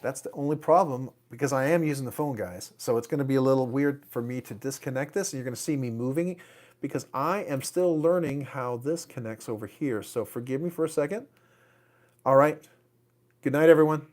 That's the only problem, because I am using the phone, guys. So it's going to be a little weird for me to disconnect this. You're going to see me moving because I am still learning how this connects over here. So forgive me for a second. All right. Good night, everyone.